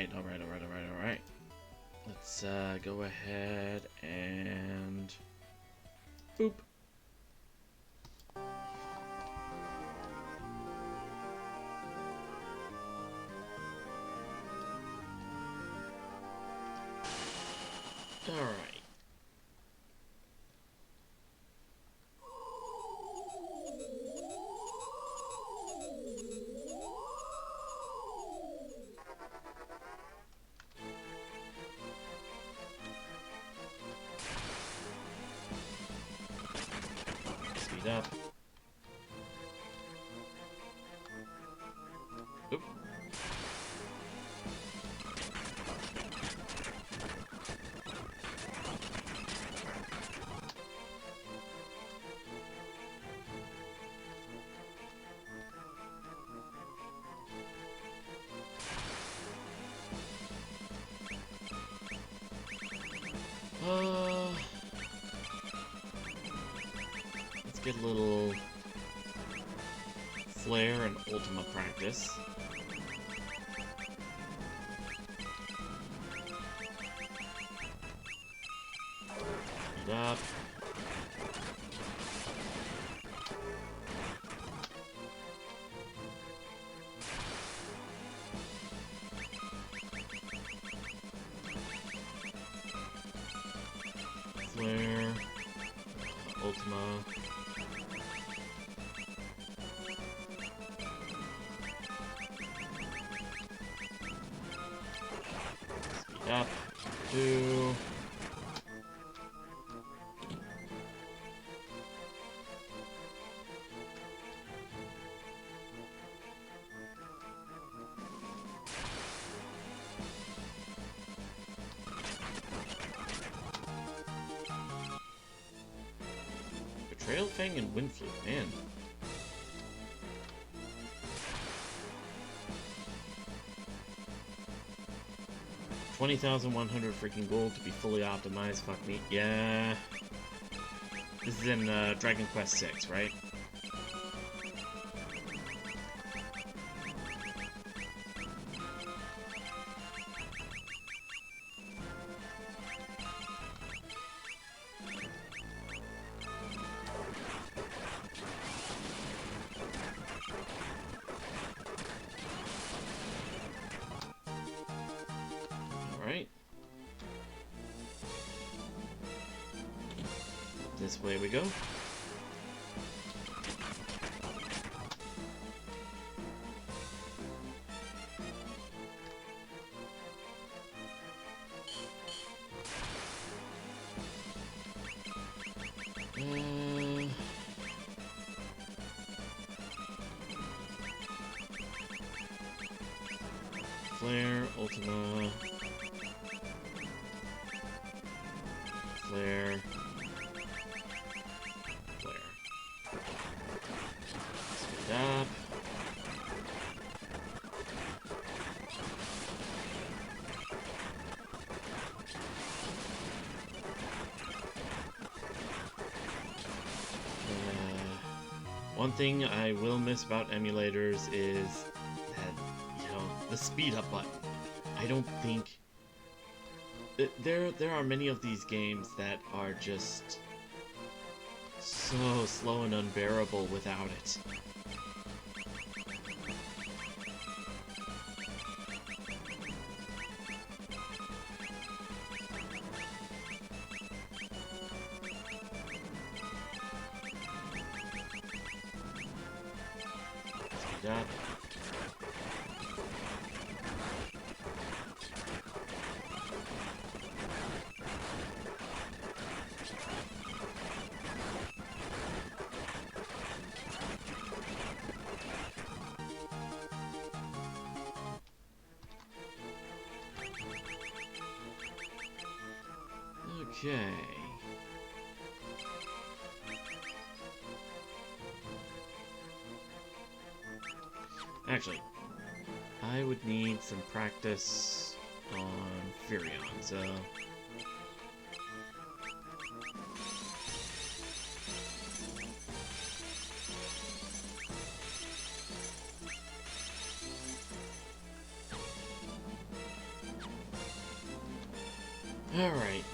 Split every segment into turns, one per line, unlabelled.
Alright. Let's go ahead and boop. Alright. Speed up. Oop. Let's get a little Flare and Ultima practice. Speed up. Flare, Ultima. Speed up. 2. Betrayal Fang and Windflute, man. $20,100 freaking gold to be fully optimized. Fuck me. Yeah. This is in Dragon Quest VI, right? Alright. This way we go. Flare, Ultima. Flare. Flare. Speed up. One thing I will miss about emulators is that, the speed up button. I don't think there are many of these games that are just so slow and unbearable without it. Speed up. Okay. Actually, I would need some practice on Furion, so... Alright.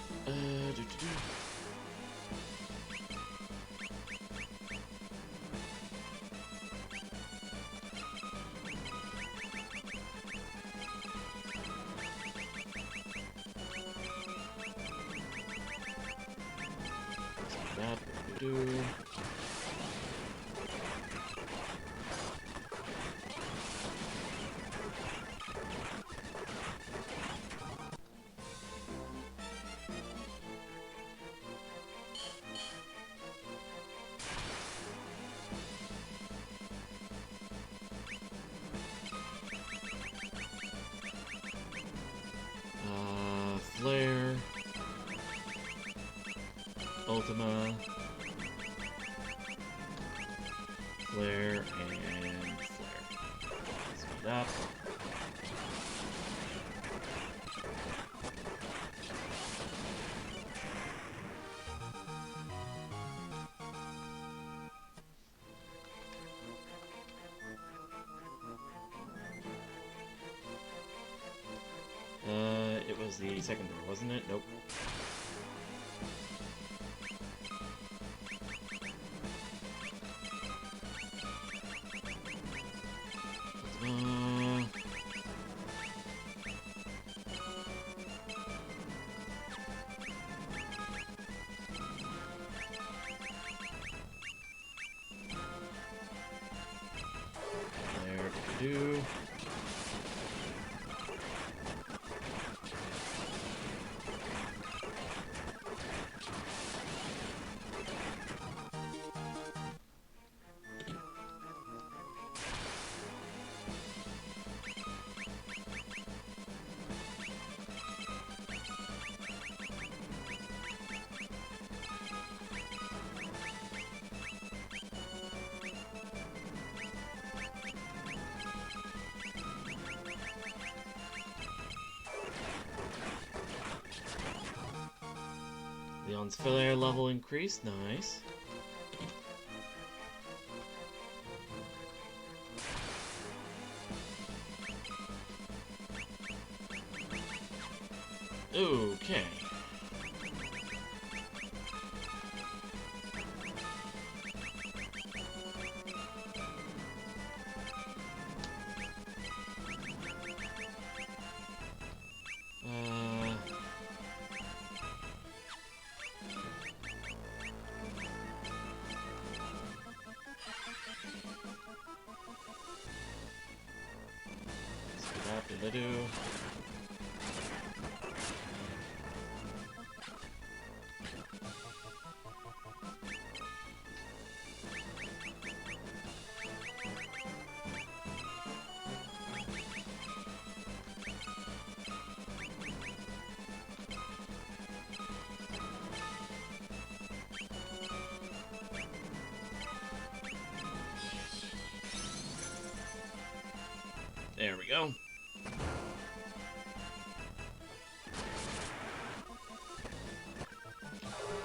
That do. Flare, Ultima, Flare, and Flare. Speed up. It was the second door, wasn't it? Nope. There, do. Leon's filler level increased, nice. Okay. Do. There we go.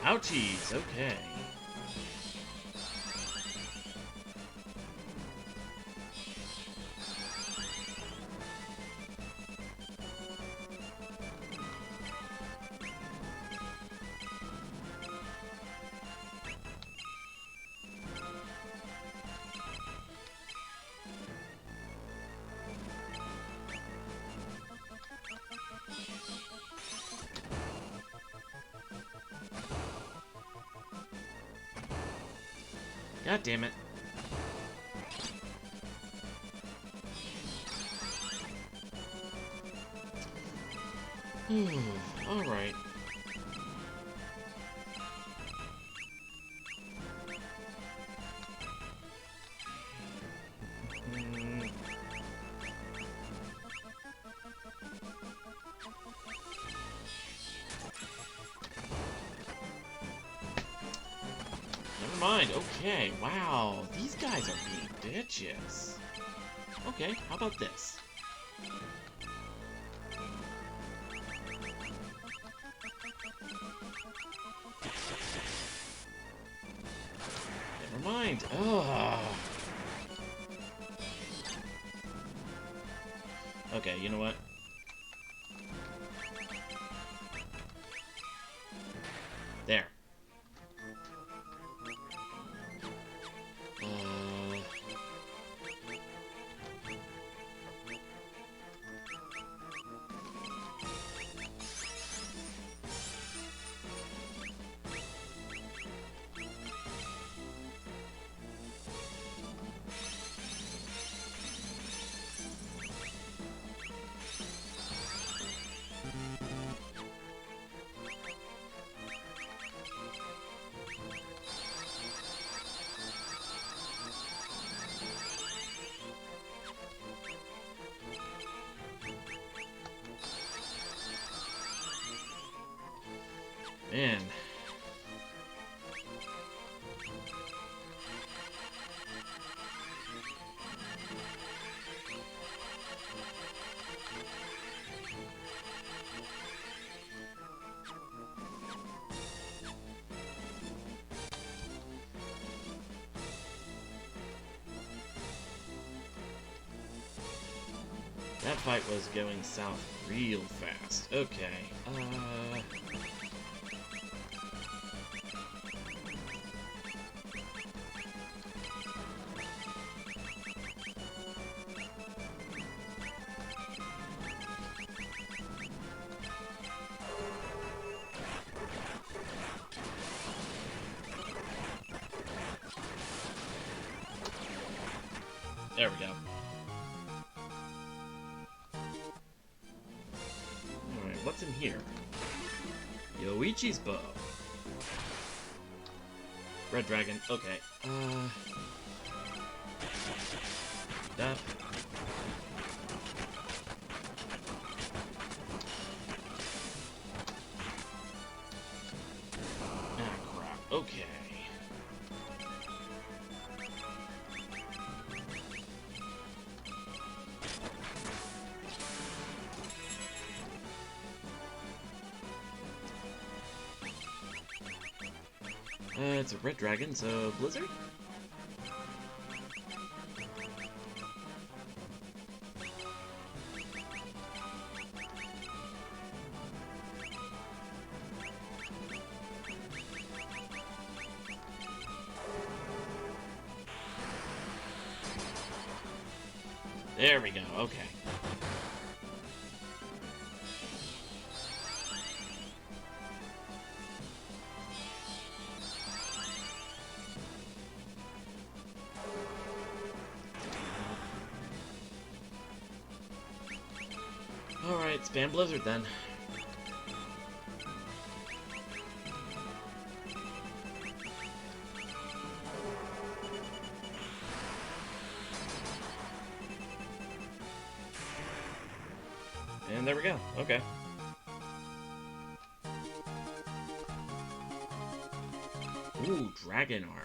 Ouchies, okay. God damn it. Alright. Never mind. Okay, wow. These guys are being bitches. Okay, how about this? Never mind. Ugh. Okay, you know what? There. Man. That fight was going south real fast. Okay, there we go. Alright, what's in here? Yoichi's bow. Red dragon, okay. That. Ah, crap. Okay. It's a red dragon, so blizzard? There we go, okay. Alright, spam blizzard then. And there we go. Okay. Ooh, dragon armor.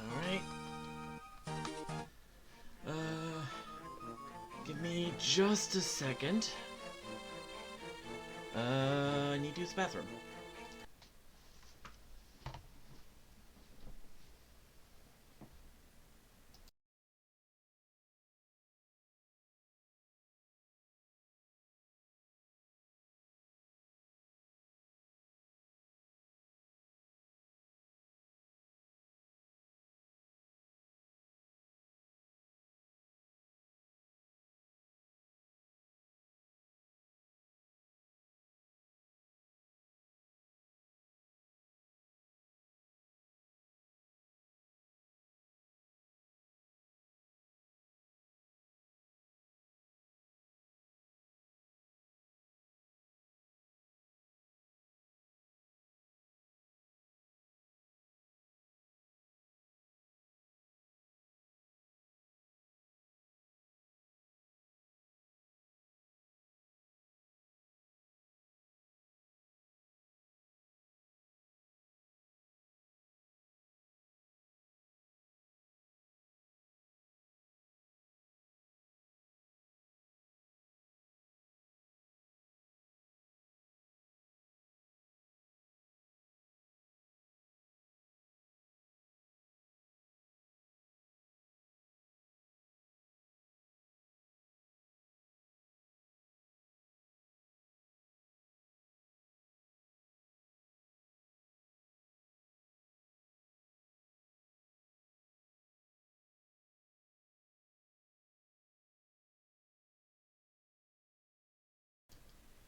Alright. Give me just a second. I need to use the bathroom.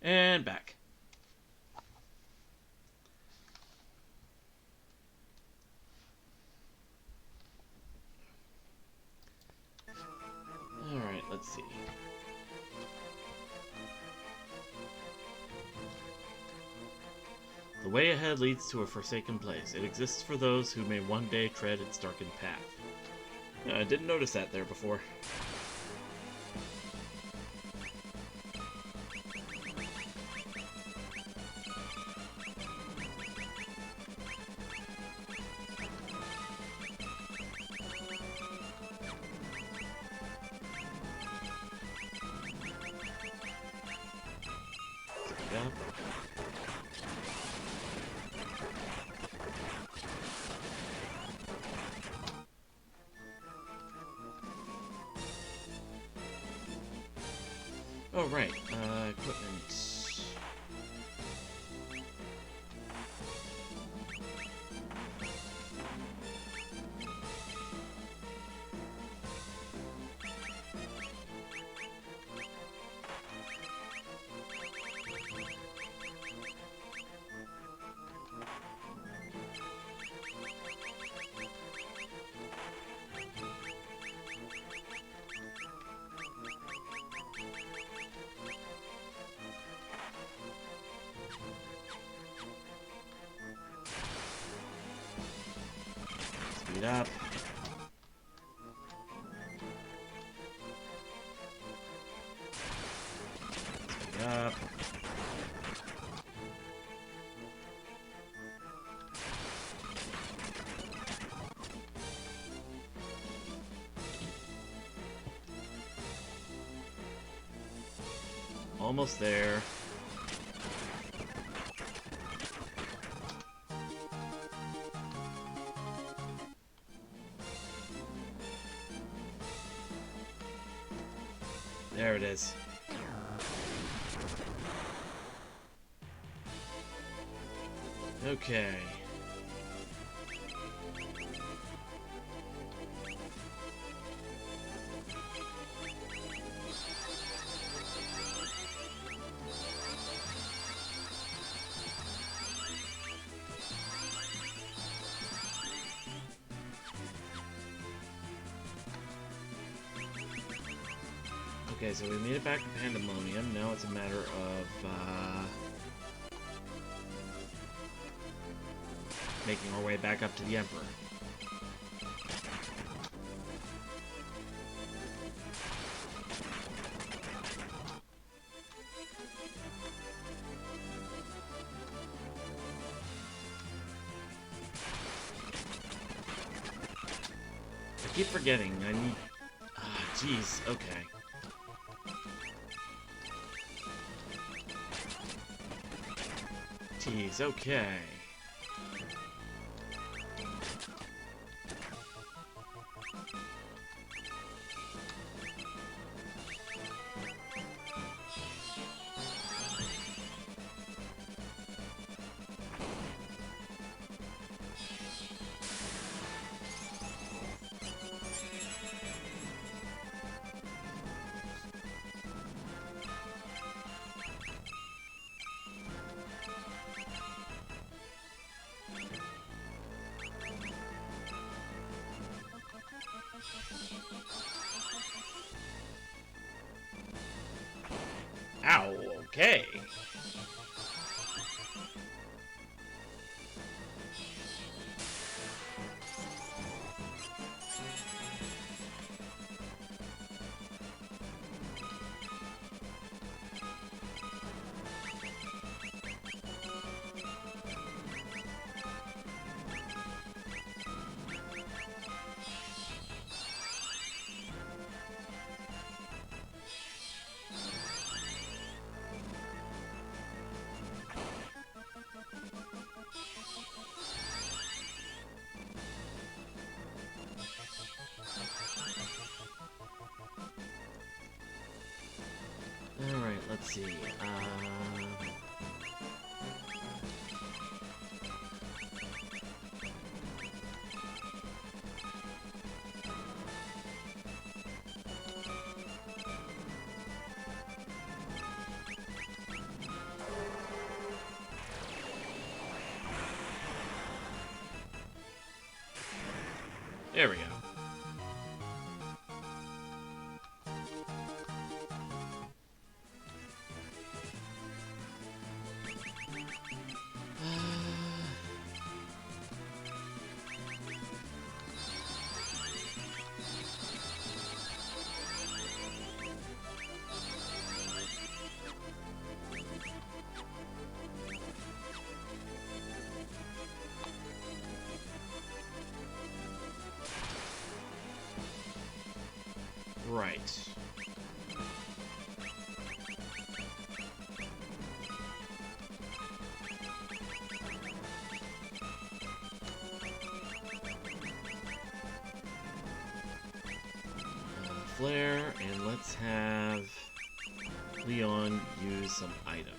And back. Alright, let's see. The way ahead leads to a forsaken place. It exists for those who may one day tread its darkened path. I didn't notice that there before. Yep. Oh, right. Equipment. Speed up. Speed up. Almost there. There it is. Okay. Okay, so we made it back to Pandemonium. Now it's a matter of, making our way back up to the Emperor. I keep forgetting. I need... Ah, jeez. Okay. Jeez, okay. Ow, okay. Alright, let's see. There we go. Right. Flare, and let's have Leon use some items.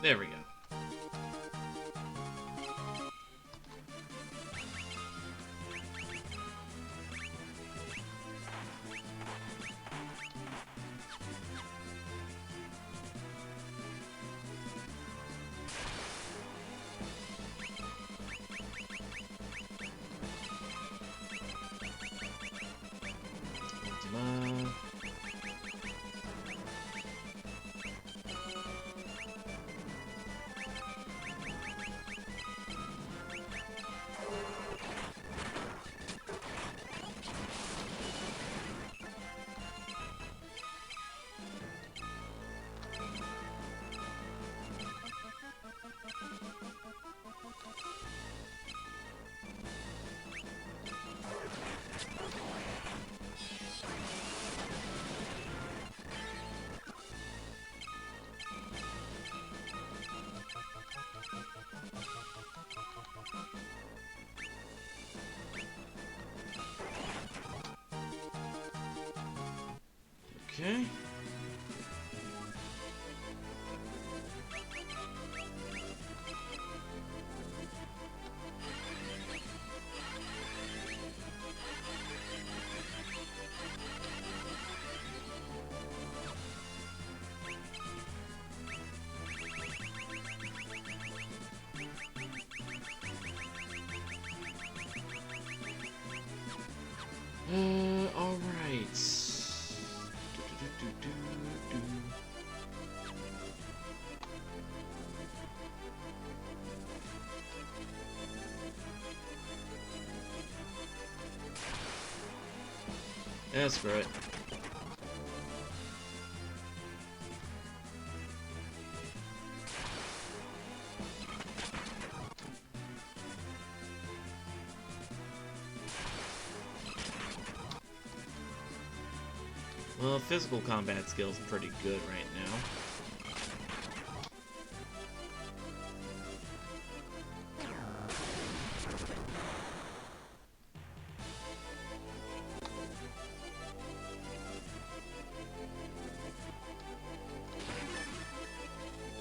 There we go. Okay. All right. Yeah, screw it. Well, physical combat skill's pretty good right now.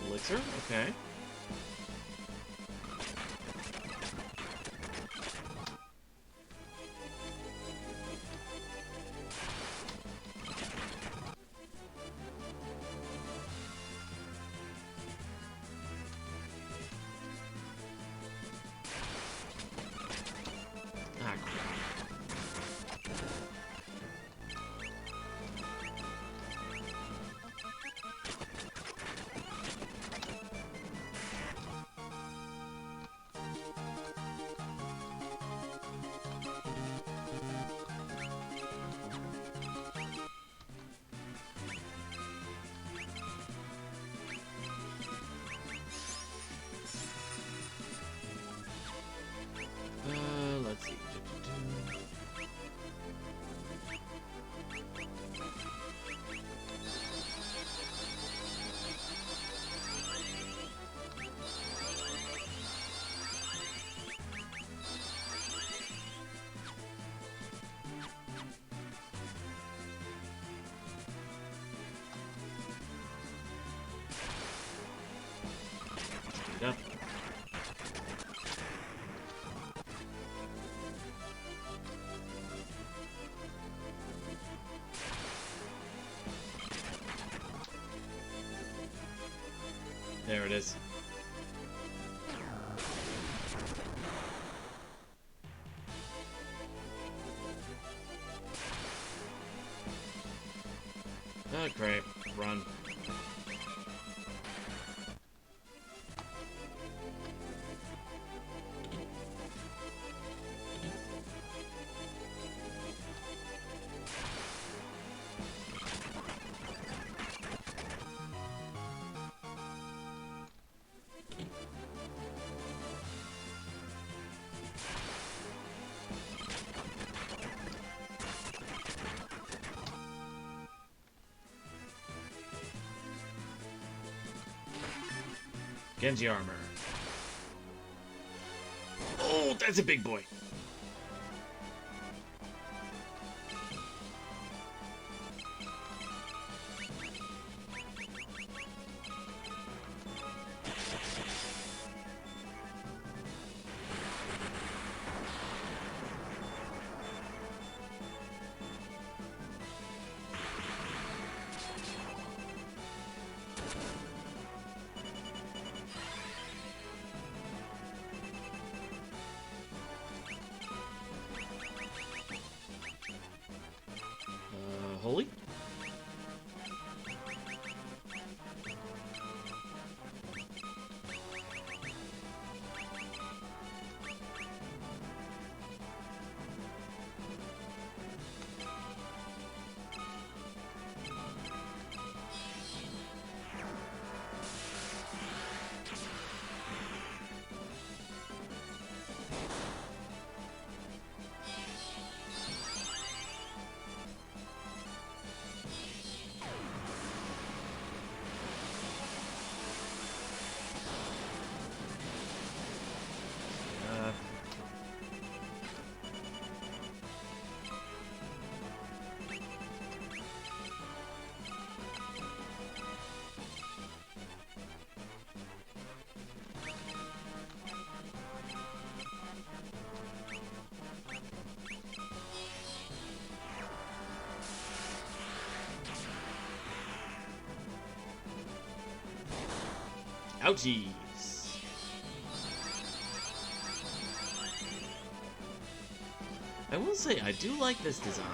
Elixir? Okay. Ah, crap. There it is. Oh, great. Run. Genji armor. Oh, that's a big boy. Holy? Ouchies. I will say, I do like this design.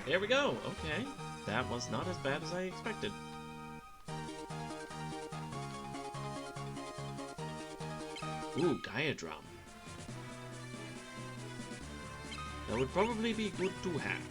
There we go. Okay. That was not as bad as I expected. Ooh, Gaia Drum. That would probably be good to have.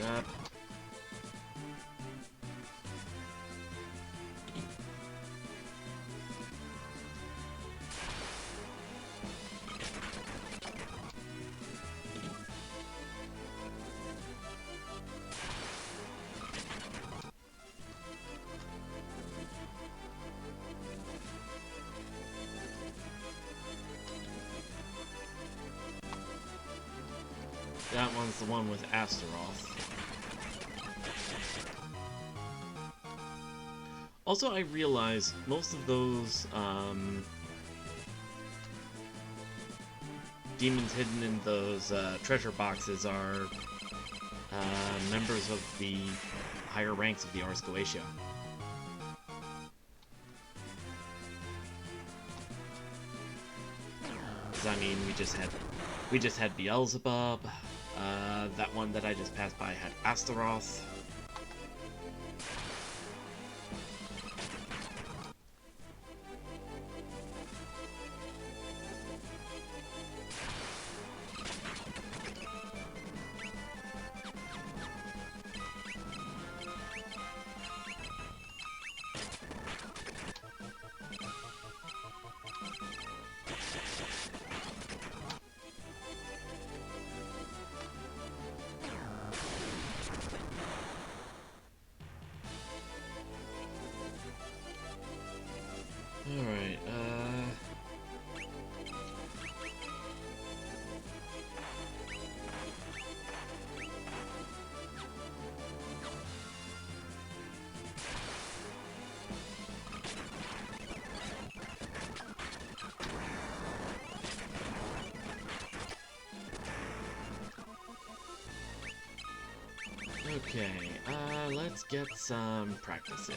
Up. That one's the one with Astaroth. Also, I realize most of those demons hidden in those treasure boxes are members of the higher ranks of the Ars Goetia. because I mean we just had Beelzebub. That one that I just passed by had Astaroth. Alright, okay, let's get some practice in.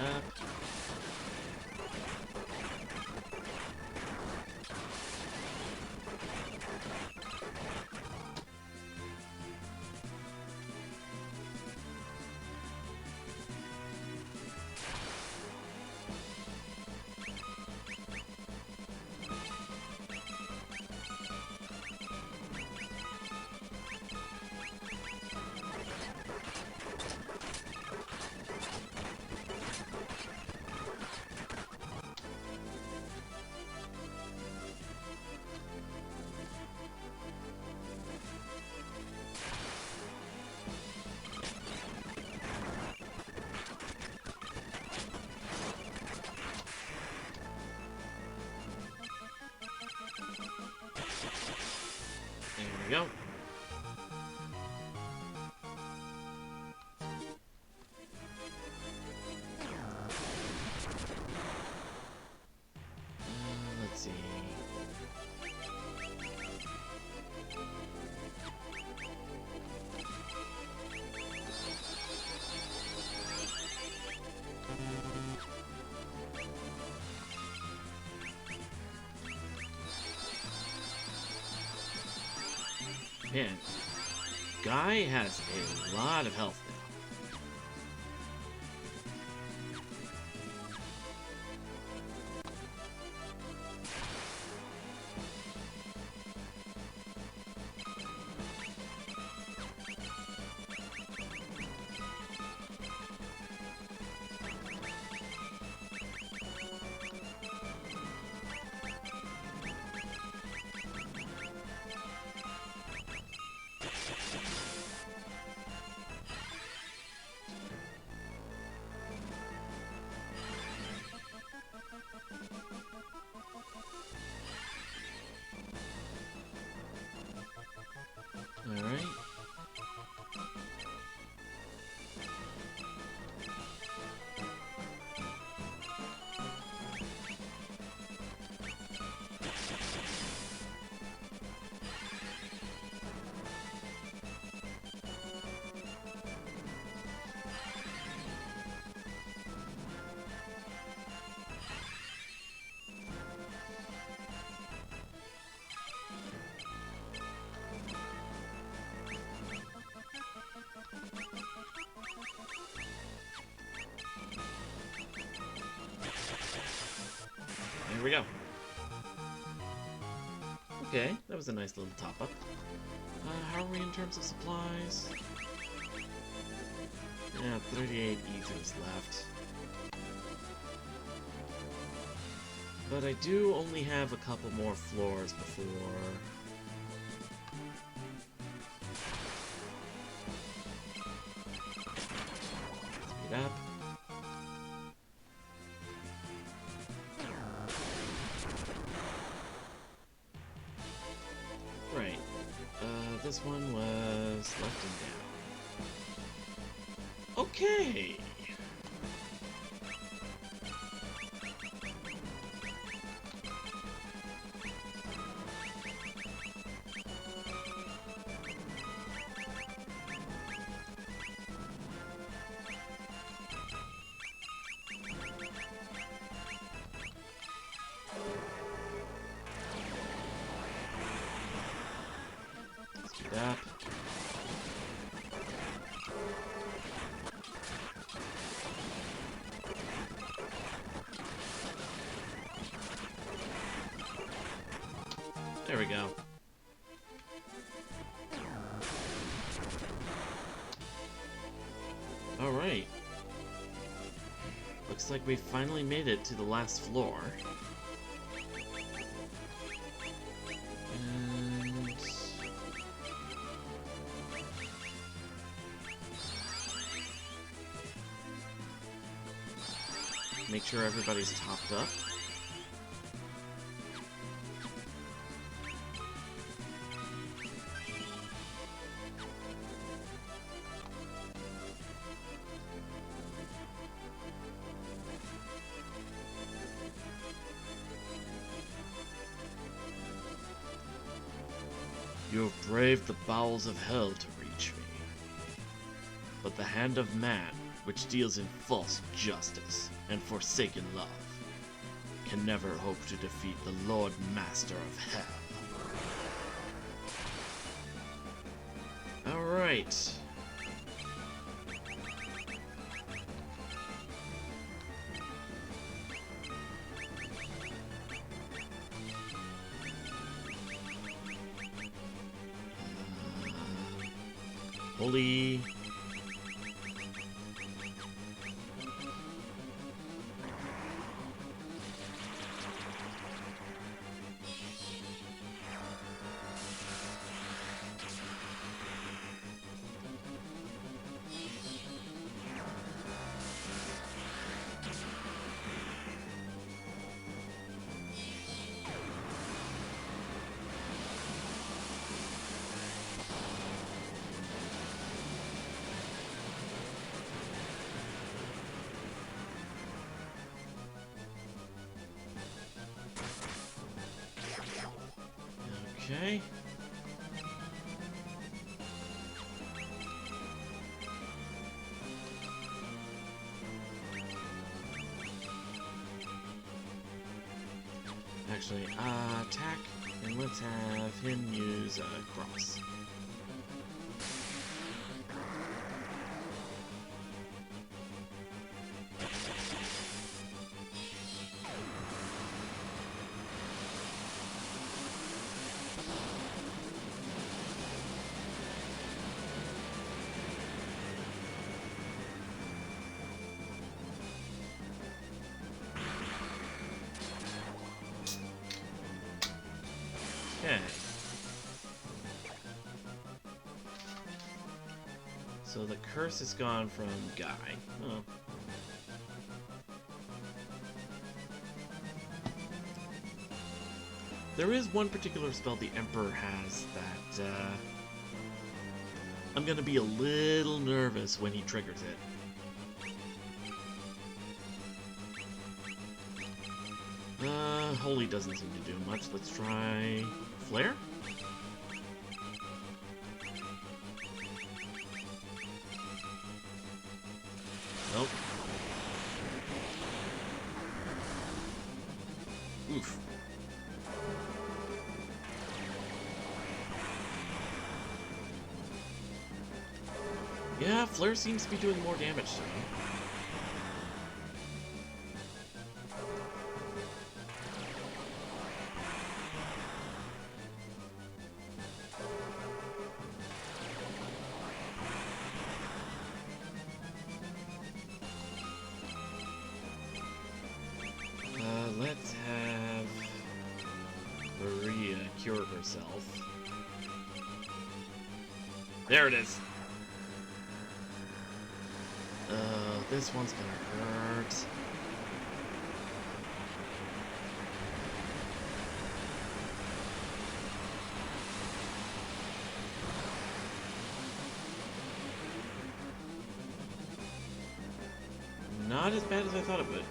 Up. There we go. Let's see. Man, Guy has a lot of health now. Alright. There we go. Okay, that was a nice little top-up. How are we in terms of supplies? Yeah, 38 ethers left. But I do only have a couple more floors before... this one was left and down. Okay. Up. There we go. All right. Looks like we finally made it to the last floor. Make sure everybody's topped up. You have braved the bowels of hell to reach me. But the hand of man, which deals in false justice and forsaken love, can never hope to defeat the Lord Master of Hell. Alright. Holy... Okay. Actually, attack, and let's have him use a cross. Okay. So the curse is gone from Guy. Oh. There is one particular spell the Emperor has that I'm gonna be a little nervous when he triggers it. Holy doesn't seem to do much. Let's try Flare? Nope. Oof. Yeah, Flare seems to be doing more damage to me. Let's have Maria cure herself. There it is. This one's gonna hurt. not as bad as I thought it would.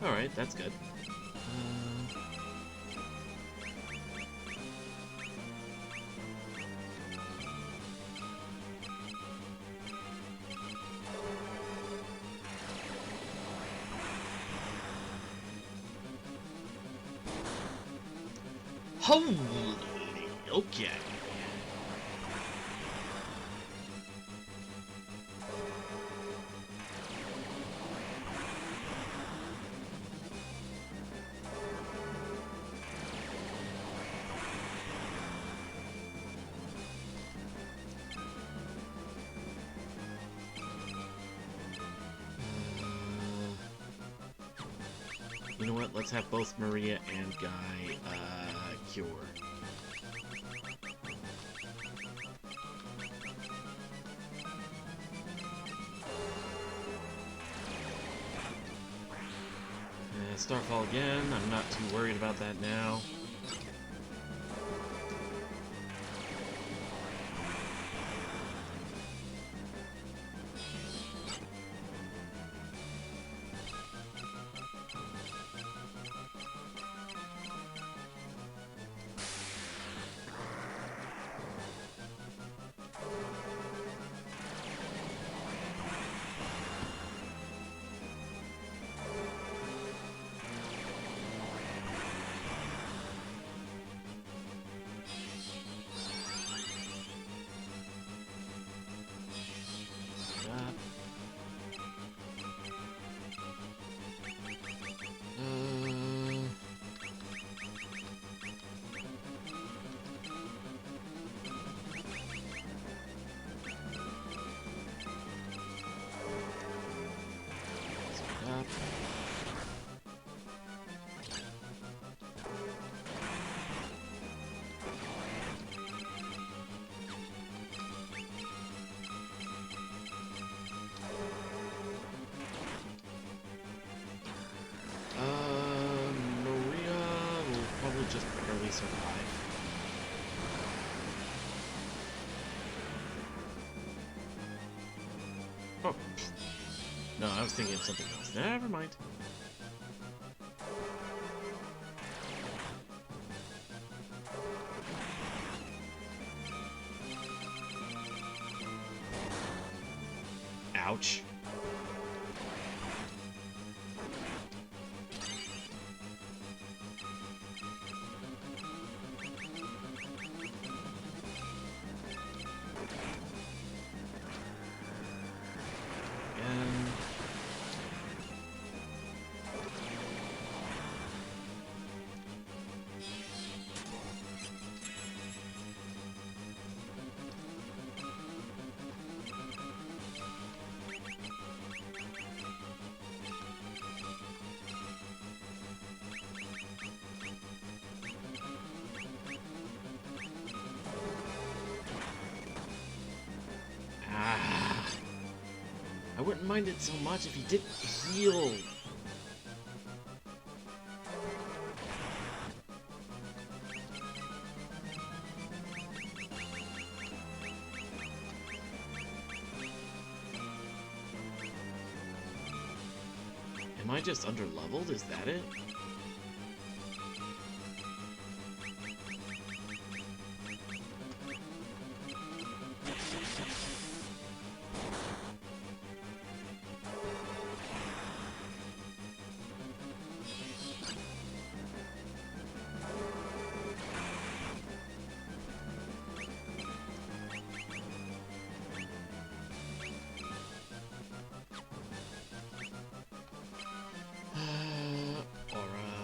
Alright, that's good. Holy, okay. You know what? Let's have both Maria and Guy cure. Starfall again. I'm not too worried about that now. Maria will probably just barely survive. Oh. No, I was thinking of something else. Never mind. Ouch. I wouldn't mind it so much if he didn't heal. Am I just under-leveled? Is that it? Aura.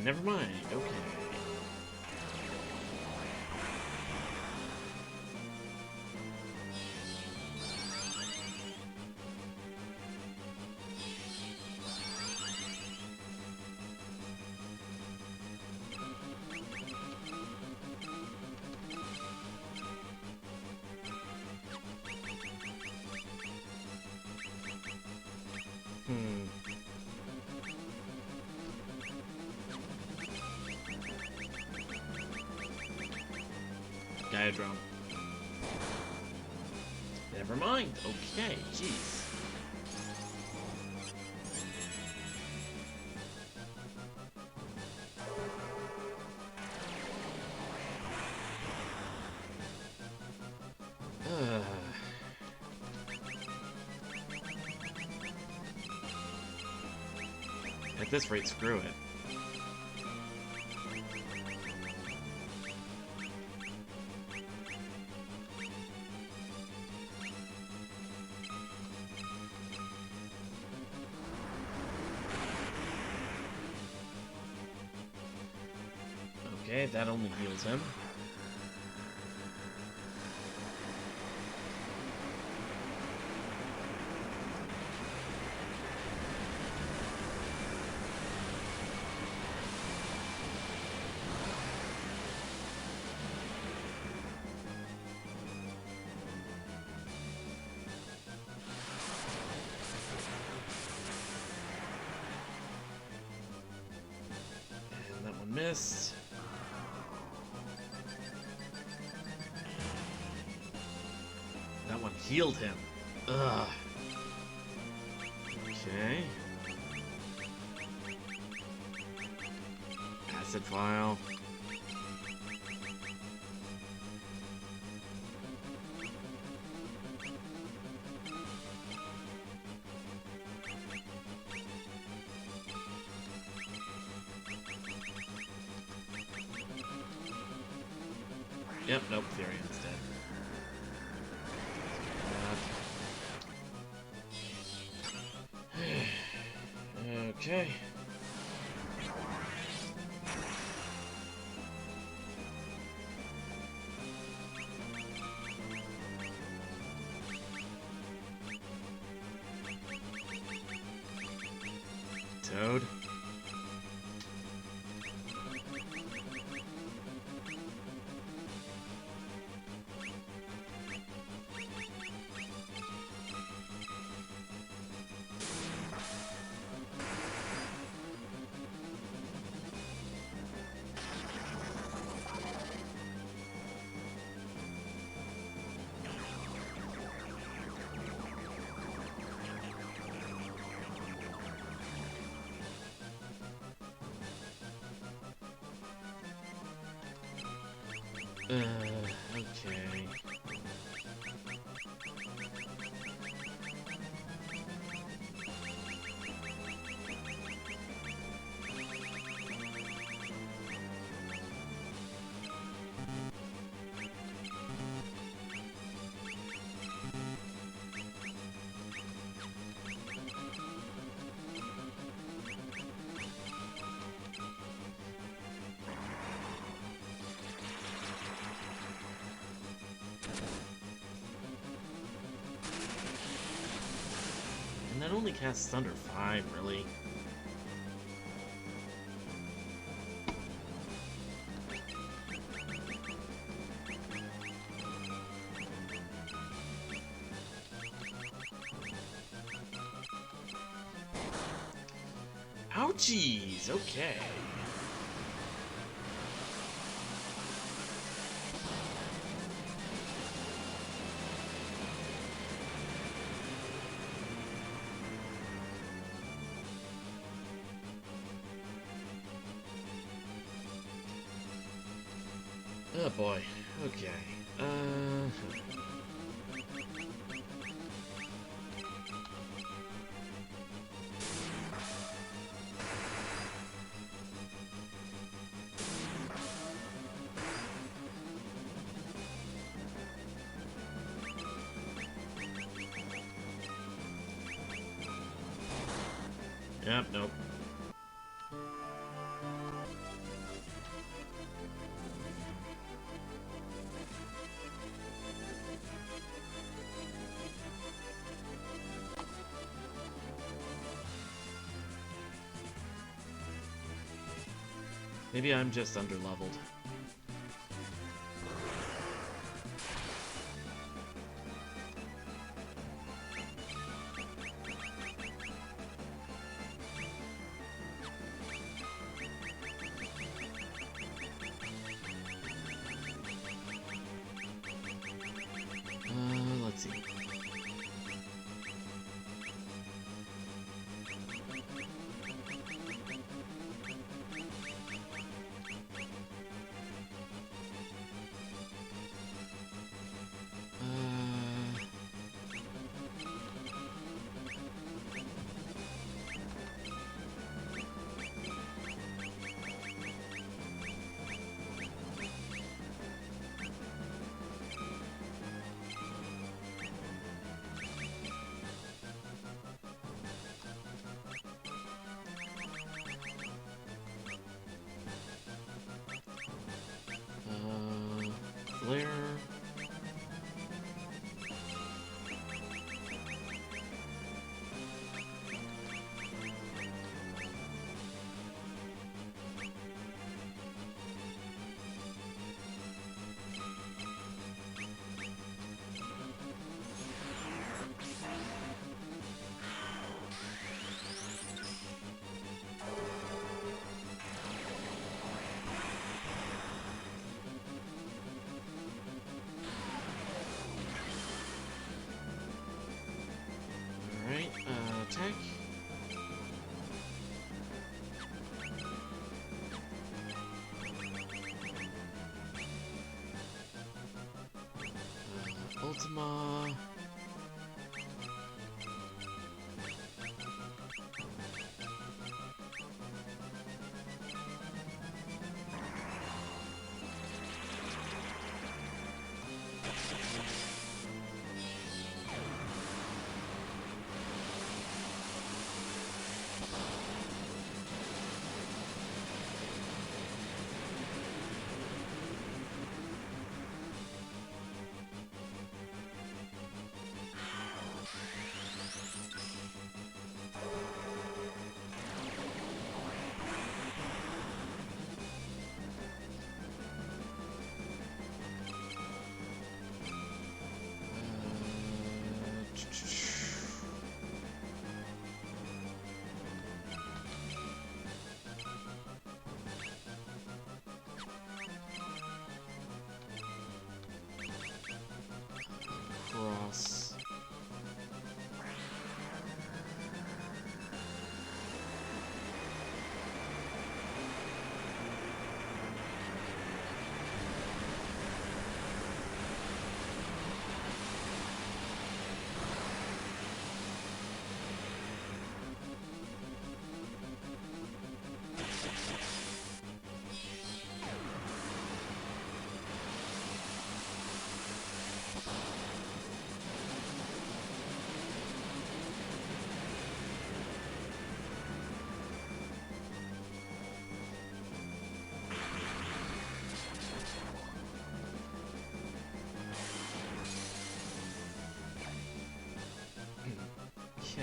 never mind. Okay. Diadrome. Never mind. Okay, jeez. At this rate, screw it. Okay, that only heals him. And that one missed. That one healed him. Ugh. Okay. Acid vial. Yep, nope, Therian's dead. Okay. Toad. Okay. And that only casts Thunder 5, really? Ouchies! Okay. Oh boy. Okay. Yep, nope. Maybe I'm just underleveled. Let's see. Flare. Alright, attack. Ultima. Cross. Okay.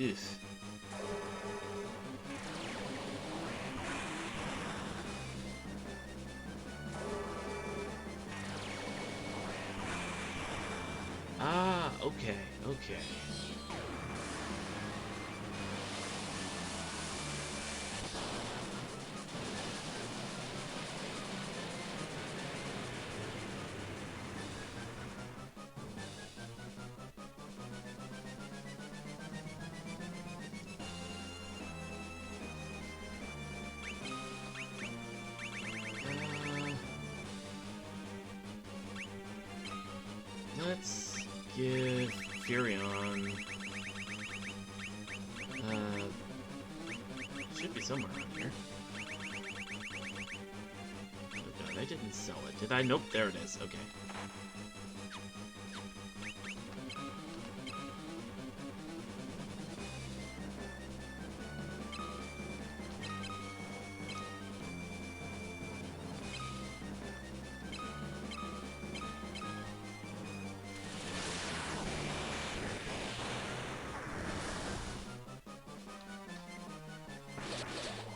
Oof. Ah, okay, okay. Let's give Furion somewhere around here. Oh god, I didn't sell it, did I? Nope, there it is. Okay.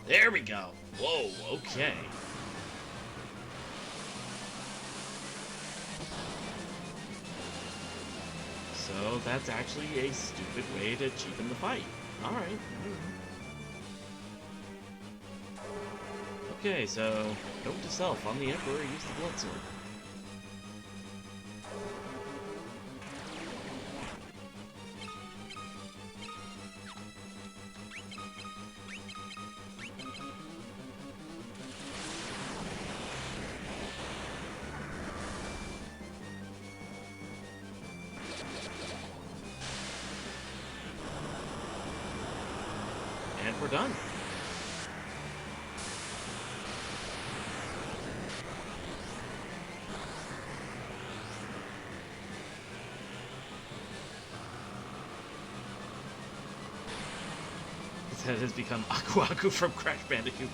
There we go. Whoa, okay. So that's actually a stupid way to cheapen the fight. Alright. Okay, so note to self, on the Emperor, use the blood sword. And we're done. His head has become Aku Aku from Crash Bandicoot.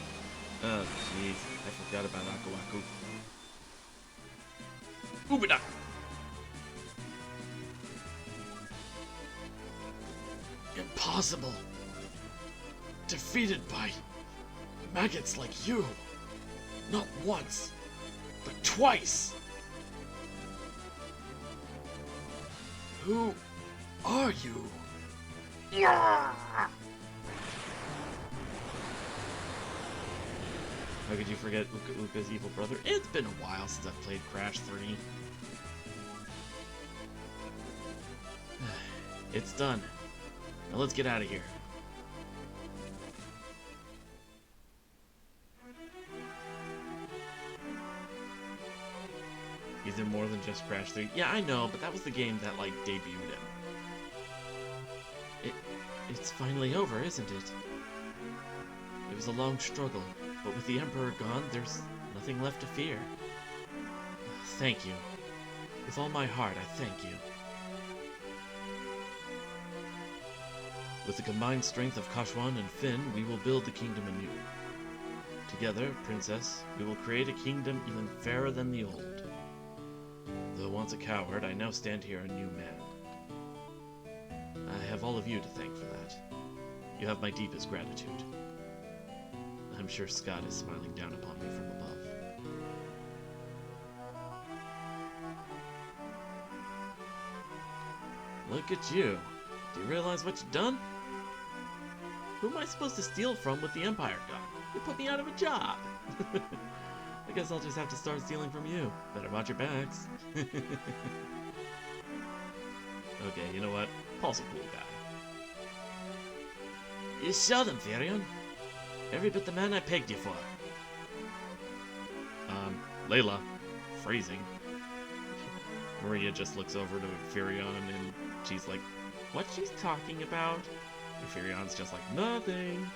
Oh, jeez. I forgot about Aku Aku. Ubida! Impossible! Defeated by maggots like you. Not once, but twice. Who are you? How could you forget Uka Uka's evil brother? It's been a while since I've played Crash 3. It's done. Now let's get out of here. Is there more than just Crash 3? Yeah, I know, but that was the game that, like, debuted him. It's finally over, isn't it? It was a long struggle, but with the Emperor gone, there's nothing left to fear. Thank you. With all my heart, I thank you. With the combined strength of Kashwan and Finn, we will build the kingdom anew. Together, Princess, we will create a kingdom even fairer than the old. Though once a coward, I now stand here a new man. I have all of you to thank for that. You have my deepest gratitude. I'm sure Scott is smiling down upon me from above. Look at you. Do you realize what you've done? Who am I supposed to steal from with the Empire gone? You put me out of a job. I guess I'll just have to start stealing from you. Better watch your backs. Okay, you know what? Paul's a cool guy. You showed him, Firion. Every bit the man I pegged you for. Layla. Phrasing. Maria just looks over to Firion and she's like, what she's talking about? And Firion's just like, nothing.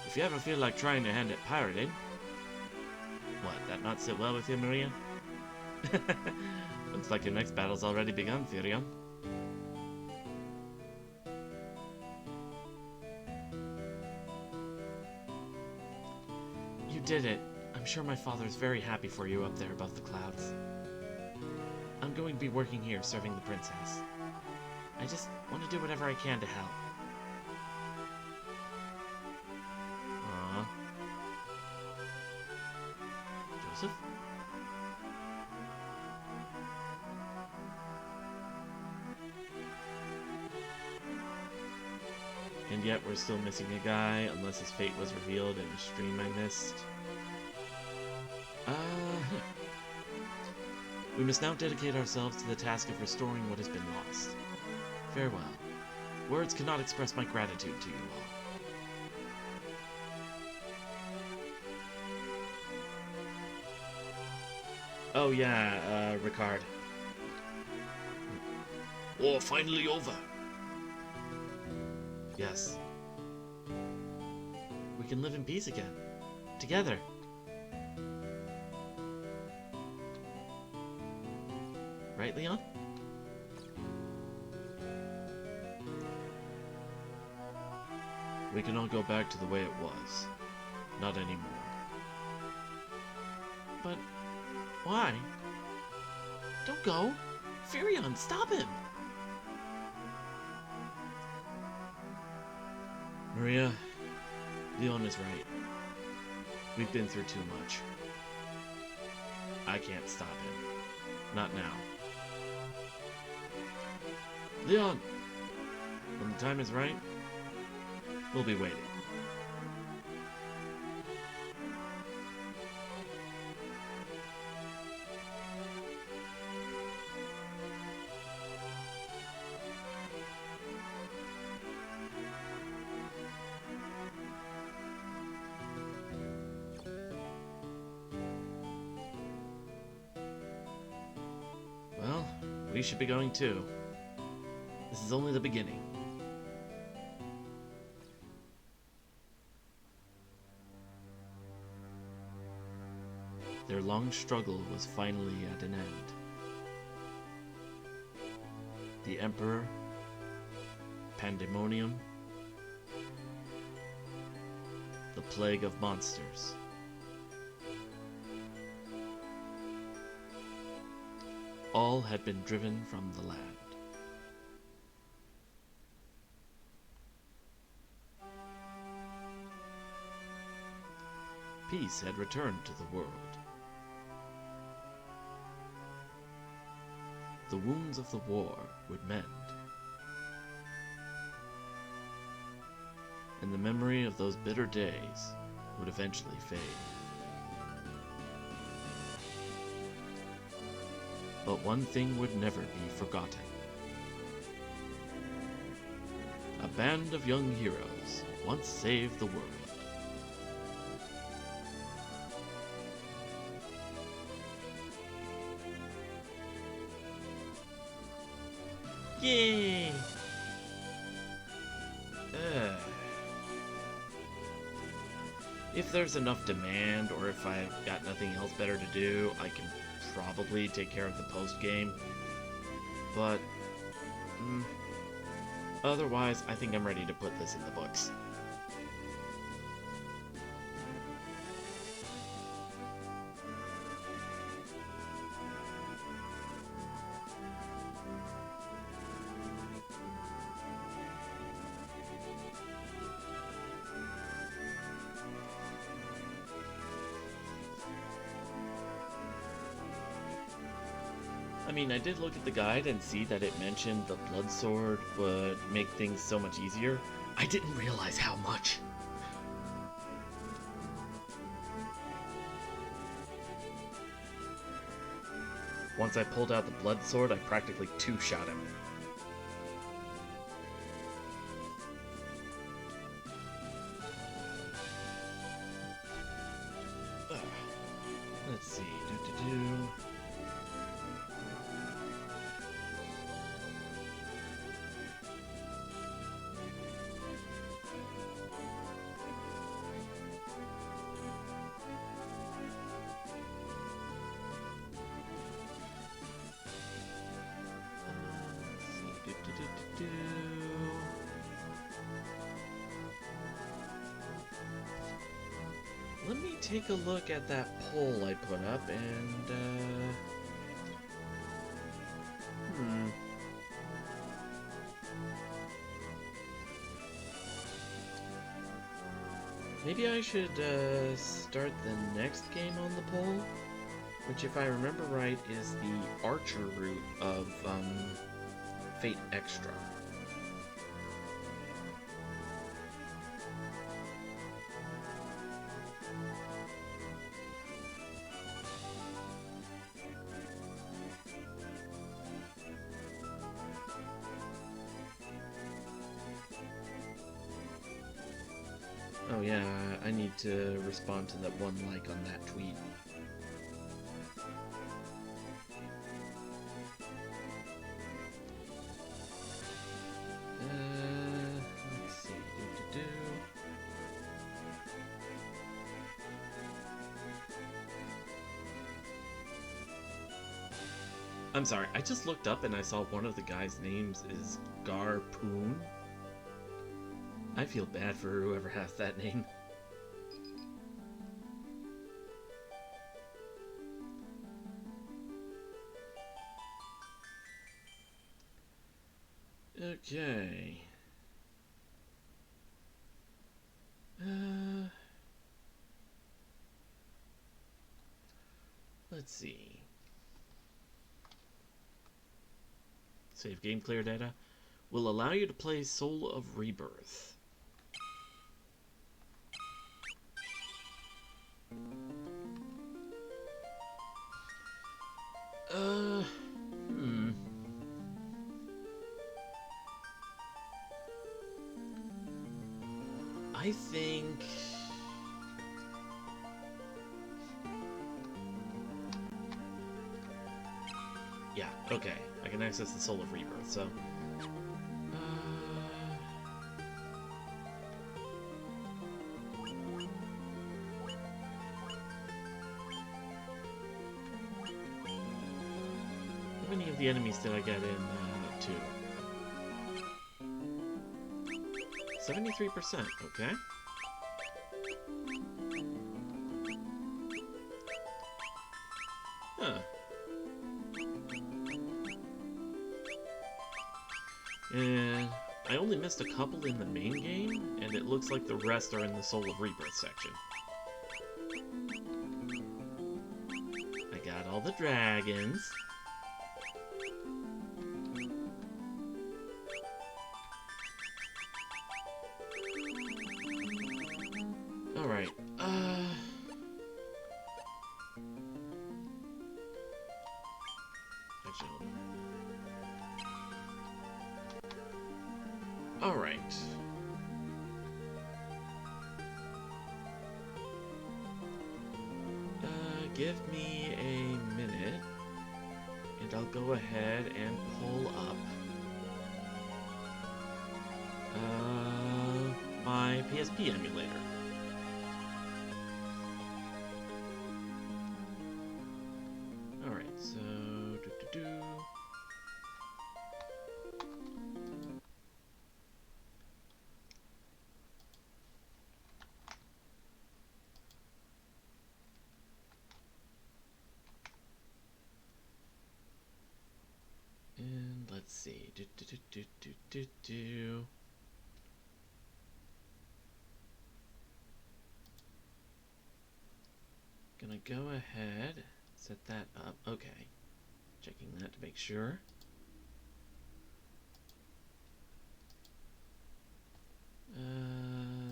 If you ever feel like trying your hand at pirating... What, that not sit well with you, Maria? Looks like your next battle's already begun, Firion. You did it. I'm sure my father's very happy for you up there above the clouds. I'm going to be working here, serving the princess. I just want to do whatever I can to help. Aww. Joseph? And yet we're still missing a guy, unless his fate was revealed in a stream I missed. We must now dedicate ourselves to the task of restoring what has been lost. Farewell. Words cannot express my gratitude to you all. Oh yeah, Ricard. War finally over. Yes. can live in peace again. Together. Right, Leon? We can all go back to the way it was. Not anymore. But why? Don't go! Furion, stop him! Maria, Leon is right. We've been through too much. I can't stop him. Not now. Leon! When the time is right, we'll be waiting. Well, we should be going too. This is only the beginning. Their long struggle was finally at an end. The Emperor, Pandemonium, the Plague of Monsters. All had been driven from the land. Peace had returned to the world. The wounds of the war would mend, and the memory of those bitter days would eventually fade. But one thing would never be forgotten. A band of young heroes once saved the world. Yay! If there's enough demand, or if I've got nothing else better to do, I can probably take care of the post-game. But, otherwise, I think I'm ready to put this in the books. I mean, I did look at the guide and see that it mentioned the blood sword would make things so much easier. I didn't realize how much. Once I pulled out the blood sword, I practically two-shot him. Let's see. Let me take a look at that poll I put up and, Maybe I should, start the next game on the poll, which, if I remember right, is the Archer route of, Fate Extra. Oh yeah, I need to respond to that one like on that tweet. Let's see. I'm sorry, I just looked up and I saw one of the guys' names is Garpoon. I feel bad for whoever has that name. Okay. Let's see. Save game clear data. Will allow you to play Soul of Rebirth. Hmm. I think... Yeah, okay. I can access the Soul of Rebirth, so... How many of the enemies did I get in 2? 73%, okay. Huh. And I only missed a couple in the main game, and it looks like the rest are in the Soul of Rebirth section. I got all the dragons. Alright, actually, hold on. Alright. Give me a minute, and I'll go ahead and pull up my PSP emulator. Alright, so... And let's see. Gonna go ahead, set that up. Okay. Checking that to make sure.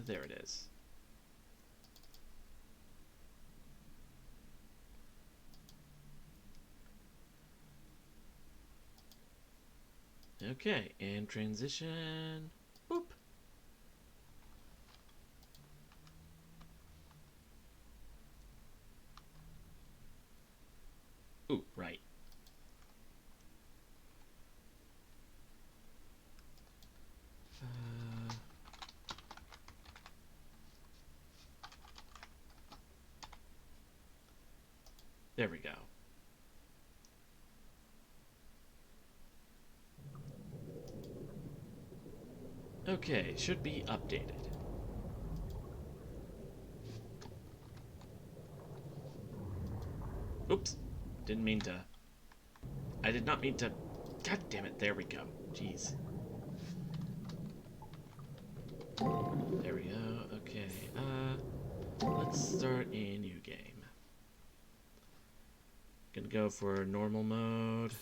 There it is. Okay, and transition. Boop. Ooh, right. There we go. Okay, should be updated. Oops. Didn't mean to. I did not mean to. God damn it, there we go. Jeez. There we go. Okay, let's start a new game. Gonna go for normal mode.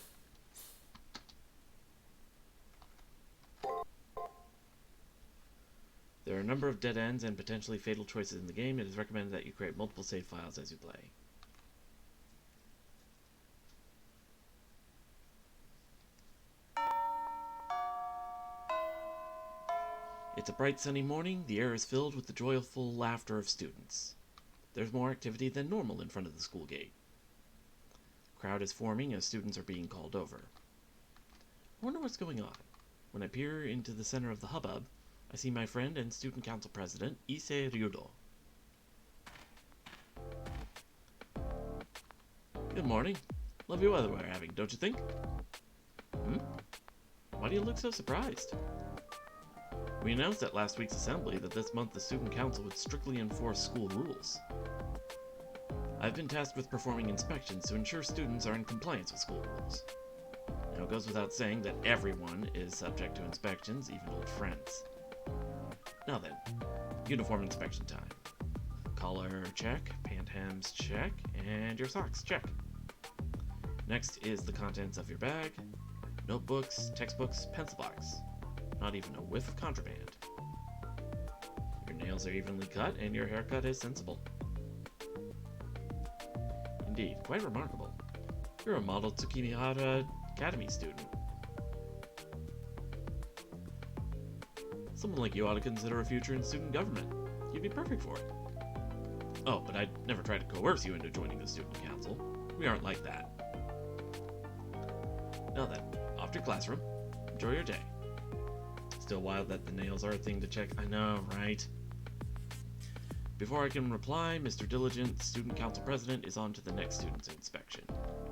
There are a number of dead ends and potentially fatal choices in the game. It is recommended that you create multiple save files as you play. It's a bright sunny morning. The air is filled with the joyful laughter of students. There's more activity than normal in front of the school gate. Crowd is forming as students are being called over. I wonder what's going on. When I peer into the center of the hubbub, I see my friend and student council president, Issei Ryudo. Good morning. Lovely weather we're having, don't you think? Hmm? Why do you look so surprised? We announced at last week's assembly that this month the student council would strictly enforce school rules. I've been tasked with performing inspections to ensure students are in compliance with school rules. Now it goes without saying that everyone is subject to inspections, even old friends. Now then, uniform inspection time. Collar check, pant hems check, and your socks check. Next is the contents of your bag. Notebooks, textbooks, pencil box. Not even a whiff of contraband. Your nails are evenly cut and your haircut is sensible. Indeed, quite remarkable. You're a model Tsukimihara Academy student. Someone like you ought to consider a future in student government. You'd be perfect for it. Oh, but I'd never try to coerce you into joining the student council. We aren't like that. Now then, off to your classroom. Enjoy your day. Still wild that the nails are a thing to check. I know, right? Before I can reply, Mr. Diligent, student council president, is on to the next student's inspection.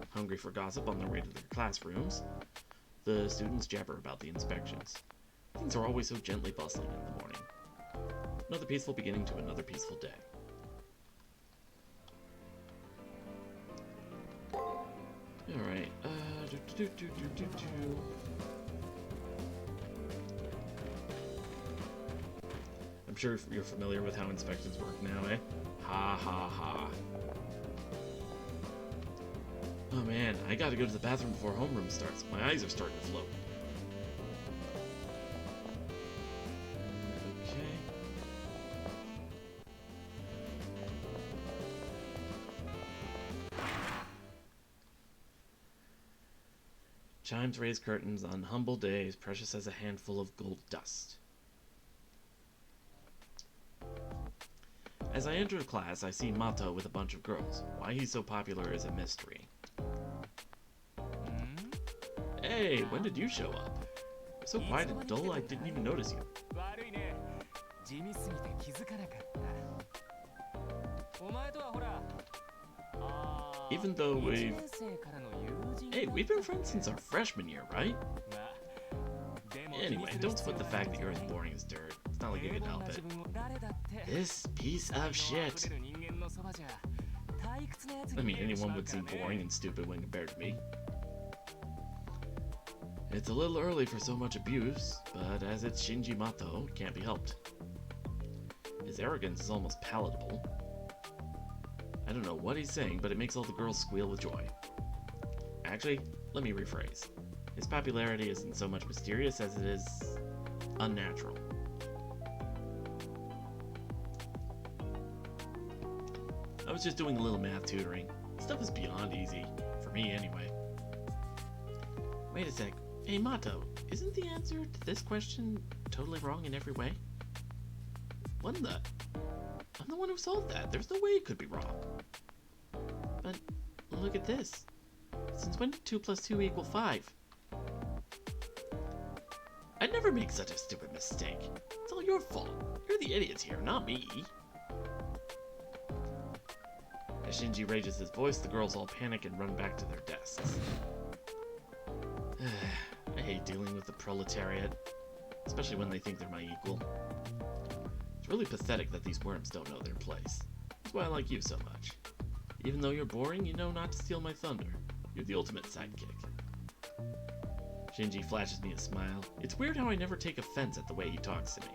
Hungry for gossip on their way to their classrooms, the students jabber about the inspections. Things are always so gently bustling in the morning. Another peaceful beginning to another peaceful day. Alright, I'm sure you're familiar with how inspections work now, eh? Ha ha ha. Oh man, I gotta go to the bathroom before homeroom starts. My eyes are starting to float. Okay. Chimes raise curtains on humble days, precious as a handful of gold dust. As I enter class, I see Mato with a bunch of girls. Why he's so popular is a mystery. Hey, when did you show up? You're so quiet and dull, I didn't even notice you. Even though we've been friends since our freshman year, right? Anyway, don't split the fact that you're as boring as dirt. It's not like you can help it. This piece of shit. I mean, anyone would seem boring and stupid when compared to me. It's a little early for so much abuse, but as it's Shinji Mato, it can't be helped. His arrogance is almost palatable. I don't know what he's saying, but it makes all the girls squeal with joy. Actually, let me rephrase. His popularity isn't so much mysterious as it is unnatural. I was just doing a little math tutoring. Stuff is beyond easy. For me, anyway. Wait a sec. Hey, Mato, isn't the answer to this question totally wrong in every way? What in the... I'm the one who solved that. There's no way it could be wrong. But look at this. Since when did 2 plus 2 equal 5? I'd never make such a stupid mistake. It's all your fault. You're the idiots here, not me. As Shinji raises his voice, the girls all panic and run back to their desks. I hate dealing with the proletariat, especially when they think they're my equal. It's really pathetic that these worms don't know their place. That's why I like you so much. Even though you're boring, you know not to steal my thunder. You're the ultimate sidekick. Shinji flashes me a smile. It's weird how I never take offense at the way he talks to me.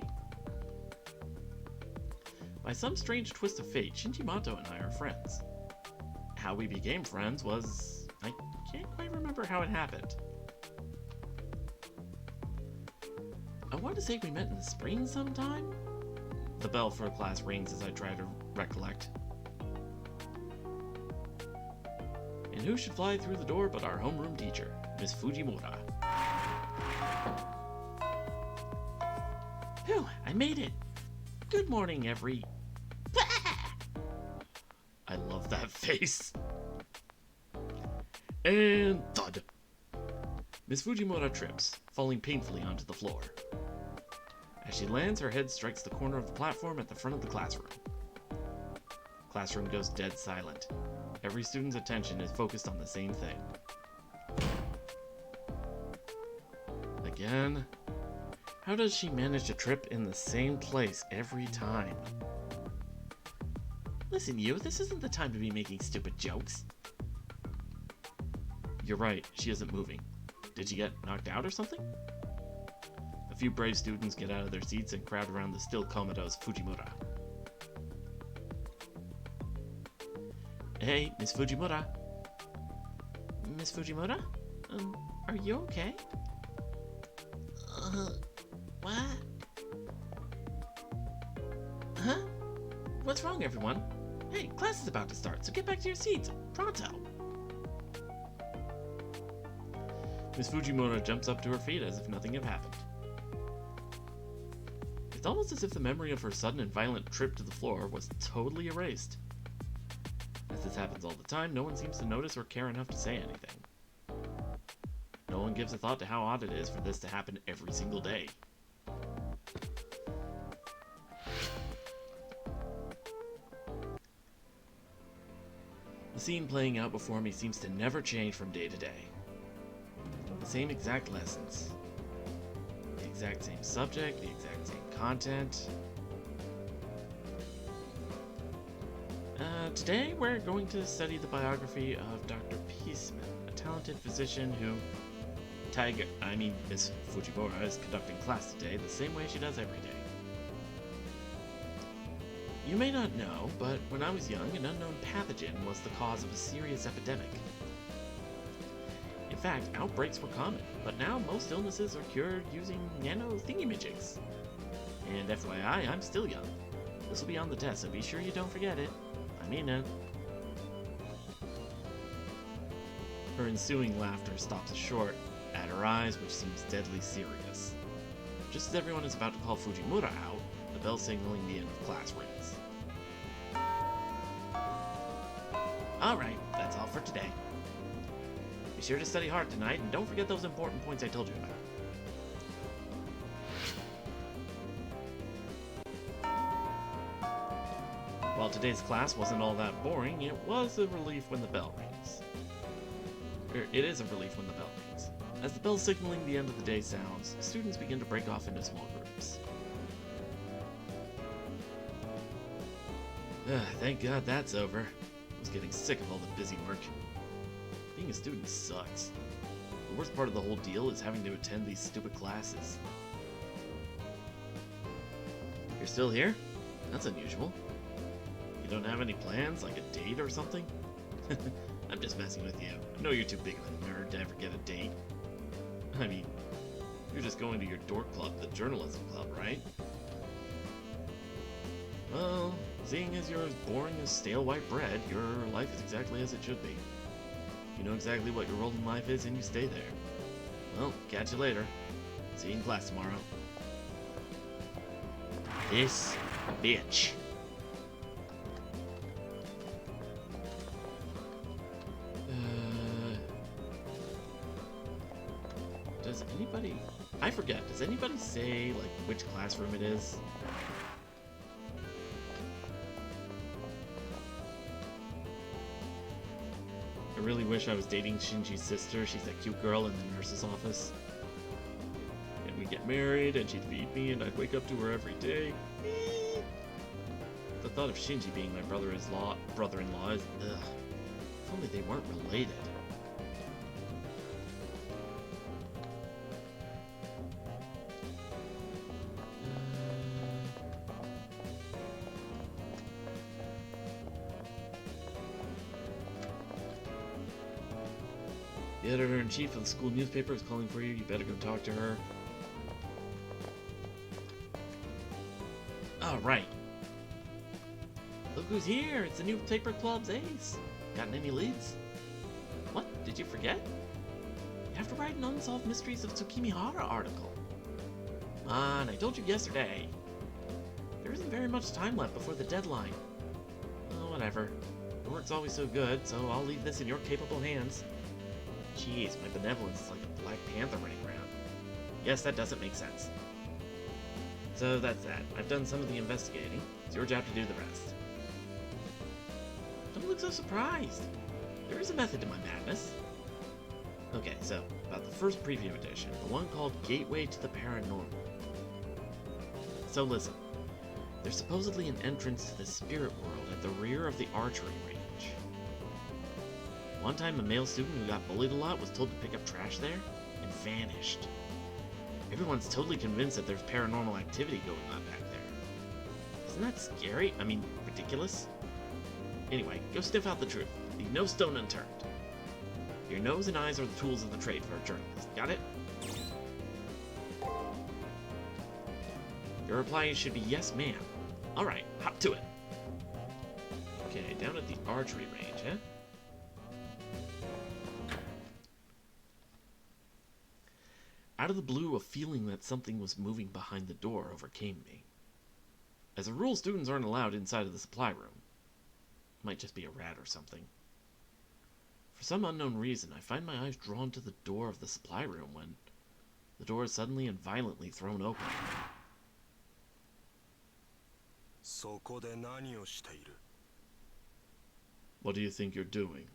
By some strange twist of fate, Shinji Mato and I are friends. How we became friends was... I can't quite remember how it happened. I want to say we met in the spring sometime? The bell for class rings as I try to recollect. And who should fly through the door but our homeroom teacher, Miss Fujimura. Phew, I made it! Good morning, I love that face. And thud. Miss Fujimura trips, falling painfully onto the floor. As she lands, her head strikes the corner of the platform at the front of the classroom. Classroom goes dead silent. Every student's attention is focused on the same thing. Again? How does she manage to trip in the same place every time? Listen, you, this isn't the time to be making stupid jokes. You're right, she isn't moving. Did she get knocked out or something? A few brave students get out of their seats and crowd around the still comatose Fujimura. Hey, Miss Fujimura. Miss Fujimura? Are you okay? What? Huh? What's wrong, everyone? Hey, class is about to start, so get back to your seats. Pronto! Miss Fujimura jumps up to her feet as if nothing had happened. It's almost as if the memory of her sudden and violent trip to the floor was totally erased. As this happens all the time, no one seems to notice or care enough to say anything. No one gives a thought to how odd it is for this to happen every single day. The scene playing out before me seems to never change from day to day. The same exact lessons. The exact same subject, the exact same content. Today we're going to study the biography of Dr. Peaceman, a talented physician who Miss Fujimura is conducting class today the same way she does every day. You may not know, but when I was young, an unknown pathogen was the cause of a serious epidemic. In fact, outbreaks were common, but now most illnesses are cured using nano thingy-majigs. And FYI, I'm still young. This will be on the test, so be sure you don't forget it. I mean it. Her ensuing laughter stops short at her eyes, which seems deadly serious. Just as everyone is about to call Fujimura out, the bell signaling the end of class rings. Alright, that's all for today. Be sure to study hard tonight, and don't forget those important points I told you about. While today's class wasn't all that boring, it was a relief when the bell rings. It is a relief when the bell rings. As the bell signaling the end of the day sounds, students begin to break off into small groups. Thank God that's over. I was getting sick of all the busy work. Being a student sucks. The worst part of the whole deal is having to attend these stupid classes. You're still here? That's unusual. You don't have any plans, like a date or something? I'm just messing with you. I know you're too big of a nerd to ever get a date. I mean, you're just going to your dork club, the journalism club, right? Well, seeing as you're as boring as stale white bread, your life is exactly as it should be. You know exactly what your role in life is and you stay there. Well, catch you later. See you in class tomorrow. This bitch. Does anybody... I forget, does anybody say, like, which classroom it is? I really wish I was dating Shinji's sister. She's that cute girl in the nurse's office. And we'd get married, and she'd feed me, and I'd wake up to her every day. The thought of Shinji being my brother-in-law is... ugh. If only they weren't related. The editor-in-chief of the school newspaper is calling for you. You better go talk to her. Alright. Look who's here! It's the new paper club's ace! Gotten any leads? What? Did you forget? You have to write an Unsolved Mysteries of Tsukimihara article. Come on, I told you yesterday. There isn't very much time left before the deadline. Oh, whatever. Your work's always so good, so I'll leave this in your capable hands. Jeez, my benevolence is like a Black Panther running around. Yes, that doesn't make sense. So that's that. I've done some of the investigating. It's your job to do the rest. Don't look so surprised. There is a method to my madness. Okay, so, about the first preview edition, the one called Gateway to the Paranormal. So listen, there's supposedly an entrance to the spirit world at the rear of the archery range. One time a male student who got bullied a lot was told to pick up trash there, and vanished. Everyone's totally convinced that there's paranormal activity going on back there. Isn't that scary? I mean, ridiculous? Anyway, go sniff out the truth. Leave no stone unturned. Your nose and eyes are the tools of the trade for a journalist. Got it? Your reply should be yes, ma'am. Alright, hop to it. Okay, down at the archery range, huh? Out of the blue, a feeling that something was moving behind the door overcame me. As a rule, students aren't allowed inside of the supply room. Might just be a rat or something. For some unknown reason, I find my eyes drawn to the door of the supply room when the door is suddenly and violently thrown open. What do you think you're doing?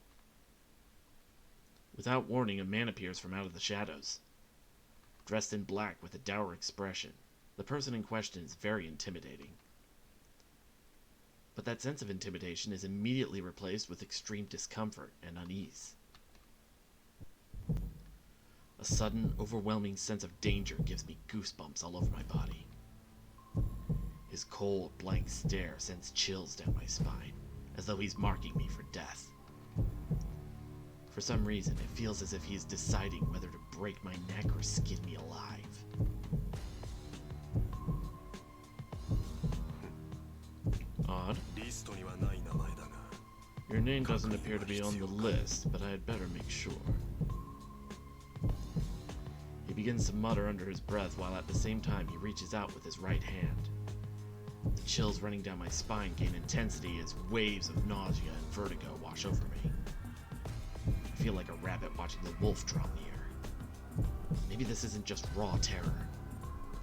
Without warning, a man appears from out of the shadows. Dressed in black with a dour expression, the person in question is very intimidating. But that sense of intimidation is immediately replaced with extreme discomfort and unease. A sudden, overwhelming sense of danger gives me goosebumps all over my body. His cold, blank stare sends chills down my spine, as though he's marking me for death. For some reason, it feels as if he is deciding whether to break my neck or skin me alive. Odd. Your name doesn't appear to be on the list, but I had better make sure. He begins to mutter under his breath while at the same time he reaches out with his right hand. The chills running down my spine gain intensity as waves of nausea and vertigo wash over me. I feel like a rabbit watching the wolf draw near. Maybe this isn't just raw terror.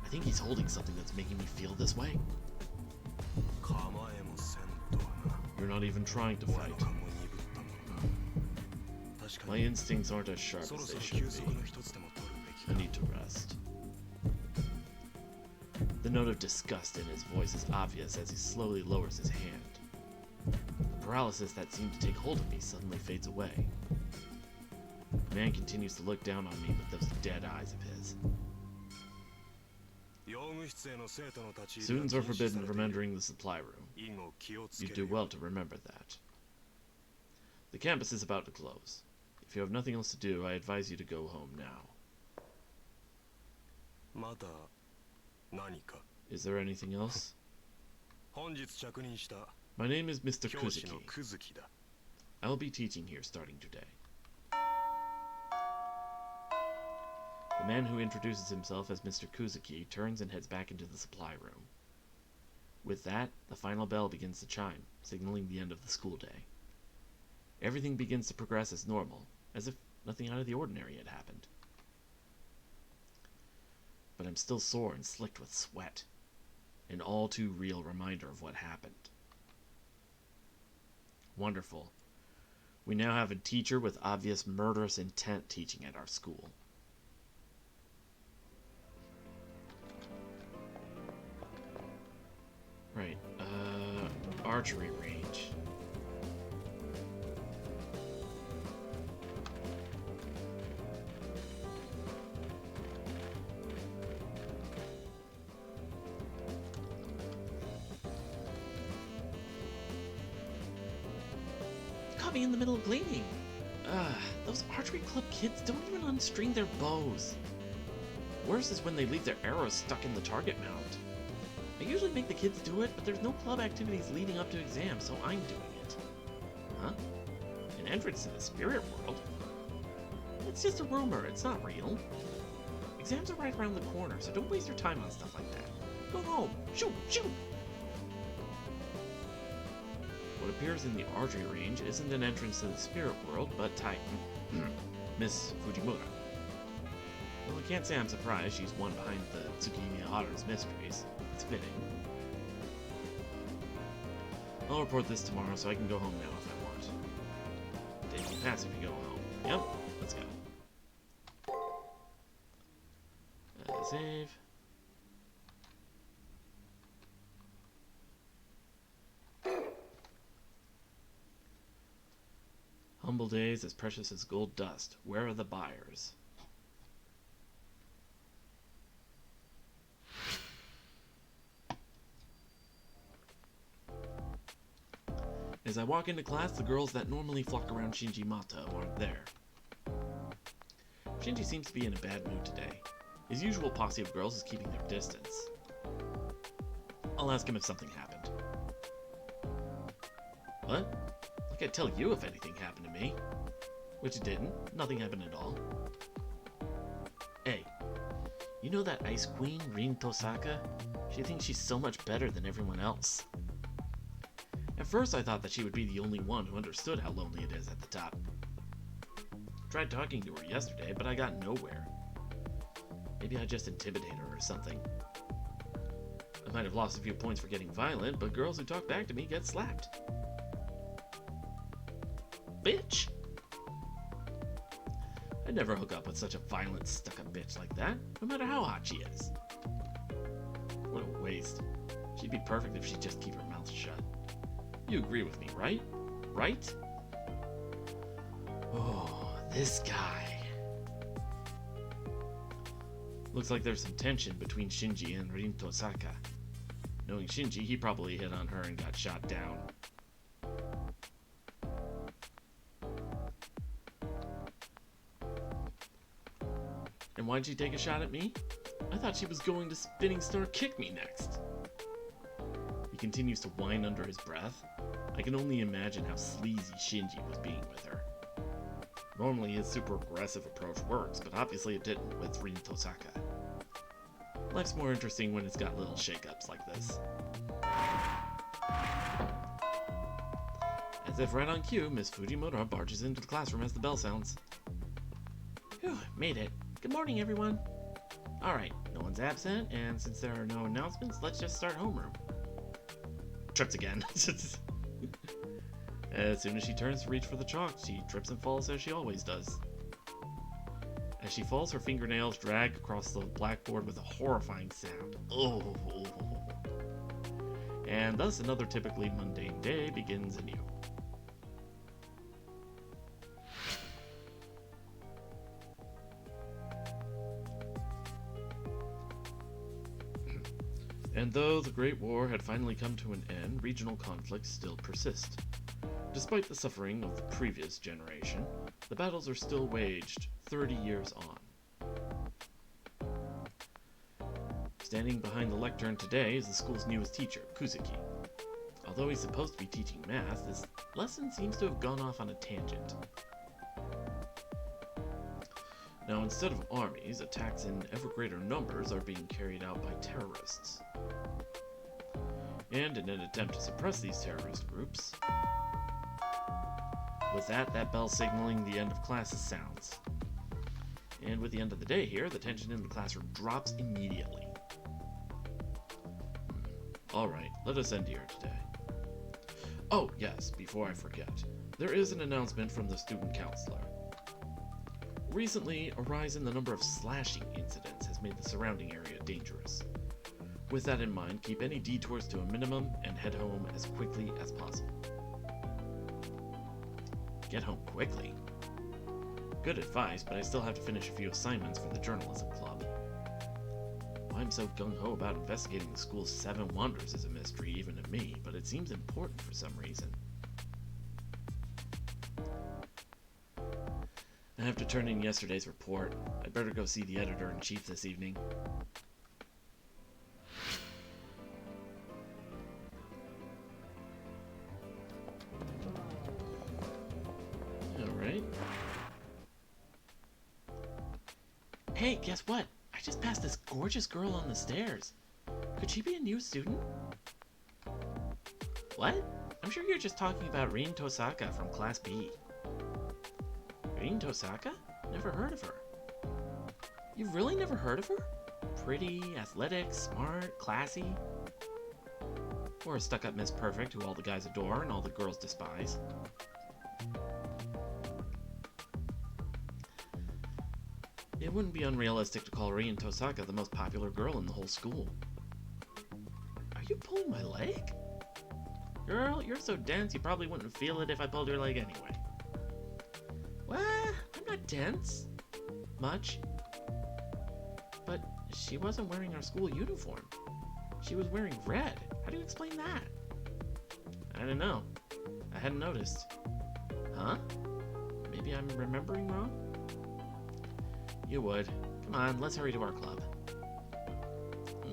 I think he's holding something that's making me feel this way. You're not even trying to fight. My instincts aren't as sharp as they should be. I need to rest. The note of disgust in his voice is obvious as he slowly lowers his hand. The paralysis that seemed to take hold of me suddenly fades away. The man continues to look down on me with those dead eyes of his. Students are forbidden from entering the supply room. You do well to remember that. The campus is about to close. If you have nothing else to do, I advise you to go home now. Is there anything else? My name is Mr. Kuzuki. I will be teaching here starting today. The man who introduces himself as Mr. Kuzuki turns and heads back into the supply room. With that, the final bell begins to chime, signaling the end of the school day. Everything begins to progress as normal, as if nothing out of the ordinary had happened. But I'm still sore and slicked with sweat, an all too real reminder of what happened. Wonderful. We now have a teacher with obvious murderous intent teaching at our school. Right, archery range. Caught me in the middle of cleaning. Those archery club kids don't even unstring their bows. Worse is when they leave their arrows stuck in the target mount. I usually make the kids do it, but there's no club activities leading up to exams, so I'm doing it. Huh? An entrance to the spirit world? It's just a rumor, it's not real. Exams are right around the corner, so don't waste your time on stuff like that. Go home! Shoot! Shoot! What appears in the archery range isn't an entrance to the spirit world, but Miss Fujimura. Well, I can't say I'm surprised she's one behind the Tsukimi Hara's mysteries. It's fitting. I'll report this tomorrow so I can go home now if I want. pass if you go home. Yep, let's go. Save. Humble days as precious as gold dust. Where are the buyers? As I walk into class, the girls that normally flock around Shinji Mato aren't there. Shinji seems to be in a bad mood today. His usual posse of girls is keeping their distance. I'll ask him if something happened. What? I could tell you if anything happened to me. Which it didn't. Nothing happened at all. Hey, you know that ice queen, Rin Tosaka? She thinks she's so much better than everyone else. At first I thought that she would be the only one who understood how lonely it is at the top. Tried talking to her yesterday, but I got nowhere. Maybe I just intimidated her or something. I might have lost a few points for getting violent, but girls who talk back to me get slapped. Bitch! I'd never hook up with such a violent, stuck-up bitch like that, no matter how hot she is. What a waste. She'd be perfect if she'd just keep her mouth shut. You agree with me, right? Right? Oh, this guy. Looks like there's some tension between Shinji and Rin Tosaka. Knowing Shinji, he probably hit on her and got shot down. And why'd she take a shot at me? I thought she was going to Spinning Star kick me next. He continues to whine under his breath. I can only imagine how sleazy Shinji was being with her. Normally his super aggressive approach works, but obviously it didn't with Rin Tosaka. Life's more interesting when it's got little shakeups like this. As if right on cue, Miss Fujimoto barges into the classroom as the bell sounds. Whew, made it. Good morning, everyone. Alright, no one's absent, and since there are no announcements, let's just start homeroom. Tripped again. As soon as she turns to reach for the chalk, she trips and falls as she always does. As she falls, her fingernails drag across the blackboard with a horrifying sound. Oh. And thus another typically mundane day begins anew. And though the Great War had finally come to an end, regional conflicts still persist. Despite the suffering of the previous generation, the battles are still waged 30 years on. Standing behind the lectern today is the school's newest teacher, Kuzuki. Although he's supposed to be teaching math, this lesson seems to have gone off on a tangent. Now, instead of armies, attacks in ever greater numbers are being carried out by terrorists. And in an attempt to suppress these terrorist groups, with that bell signaling the end of classes sounds. And with the end of the day here, the tension in the classroom drops immediately. Alright, let us end here today. Oh, yes, before I forget, there is an announcement from the student counselor. Recently, a rise in the number of slashing incidents has made the surrounding area dangerous. With that in mind, keep any detours to a minimum and head home as quickly as possible. Get home quickly? Good advice, but I still have to finish a few assignments for the journalism club. Why I'm so gung-ho about investigating the school's 7 wonders is a mystery even to me, but it seems important for some reason. I have to turn in yesterday's report. I'd better go see the editor-in-chief this evening. Alright. Hey, guess what? I just passed this gorgeous girl on the stairs. Could she be a new student? What? I'm sure you're just talking about Rin Tosaka from Class B. Rin Tosaka? Never heard of her. You've really never heard of her? Pretty, athletic, smart, classy? Or a stuck-up Miss Perfect who all the guys adore and all the girls despise? wouldn't be unrealistic to call Rin Tosaka the most popular girl in the whole school. Are you pulling my leg? Girl, you're so dense you probably wouldn't feel it if I pulled your leg anyway. What? I'm not dense. Much. But she wasn't wearing our school uniform. She was wearing red. How do you explain that? I don't know. I hadn't noticed. Huh? Maybe I'm remembering wrong? You would. Come on, let's hurry to our club.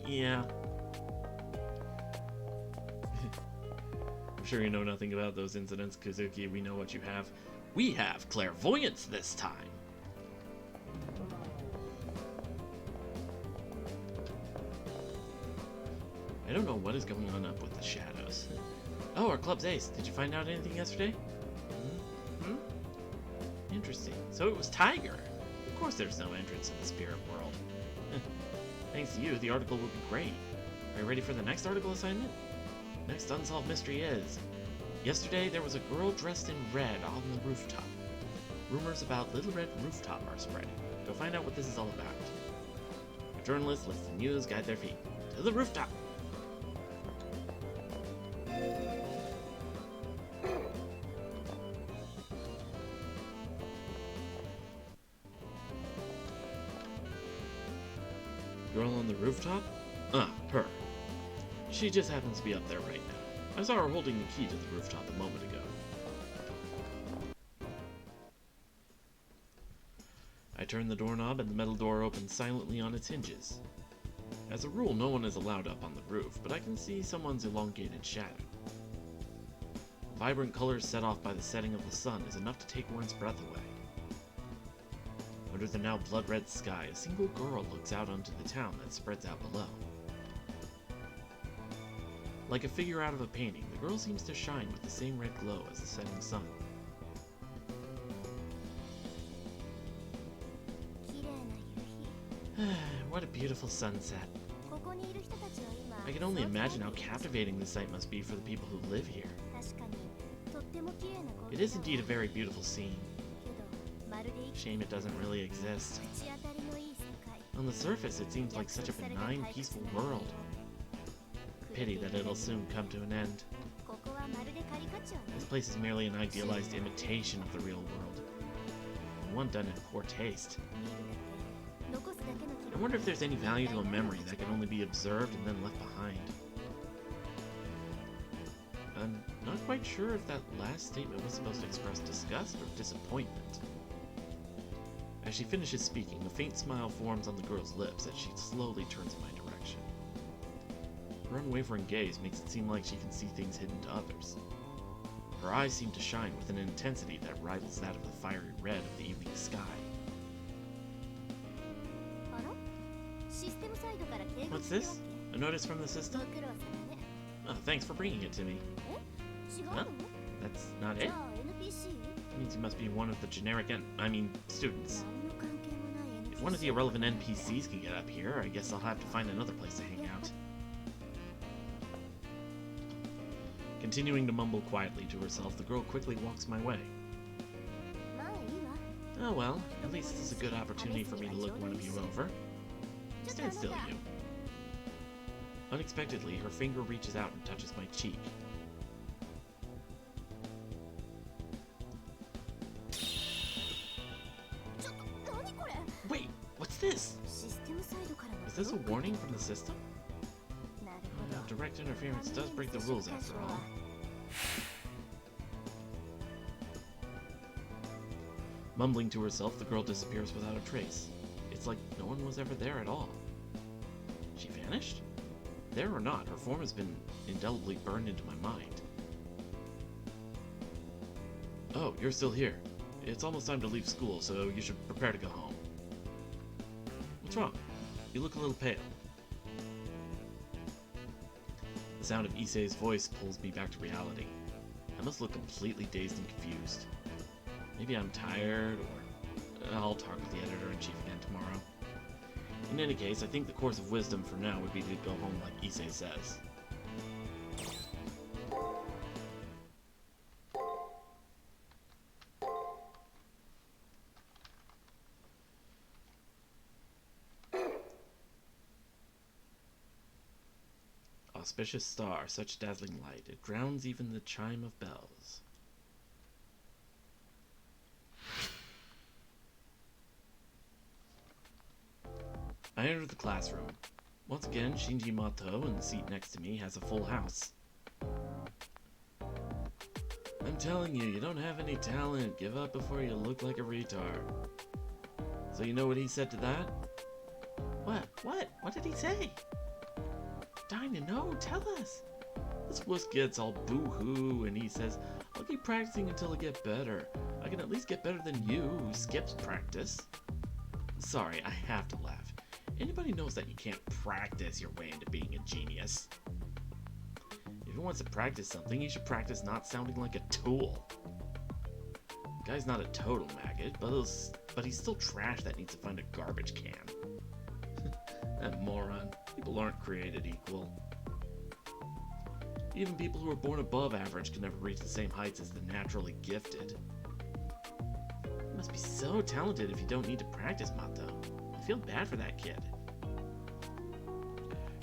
Yeah. I'm sure you know nothing about those incidents, Kazuki. We know what you have. We have clairvoyance this time! I don't know what is going on up with the shadows. Oh, our club's ace. Did you find out anything yesterday? Hmm? Interesting. So it was Tiger. Of course there's no entrance in the spirit world. Thanks to you, the article will be great. Are you ready for the next article assignment? Next unsolved mystery is... Yesterday, there was a girl dressed in red on the rooftop. Rumors about Little Red Rooftop are spreading. Go find out what this is all about. A journalist lets the news guide their feet. To the rooftop! Girl on the rooftop? Her. She just happens to be up there right now. I saw her holding the key to the rooftop a moment ago. I turn the doorknob and the metal door opens silently on its hinges. As a rule, no one is allowed up on the roof, but I can see someone's elongated shadow. Vibrant colors set off by the setting of the sun is enough to take one's breath away. Under the now blood-red sky, a single girl looks out onto the town that spreads out below. Like a figure out of a painting, the girl seems to shine with the same red glow as the setting sun. What a beautiful sunset. I can only imagine how captivating the sight must be for the people who live here. It is indeed a very beautiful scene. Shame it doesn't really exist. On the surface, it seems like such a benign, peaceful world. Pity that it'll soon come to an end. This place is merely an idealized imitation of the real world, and one done in poor taste. I wonder if there's any value to a memory that can only be observed and then left behind. I'm not quite sure if that last statement was supposed to express disgust or disappointment. As she finishes speaking, a faint smile forms on the girl's lips as she slowly turns in my direction. Her unwavering gaze makes it seem like she can see things hidden to others. Her eyes seem to shine with an intensity that rivals that of the fiery red of the evening sky. What's this? A notice from the system? Oh, thanks for bringing it to me. Huh? That's not it? It means you must be one of the generic students. If one of the irrelevant NPCs can get up here, I guess I'll have to find another place to hang out. Continuing to mumble quietly to herself, the girl quickly walks my way. Oh well, at least this is a good opportunity for me to look one of you over. Stand still, you. Unexpectedly, her finger reaches out and touches my cheek. Wait, what's this? Is this a warning from the system? Direct interference does break the rules after all. Mumbling to herself, the girl disappears without a trace. It's like no one was ever there at all. She vanished? There or not, her form has been indelibly burned into my mind. Oh, you're still here. It's almost time to leave school, so you should prepare to go home. What's wrong? You look a little pale. The sound of Issei's voice pulls me back to reality. I must look completely dazed and confused. Maybe I'm tired, or I'll talk with the editor-in-chief again tomorrow. In any case, I think the course of wisdom for now would be to go home like Issei says. Auspicious star, such dazzling light, it drowns even the chime of bells. I enter the classroom. Once again, Shinji Mato, in the seat next to me, has a full house. I'm telling you, you don't have any talent. Give up before you look like a retard. So you know what he said to that? What? What did he say? Dying to know, tell us. This wuss gets all boo-hoo and he says, I'll keep practicing until I get better. I can at least get better than you, who skips practice. Sorry, I have to laugh. Anybody knows that you can't practice your way into being a genius. If he wants to practice something, he should practice not sounding like a tool. The guy's not a total maggot, but he's still trash that needs to find a garbage can. That moron. People aren't created equal. Even people who are born above average can never reach the same heights as the naturally gifted. You must be so talented if you don't need to practice, Mato. I feel bad for that kid.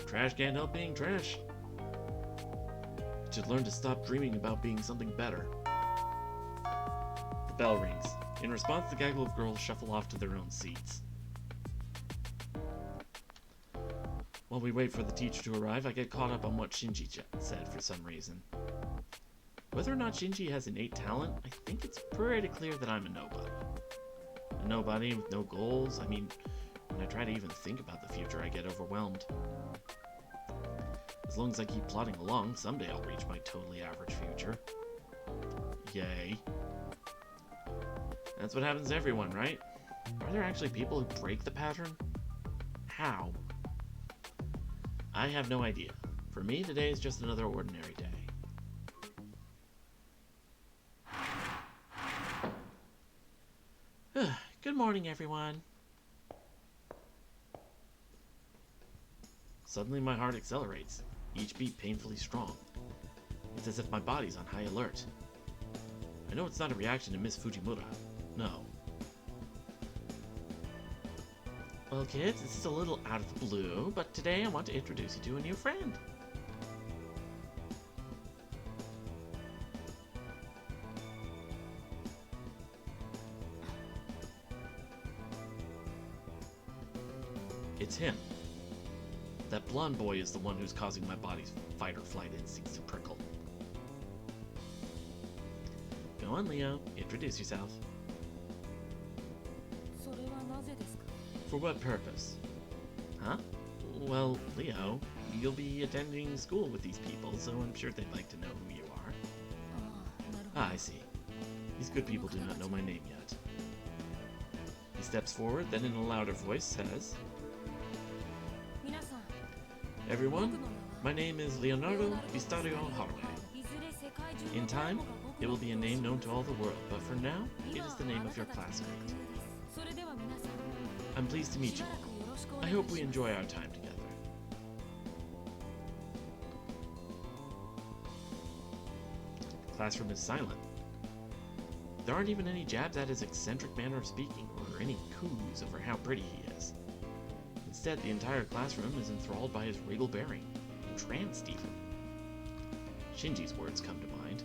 Trash can't help being trash. You should learn to stop dreaming about being something better. The bell rings. In response, the gaggle of girls shuffle off to their own seats. While we wait for the teacher to arrive, I get caught up on what Shinji said for some reason. Whether or not Shinji has innate talent, I think it's pretty clear that I'm a nobody. A nobody with no goals. I mean, when I try to even think about the future, I get overwhelmed. As long as I keep plodding along, someday I'll reach my totally average future. Yay. That's what happens to everyone, right? Are there actually people who break the pattern? How? I have no idea. For me, today is just another ordinary day. Good morning, everyone. Suddenly my heart accelerates, each beat painfully strong. It's as if my body's on high alert. I know it's not a reaction to Miss Fujimura. No. Well, kids, this is a little out of the blue, but today I want to introduce you to a new friend. It's him. That blonde boy is the one who's causing my body's fight-or-flight instincts to prickle. Go on, Leo. Introduce yourself. For what purpose? Huh? Well, Leo, you'll be attending school with these people, so I'm sure they'd like to know who you are. Ah, I see. These good people do not know my name yet. He steps forward, then in a louder voice says, Everyone, my name is Leonardo Pistario Haruhi. In time, it will be a name known to all the world, but for now, it is the name of your classmate. I'm pleased to meet you all. I hope we enjoy our time together. The classroom is silent. There aren't even any jabs at his eccentric manner of speaking, or any coos over how pretty he is. Instead, the entire classroom is enthralled by his regal bearing, entranced even. Shinji's words come to mind.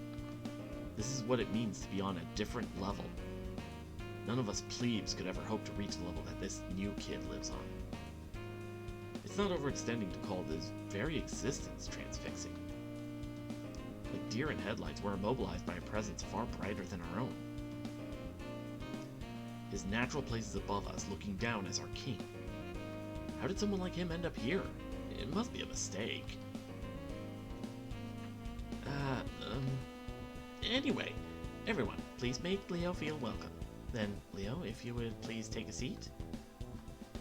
This is what it means to be on a different level. None of us plebes could ever hope to reach the level that this new kid lives on. It's not overextending to call this very existence transfixing. Like deer in headlights, we're immobilized by a presence far brighter than our own. His natural place is above us, looking down as our king. How did someone like him end up here? It must be a mistake. Anyway, everyone, please make Leo feel welcome. Then, Leo, if you would please take a seat.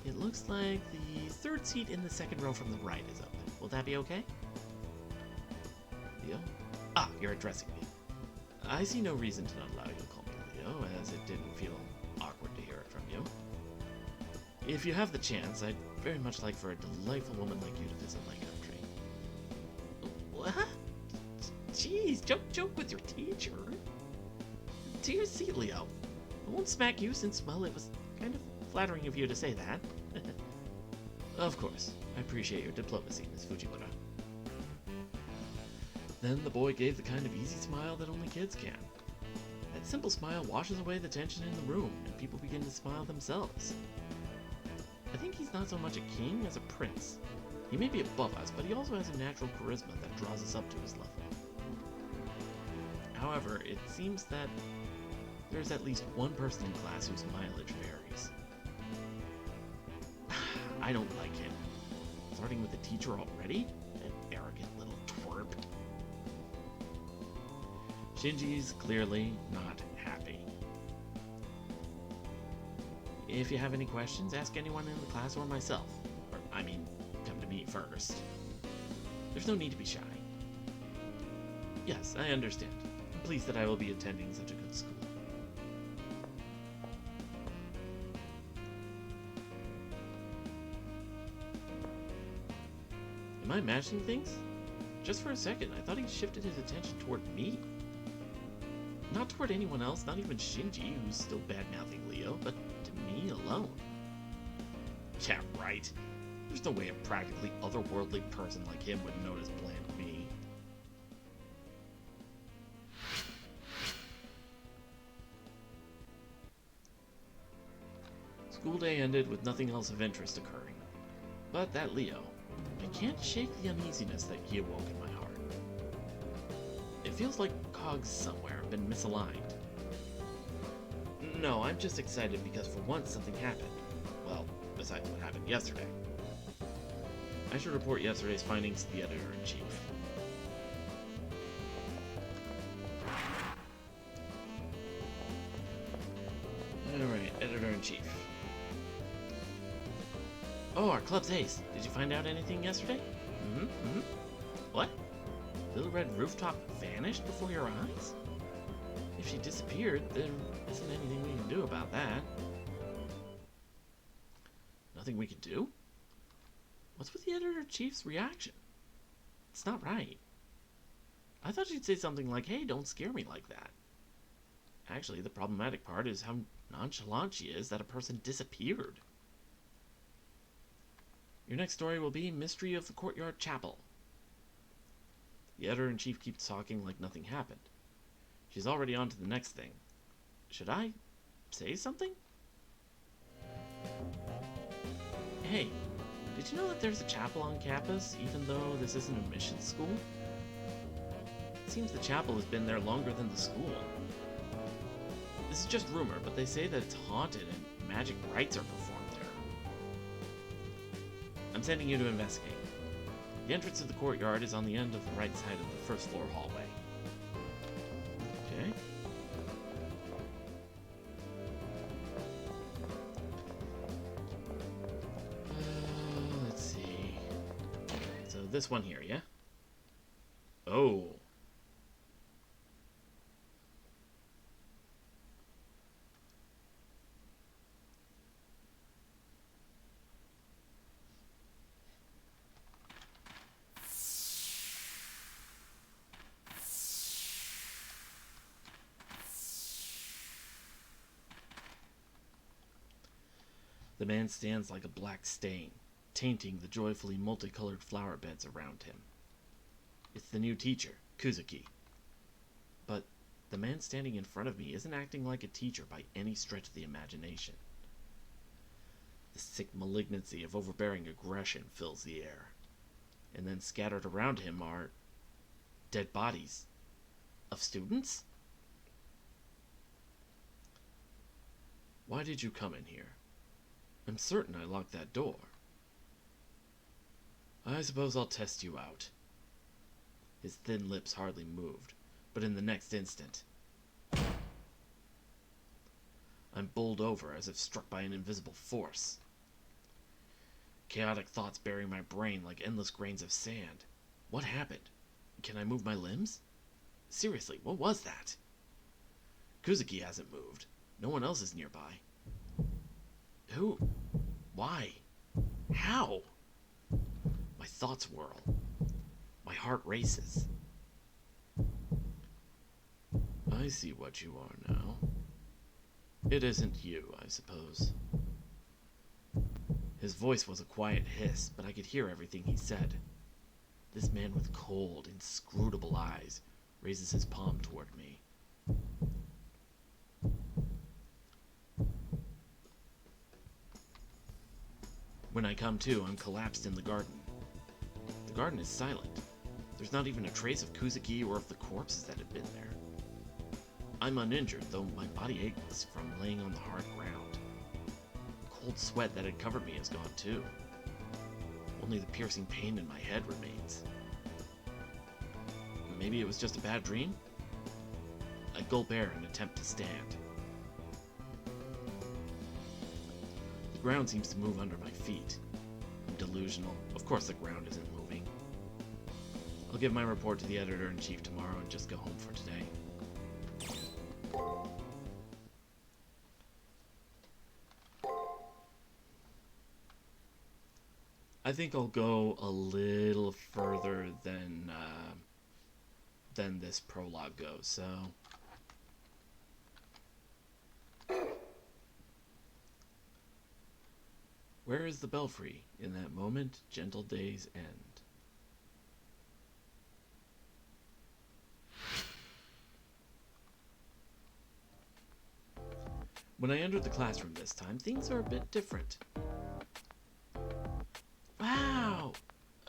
It looks like the third seat in the second row from the right is open. Will that be okay? Leo? Ah, you're addressing me. I see no reason to not allow you to call me Leo, as it didn't feel awkward to hear it from you. If you have the chance, I'd very much like for a delightful woman like you to visit my country. What? Jeez, joke with your teacher. To your seat, Leo. I won't smack you since, well, it was kind of flattering of you to say that. Of course. I appreciate your diplomacy, Miss Fujimura. Then the boy gave the kind of easy smile that only kids can. That simple smile washes away the tension in the room, and people begin to smile themselves. I think he's not so much a king as a prince. He may be above us, but he also has a natural charisma that draws us up to his level. However, it seems that there's at least one person in class whose mileage varies. I don't like him. Starting with the teacher already? An arrogant little twerp. Shinji's clearly not happy. If you have any questions, ask anyone in the class or myself. Or, come to me first. There's no need to be shy. Yes, I understand. I'm pleased that I will be attending such a good school. Am I imagining things? Just for a second, I thought he shifted his attention toward me. Not toward anyone else, not even Shinji, who's still bad-mouthing Leo, but to me alone. Yeah, right. There's no way a practically otherworldly person like him would notice bland me. School day ended with nothing else of interest occurring. But that Leo, I can't shake the uneasiness that he awoke in my heart. It feels like cogs somewhere have been misaligned. No, I'm just excited because for once something happened. Well, besides what happened yesterday. I should report yesterday's findings to the editor-in-chief. Alright, editor-in-chief. Oh, our club's ace. Did you find out anything yesterday? What? Little Red Rooftop vanished before your eyes? If she disappeared, there isn't anything we can do about that. Nothing we can do? What's with the editor-in-chief's reaction? It's not right. I thought she'd say something like, hey, don't scare me like that. Actually, the problematic part is how nonchalant she is that a person disappeared. Your next story will be Mystery of the Courtyard Chapel. The editor-in-chief keeps talking like nothing happened. She's already on to the next thing. Should I say something? Hey, did you know that there's a chapel on campus, even though this isn't a mission school? It seems the chapel has been there longer than the school. This is just rumor, but they say that it's haunted and magic rites are performed there. I'm sending you to investigate. The entrance to the courtyard is on the end of the right side of the first floor hallway. Okay. Let's see. So this one here, yeah? Oh. The man stands like a black stain, tainting the joyfully multicolored flower beds around him. It's the new teacher, Kuzuki. But the man standing in front of me isn't acting like a teacher by any stretch of the imagination. The sick malignancy of overbearing aggression fills the air. And then scattered around him are dead bodies of students? Why did you come in here? I'm certain I locked that door. I suppose I'll test you out. His thin lips hardly moved, but in the next instant, I'm bowled over as if struck by an invisible force. Chaotic thoughts bury my brain like endless grains of sand. What happened? Can I move my limbs? Seriously, what was that? Kuzuki hasn't moved. No one else is nearby. Who? Why? How? My thoughts whirl. My heart races. I see what you are now. It isn't you, I suppose. His voice was a quiet hiss, but I could hear everything he said. This man with cold, inscrutable eyes raises his palm toward me. When I come to, I'm collapsed in the garden. The garden is silent. There's not even a trace of Kuzuki or of the corpses that had been there. I'm uninjured, though my body aches from laying on the hard ground. The cold sweat that had covered me is gone too. Only the piercing pain in my head remains. Maybe it was just a bad dream? I gulp air and attempt to stand. The ground seems to move under my feet. I'm delusional. Of course the ground isn't moving. I'll give my report to the editor-in-chief tomorrow and just go home for today. I think I'll go a little further than this prologue goes, so... Where is the belfry? In that moment, gentle days end. When I entered the classroom this time, things are a bit different. Wow!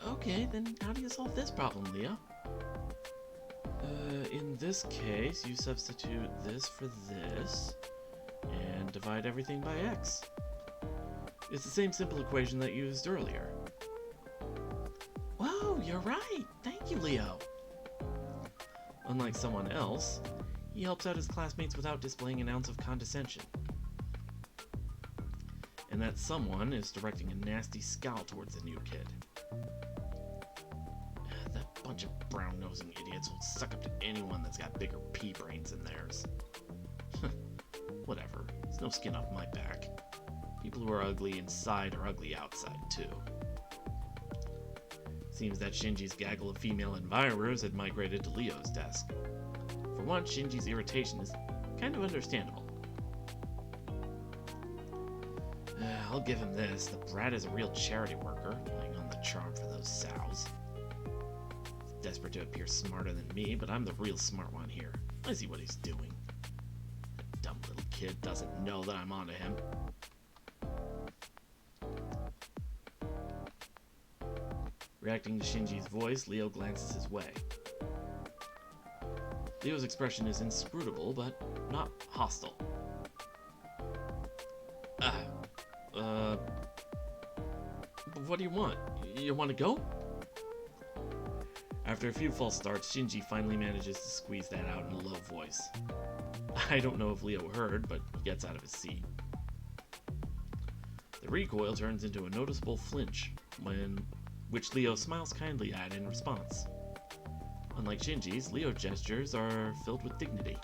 Okay, then how do you solve this problem, Leo? In this case, you substitute this for this, and divide everything by x. It's the same simple equation that you used earlier. Whoa, you're right! Thank you, Leo! Unlike someone else, he helps out his classmates without displaying an ounce of condescension. And that someone is directing a nasty scowl towards the new kid. That bunch of brown-nosing idiots will suck up to anyone that's got bigger pea brains than theirs. Whatever, there's no skin off my back. People who are ugly inside are ugly outside, too. Seems that Shinji's gaggle of female admirers had migrated to Leo's desk. For once, Shinji's irritation is kind of understandable. I'll give him this. The brat is a real charity worker, laying on the charm for those sows. He's desperate to appear smarter than me, but I'm the real smart one here. I see what he's doing. That dumb little kid doesn't know that I'm onto him. Reacting to Shinji's voice, Leo glances his way. Leo's expression is inscrutable, but not hostile. What do you want? You want to go? After a few false starts, Shinji finally manages to squeeze that out in a low voice. I don't know if Leo heard, but he gets out of his seat. The recoil turns into a noticeable flinch, which Leo smiles kindly at in response. Unlike Shinji's, Leo's gestures are filled with dignity.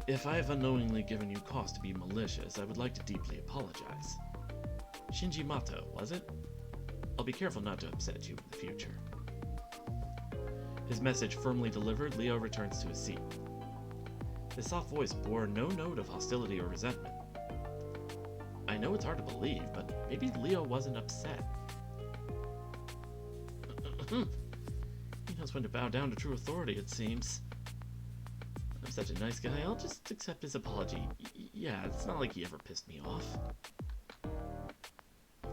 If I have unknowingly given you cause to be malicious, I would like to deeply apologize. Shinji Mato, was it? I'll be careful not to upset you in the future. His message firmly delivered, Leo returns to his seat. His soft voice bore no note of hostility or resentment. I know it's hard to believe, but maybe Leo wasn't upset. He knows when to bow down to true authority, it seems. I'm such a nice guy, I'll just accept his apology. Yeah, it's not like he ever pissed me off.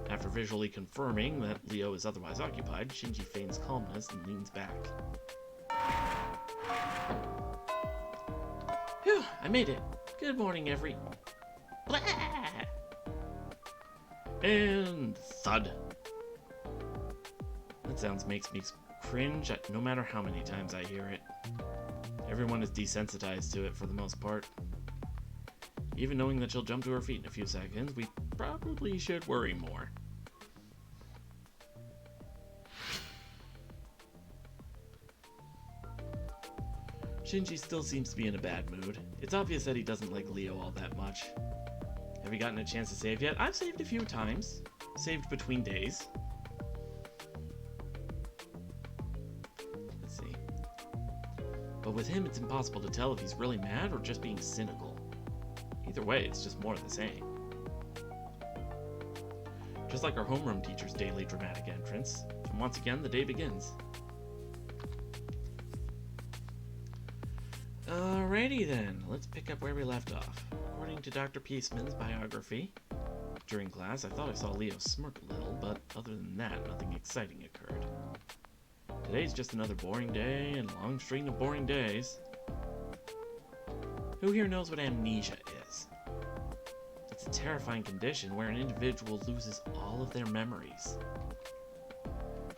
After visually confirming that Leo is otherwise occupied, Shinji feigns calmness and leans back. Phew, I made it. Good morning, Blah! And thud. That sound makes me cringe no matter how many times I hear it. Everyone is desensitized to it for the most part. Even knowing that she'll jump to her feet in a few seconds, we probably should worry more. Shinji still seems to be in a bad mood. It's obvious that he doesn't like Leo all that much. Have you gotten a chance to save yet? I've saved a few times. Saved between days. Let's see. But with him, it's impossible to tell if he's really mad or just being cynical. Either way, it's just more of the same. just like our homeroom teacher's daily dramatic entrance. And once again, the day begins. Alrighty then, let's pick up where we left off. According to Dr. Peaceman's biography, during class I thought I saw Leo smirk a little, but other than that, nothing exciting occurred. Today's just another boring day and a long string of boring days. Who here knows what amnesia is? It's a terrifying condition where an individual loses all of their memories.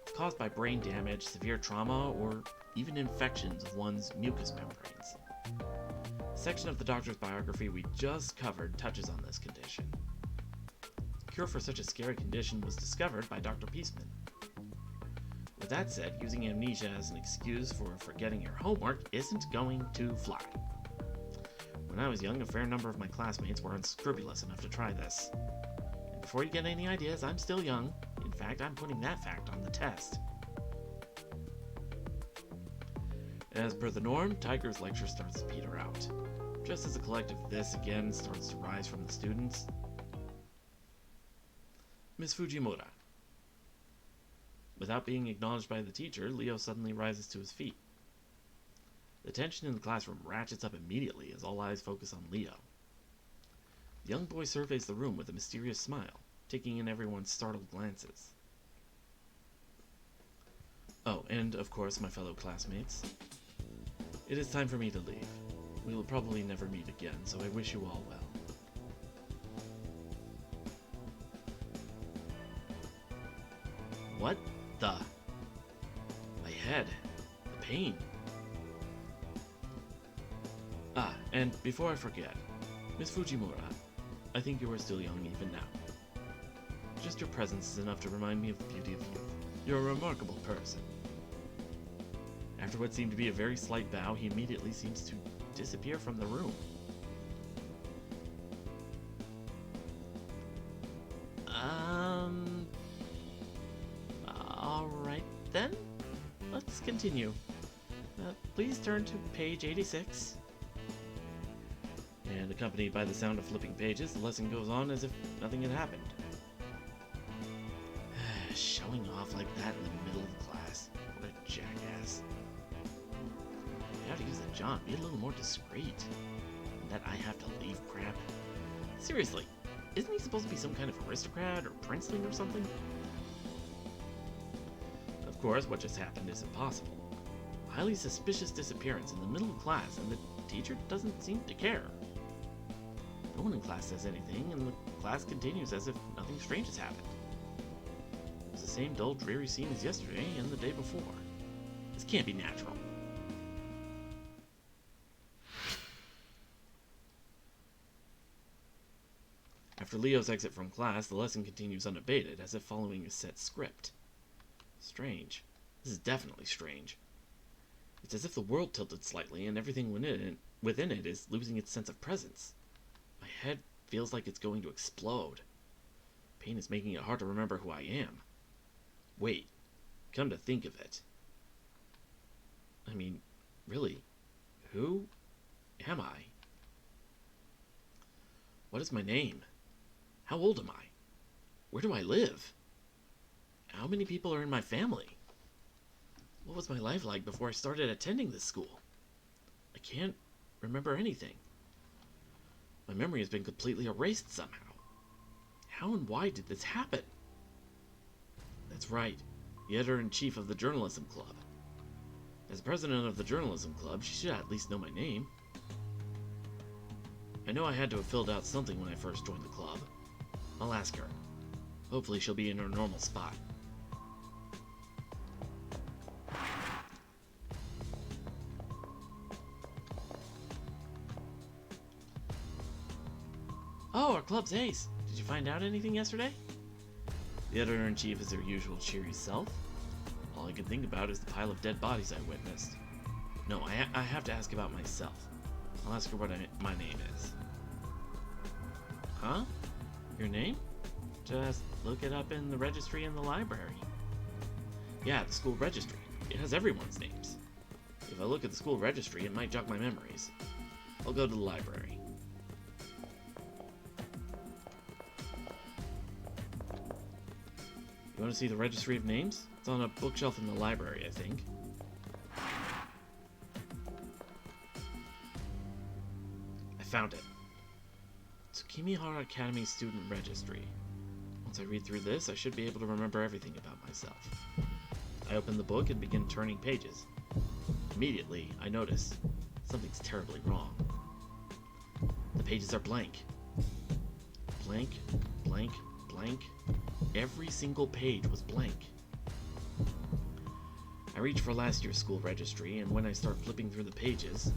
It's caused by brain damage, severe trauma, or even infections of one's mucous membranes. The section of the doctor's biography we just covered touches on this condition. A cure for such a scary condition was discovered by Dr. Peaceman. With that said, using amnesia as an excuse for forgetting your homework isn't going to fly. When I was young, a fair number of my classmates were unscrupulous enough to try this. And before you get any ideas, I'm still young. In fact, I'm putting that fact on the test. As per the norm, Tiger's lecture starts to peter out. Just as a collective this again starts to rise from the students. Miss Fujimura. Without being acknowledged by the teacher, Leo suddenly rises to his feet. The tension in the classroom ratchets up immediately as all eyes focus on Leo. The young boy surveys the room with a mysterious smile, taking in everyone's startled glances. Oh, and of course, my fellow classmates. It is time for me to leave. We will probably never meet again, so I wish you all well. What the? My head. The pain. Ah, and before I forget, Miss Fujimura, I think you are still young even now. Just your presence is enough to remind me of the beauty of youth. You're a remarkable person. After what seemed to be a very slight bow, he immediately seems to disappear from the room. Alright then. Let's continue. Please turn to page 86. And accompanied by the sound of flipping pages, the lesson goes on as if nothing had happened. Showing off like that in the middle of the class. What a jackass. How to use the John, be a little more discreet. That I have to leave crap. Seriously, isn't he supposed to be some kind of aristocrat or princeling or something? Of course, what just happened is impossible. A highly suspicious disappearance in the middle of class, and the teacher doesn't seem to care. No one in class says anything, and the class continues as if nothing strange has happened. It's the same dull, dreary scene as yesterday and the day before. This can't be natural. After Leo's exit from class, the lesson continues unabated, as if following a set script. Strange. This is definitely strange. It's as if the world tilted slightly, and everything within it is losing its sense of presence. My head feels like it's going to explode. Pain is making it hard to remember who I am. Wait, come to think of it. I mean, really, who am I? What is my name? How old am I? Where do I live? How many people are in my family? What was my life like before I started attending this school? I can't remember anything. My memory has been completely erased somehow. How and why did this happen? That's right, the editor-in-chief of the Journalism Club. As president of the Journalism Club, she should at least know my name. I know I had to have filled out something when I first joined the club. I'll ask her. Hopefully she'll be in her normal spot. Oh, our club's ace. Did you find out anything yesterday? The editor-in-chief is her usual cheery self. All I can think about is the pile of dead bodies I witnessed. No, I have to ask about myself. I'll ask her what my name is. Huh? Your name? Just look it up in the registry in the library. Yeah, the school registry. It has everyone's names. If I look at the school registry, it might jog my memories. I'll go to the library. You want to see the registry of names? It's on a bookshelf in the library, I think. I found it. Tsukimihara Academy Student Registry. Once I read through this, I should be able to remember everything about myself. I open the book and begin turning pages. Immediately, I notice something's terribly wrong. The pages are blank. Blank, blank, blank. Every single page was blank. I reach for last year's school registry, and when I start flipping through the pages,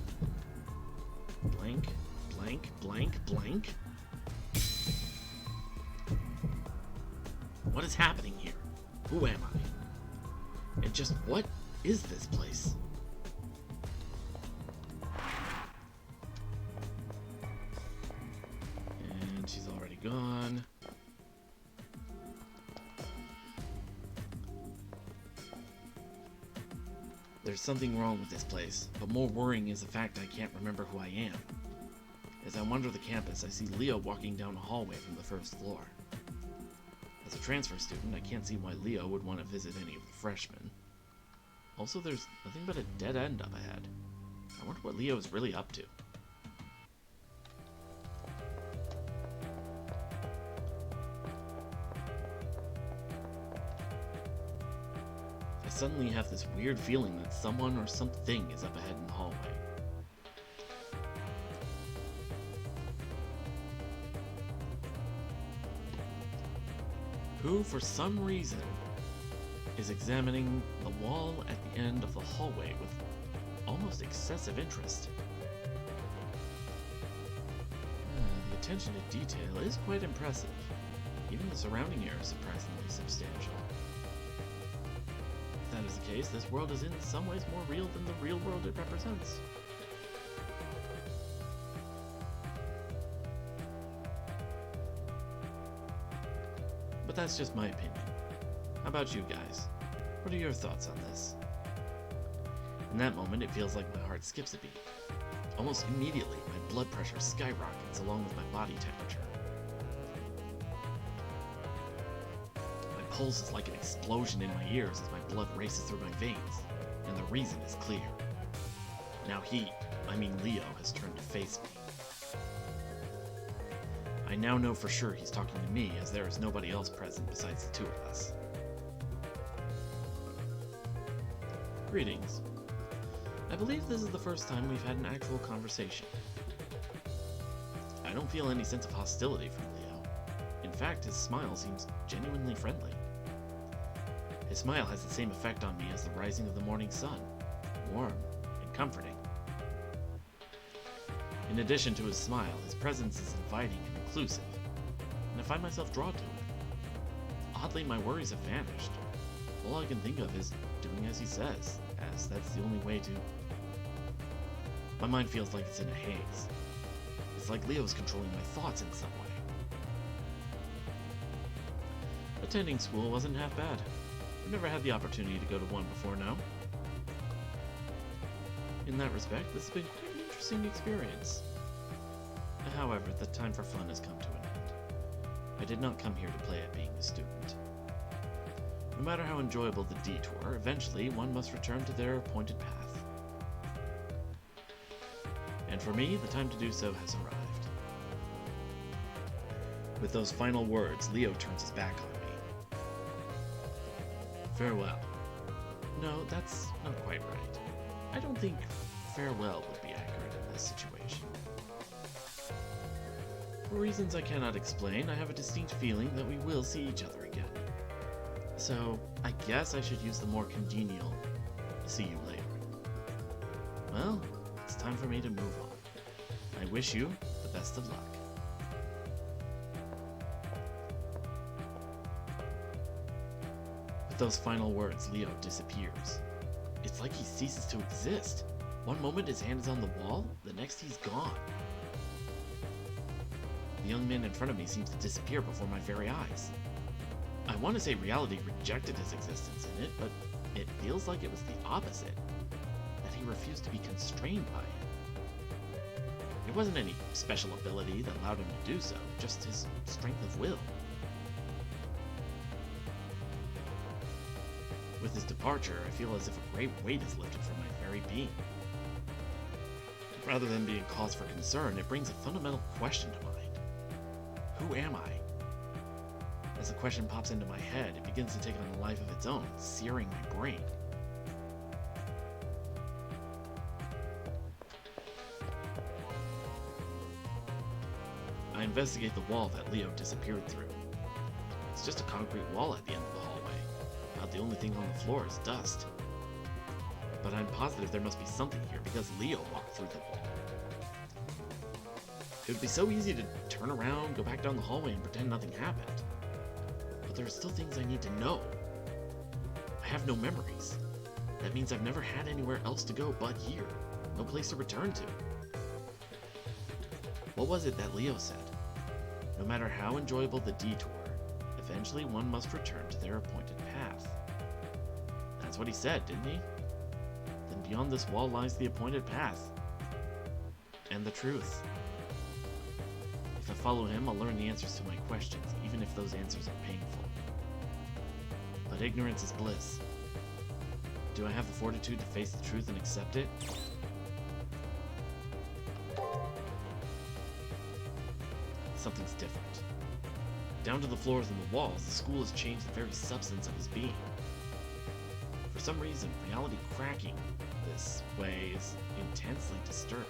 blank, blank, blank, blank. What is happening here? Who am I? And just what is this place? And she's already gone. There's something wrong with this place, but more worrying is the fact I can't remember who I am. As I wander the campus, I see Leo walking down a hallway from the first floor. As a transfer student, I can't see why Leo would want to visit any of the freshmen. Also, there's nothing but a dead end up ahead. I wonder what Leo is really up to. I suddenly have this weird feeling that someone or something is up ahead in the hallway. Who, for some reason, is examining the wall at the end of the hallway with almost excessive interest. The attention to detail is quite impressive. Even the surrounding air is surprisingly substantial. If that is the case, this world is in some ways more real than the real world it represents. But that's just my opinion. How about you guys? What are your thoughts on this? In that moment, it feels like my heart skips a beat. Almost immediately, my blood pressure skyrockets along with my body temperature. My pulse is like an explosion in my ears as my blood races through my veins, and the reason is clear. Now Leo, has turned to face me. I now know for sure he's talking to me, as there is nobody else present besides the two of us. Greetings. I believe this is the first time we've had an actual conversation. I don't feel any sense of hostility from Leo. In fact, his smile seems genuinely friendly. His smile has the same effect on me as the rising of the morning sun, warm and comforting. In addition to his smile, his presence is inviting and inclusive, and I find myself drawn to him. Oddly, my worries have vanished. All I can think of is doing as he says, as that's the only way to... My mind feels like it's in a haze. It's like Leo's controlling my thoughts in some way. Attending school wasn't half bad. I've never had the opportunity to go to one before now. In that respect, this has been quite an interesting experience. However, the time for fun has come to an end. I did not come here to play at being a student. No matter how enjoyable the detour, eventually one must return to their appointed path. And for me, the time to do so has arrived. With those final words, Leo turns his back on me. Farewell. No, that's not quite right. I don't think farewell would be accurate in this situation. For reasons I cannot explain, I have a distinct feeling that we will see each other again. So, I guess I should use the more congenial see you later. Well, it's time for me to move on. I wish you the best of luck. With those final words, Leo disappears. It's like he ceases to exist. One moment his hand is on the wall, the next he's gone. The young man in front of me seems to disappear before my very eyes. I want to say reality rejected his existence in it, but it feels like it was the opposite. That he refused to be constrained by it. It wasn't any special ability that allowed him to do so, just his strength of will. With his departure, I feel as if a great weight is lifted from my very being. Rather than being cause for concern, it brings a fundamental question to mind. Who am I? As the question pops into my head, it begins to take on a life of its own, searing my brain. I investigate the wall that Leo disappeared through. It's just a concrete wall at the end of the hallway. About the only thing on the floor is dust. But I'm positive there must be something here because Leo walked through the wall. It would be so easy to turn around, go back down the hallway, and pretend nothing happened. But there are still things I need to know. I have no memories. That means I've never had anywhere else to go but here. No place to return to. What was it that Leo said? No matter how enjoyable the detour, eventually one must return to their appointed path. That's what he said, didn't he? Then beyond this wall lies the appointed path. And the truth. If I follow him, I'll learn the answers to my questions, even if those answers are painful. But ignorance is bliss. Do I have the fortitude to face the truth and accept it? Something's different. Down to the floors and the walls, the school has changed the very substance of his being. For some reason, reality cracking this way is intensely disturbing.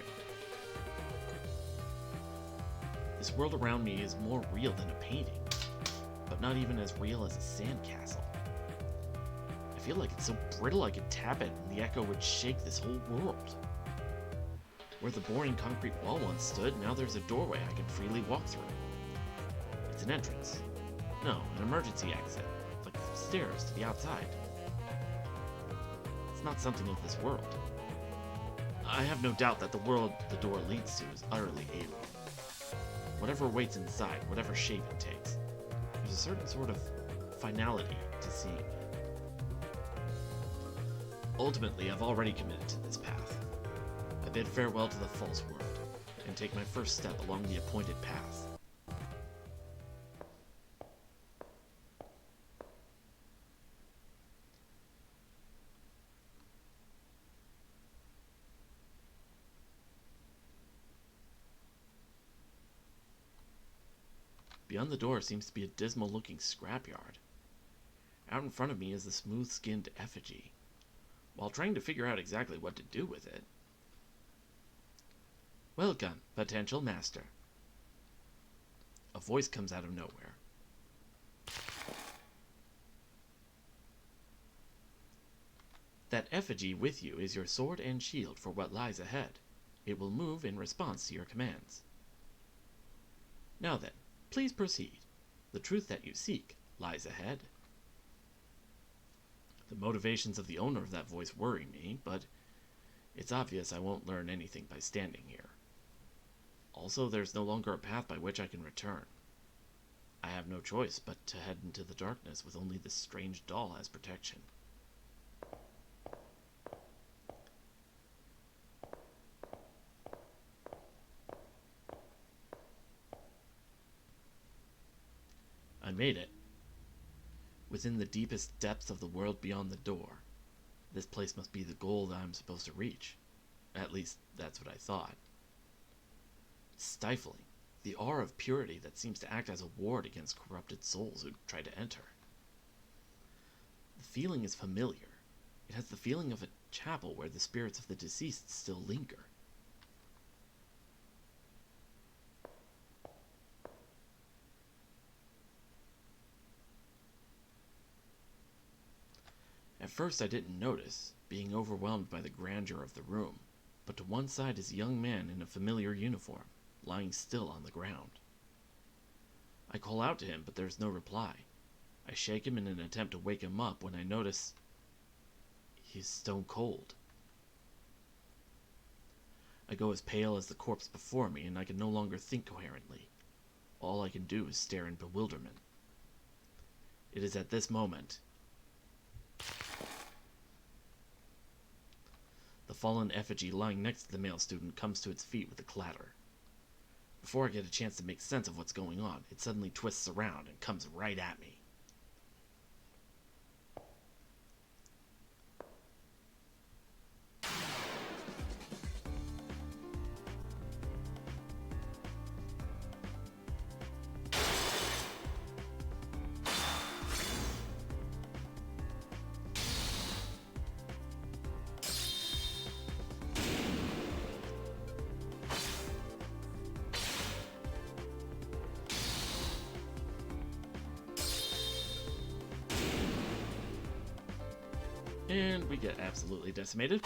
This world around me is more real than a painting, but not even as real as a sandcastle. I feel like it's so brittle I could tap it and the echo would shake this whole world. Where the boring concrete wall once stood, now there's a doorway I can freely walk through. It's an entrance. No, an emergency exit, like stairs to the outside. It's not something of this world. I have no doubt that the world the door leads to is utterly alien. Whatever waits inside, whatever shape it takes, there's a certain sort of finality to seeing it. Ultimately, I've already committed to this path. I bid farewell to the false world, and take my first step along the appointed path. Beyond the door seems to be a dismal-looking scrapyard. Out in front of me is the smooth-skinned effigy. While trying to figure out exactly what to do with it. Welcome, potential master. A voice comes out of nowhere. That effigy with you is your sword and shield for what lies ahead. It will move in response to your commands. Now then, please proceed. The truth that you seek lies ahead. The motivations of the owner of that voice worry me, but it's obvious I won't learn anything by standing here. Also, there's no longer a path by which I can return. I have no choice but to head into the darkness with only this strange doll as protection. I made it. Within the deepest depths of the world beyond the door. This place must be the goal that I'm supposed to reach. At least, that's what I thought. Stifling. The aura of purity that seems to act as a ward against corrupted souls who try to enter. The feeling is familiar. It has the feeling of a chapel where the spirits of the deceased still linger. At first I didn't notice, being overwhelmed by the grandeur of the room, but to one side is a young man in a familiar uniform, lying still on the ground. I call out to him, but there's no reply. I shake him in an attempt to wake him up when I notice he's stone cold. I go as pale as the corpse before me, and I can no longer think coherently. All I can do is stare in bewilderment. It is at this moment the fallen effigy lying next to the male student comes to its feet with a clatter. Before I get a chance to make sense of what's going on, it suddenly twists around and comes right at me. And we get absolutely decimated.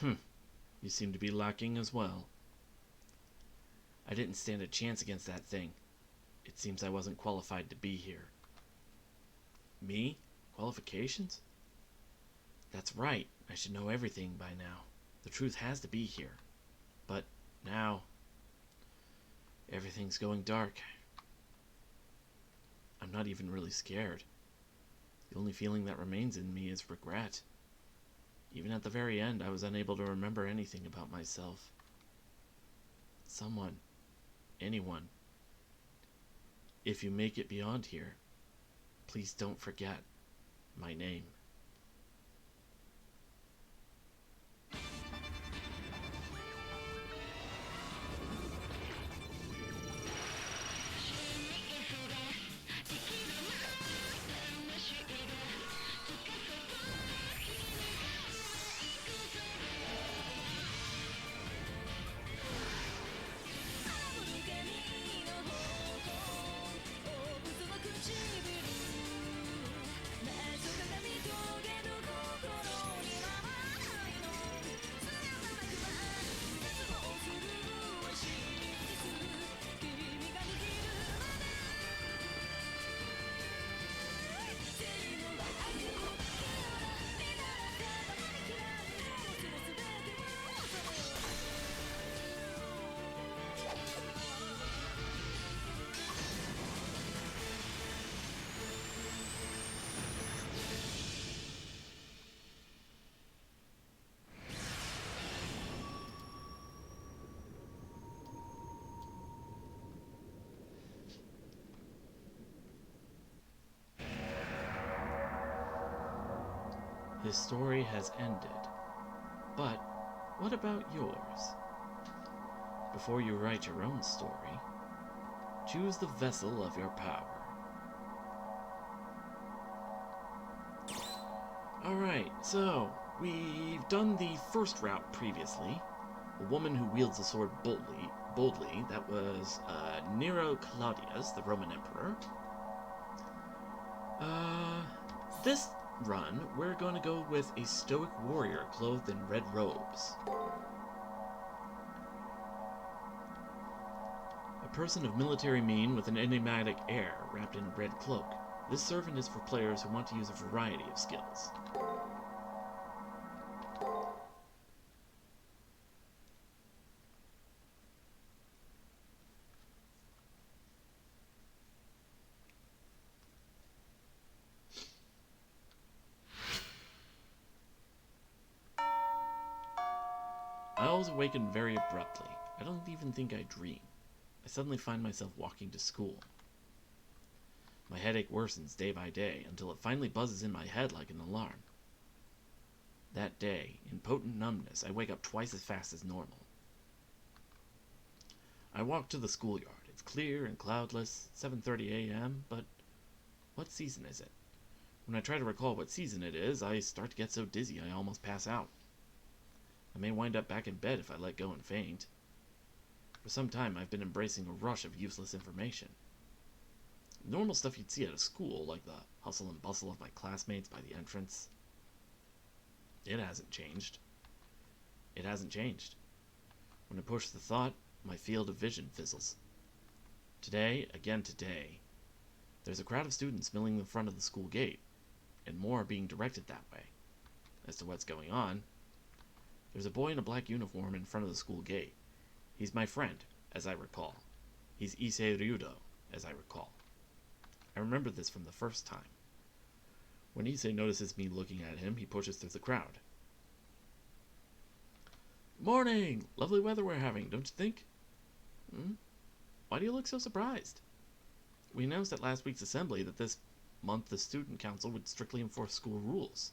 You seem to be lacking as well. I didn't stand a chance against that thing. It seems I wasn't qualified to be here. Me? Qualifications? That's right. I should know everything by now. The truth has to be here. But now, everything's going dark. I'm not even really scared. The only feeling that remains in me is regret. Even at the very end, I was unable to remember anything about myself. Someone, anyone, if you make it beyond here, please don't forget my name. His story has ended. But what about yours? Before you write your own story, choose the vessel of your power. Alright, so we've done the first route previously. The woman who wields the sword boldly, that was Nero Claudius, the Roman Emperor. This run, we're going to go with a stoic warrior clothed in red robes. A person of military mien with an enigmatic air wrapped in a red cloak. This servant is for players who want to use a variety of skills. I always awaken very abruptly. I don't even think I dream. I suddenly find myself walking to school. My headache worsens day by day until it finally buzzes in my head like an alarm. That day, in potent numbness, I wake up twice as fast as normal. I walk to the schoolyard. It's clear and cloudless, 7:30 a.m., but what season is it? When I try to recall what season it is, I start to get so dizzy I almost pass out. I may wind up back in bed if I let go and faint. For some time, I've been embracing a rush of useless information. Normal stuff you'd see at a school, like the hustle and bustle of my classmates by the entrance. It hasn't changed. It hasn't changed. When I push the thought, my field of vision fizzles. Today, again today, there's a crowd of students milling in front of the school gate, and more are being directed that way. As to what's going on, there's a boy in a black uniform in front of the school gate. He's my friend, as I recall. He's Issei Ryudo, as I recall. I remember this from the first time. When Issei notices me looking at him, he pushes through the crowd. Morning! Lovely weather we're having, don't you think? Why do you look so surprised? We announced at last week's assembly that this month the student council would strictly enforce school rules.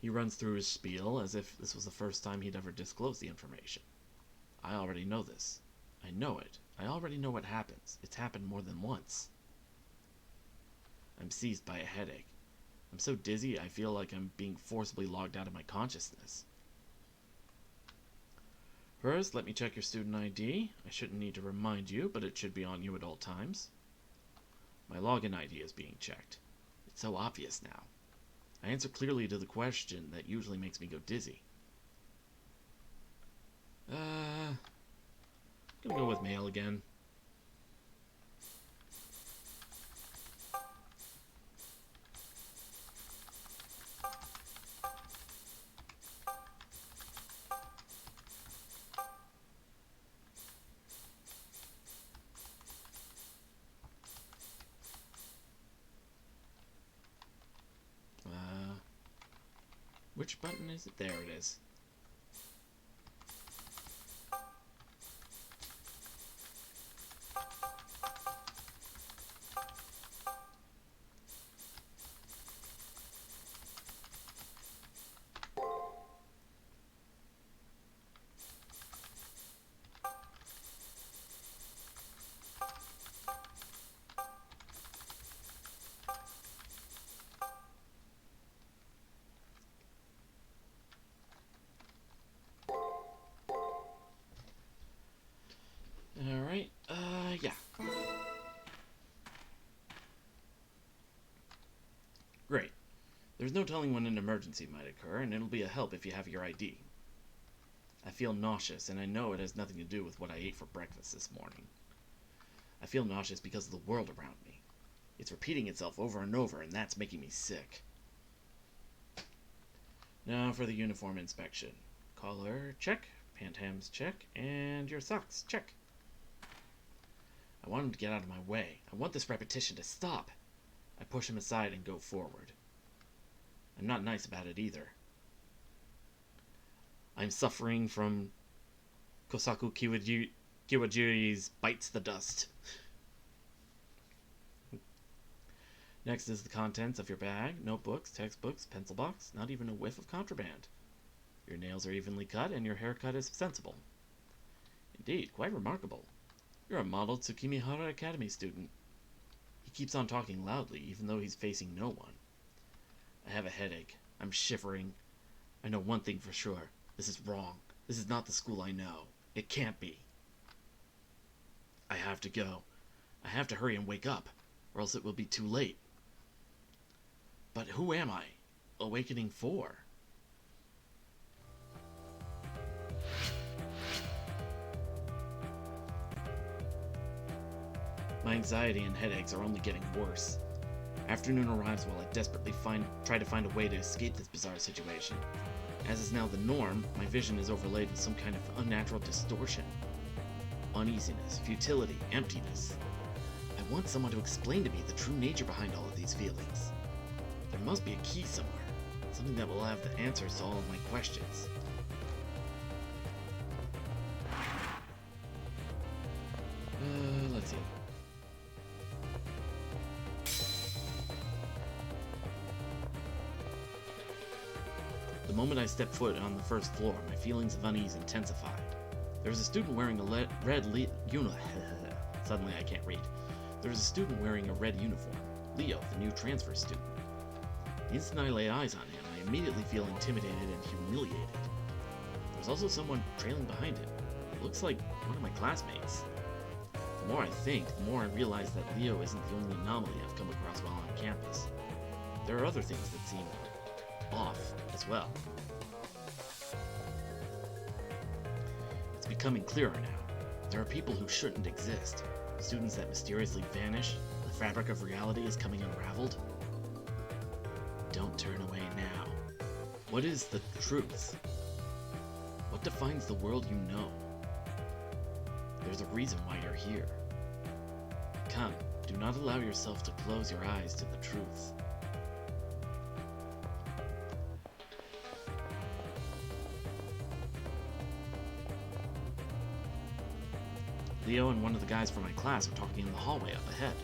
He runs through his spiel as if this was the first time he'd ever disclosed the information. I already know this. I know it. I already know what happens. It's happened more than once. I'm seized by a headache. I'm so dizzy I feel like I'm being forcibly logged out of my consciousness. First, let me check your student ID. I shouldn't need to remind you, but it should be on you at all times. My login ID is being checked. It's so obvious now. I answer clearly to the question that usually makes me go dizzy. Gonna go with male again. Which button is it? There it is. Alright, yeah. Great. There's no telling when an emergency might occur, and it'll be a help if you have your ID. I feel nauseous, and I know it has nothing to do with what I ate for breakfast this morning. I feel nauseous because of the world around me. It's repeating itself over and over, and that's making me sick. Now for the uniform inspection. Collar, check. Pant-hams, check. And your socks, check. I want him to get out of my way. I want this repetition to stop. I push him aside and go forward. I'm not nice about it either. I'm suffering from Kosaku Kiwajiri's Bites the Dust. Next is the contents of your bag. Notebooks, textbooks, pencil box, not even a whiff of contraband. Your nails are evenly cut and your haircut is sensible. Indeed, quite remarkable. You're a model Tsukimihara Academy student. He keeps on talking loudly, even though he's facing no one. I have a headache. I'm shivering. I know one thing for sure. This is wrong. This is not the school I know. It can't be. I have to go. I have to hurry and wake up, or else it will be too late. But who am I? Awakening for? My anxiety and headaches are only getting worse. Afternoon arrives while I desperately try to find a way to escape this bizarre situation. As is now the norm, my vision is overlaid with some kind of unnatural distortion. Uneasiness, futility, emptiness. I want someone to explain to me the true nature behind all of these feelings. There must be a key somewhere, something that will have the answers to all of my questions. Let's see. The moment I step foot on the first floor, my feelings of unease intensify. There was a student wearing a red uniform. Suddenly I can't read. There was a student wearing a red uniform. Leo, the new transfer student. The instant I lay eyes on him, I immediately feel intimidated and humiliated. There's also someone trailing behind him. It looks like one of my classmates. The more I think, the more I realize that Leo isn't the only anomaly I've come across while on campus. There are other things that seem off as well. It's becoming clearer now. There are people who shouldn't exist. Students that mysteriously vanish. The fabric of reality is coming unraveled. Don't turn away now. What is the truth? What defines the world you know? There's a reason why you're here. Come, do not allow yourself to close your eyes to the truth. Leo and one of the guys from my class are talking in the hallway up ahead.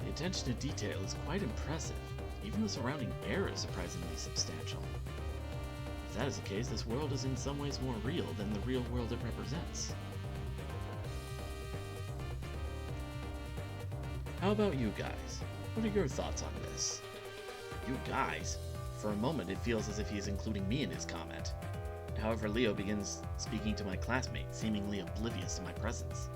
The attention to detail is quite impressive. Even the surrounding air is surprisingly substantial. If that is the case, this world is in some ways more real than the real world it represents. How about you guys? What are your thoughts on this? You guys? For a moment it feels as if he is including me in his comment. However, Leo begins speaking to my classmate, seemingly oblivious to my presence.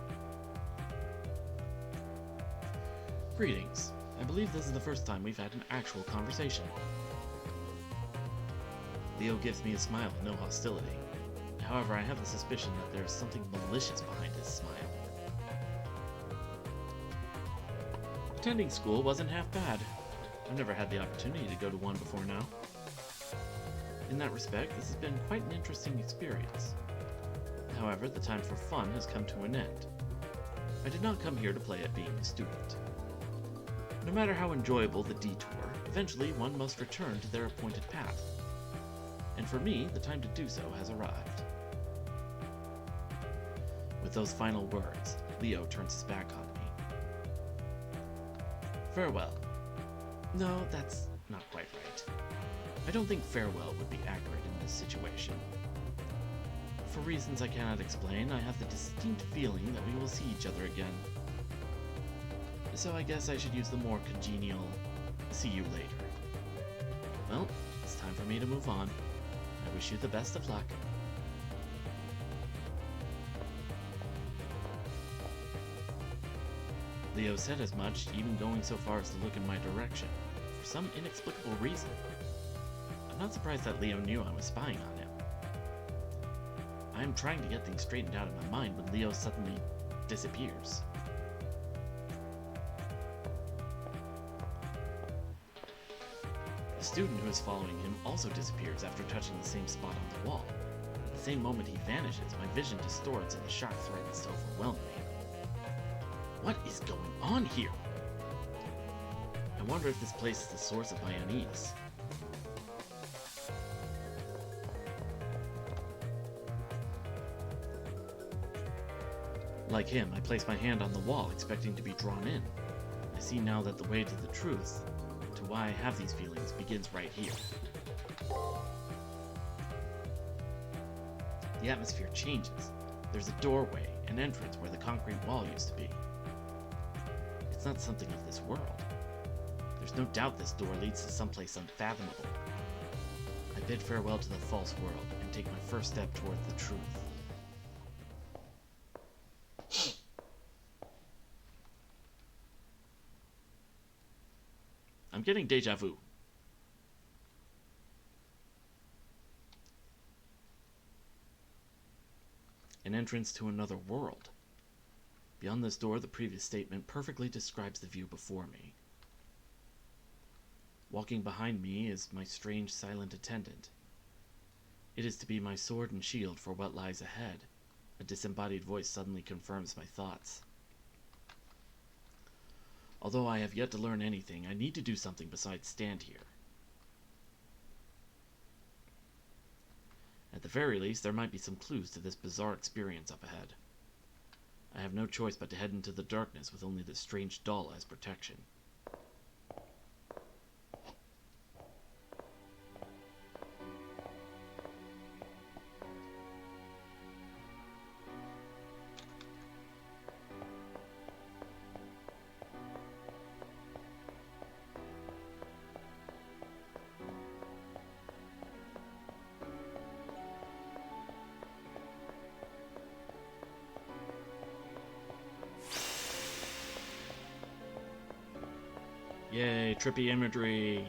Greetings. I believe this is the first time we've had an actual conversation. Leo gives me a smile and no hostility. However, I have the suspicion that there is something malicious behind his smile. Attending school wasn't half bad. I've never had the opportunity to go to one before now. In that respect, this has been quite an interesting experience. However, the time for fun has come to an end. I did not come here to play at being a student. No matter how enjoyable the detour, eventually one must return to their appointed path. And for me, the time to do so has arrived. With those final words, Leo turns his back on me. Farewell. No, that's not quite right. I don't think farewell would be accurate in this situation. For reasons I cannot explain, I have the distinct feeling that we will see each other again. So I guess I should use the more congenial, see you later. Well, it's time for me to move on. I wish you the best of luck. Leo said as much, even going so far as to look in my direction, for some inexplicable reason. I'm not surprised that Leo knew I was spying on him. I am trying to get things straightened out in my mind when Leo suddenly disappears. The student who is following him also disappears after touching the same spot on the wall. At the same moment he vanishes, my vision distorts and the shock threatens to overwhelm me. What is going on here? I wonder if this place is the source of my unease. Like him, I place my hand on the wall, expecting to be drawn in. I see now that the way to the truth, to why I have these feelings, begins right here. The atmosphere changes. There's a doorway, an entrance where the concrete wall used to be. It's not something of this world. There's no doubt this door leads to someplace unfathomable. I bid farewell to the false world and take my first step toward the truth. I'm getting deja vu. An entrance to another world. Beyond this door, the previous statement perfectly describes the view before me. Walking behind me is my strange silent attendant. It is to be my sword and shield for what lies ahead. A disembodied voice suddenly confirms my thoughts. Although I have yet to learn anything, I need to do something besides stand here. At the very least, there might be some clues to this bizarre experience up ahead. I have no choice but to head into the darkness with only this strange doll as protection. Yay, trippy imagery.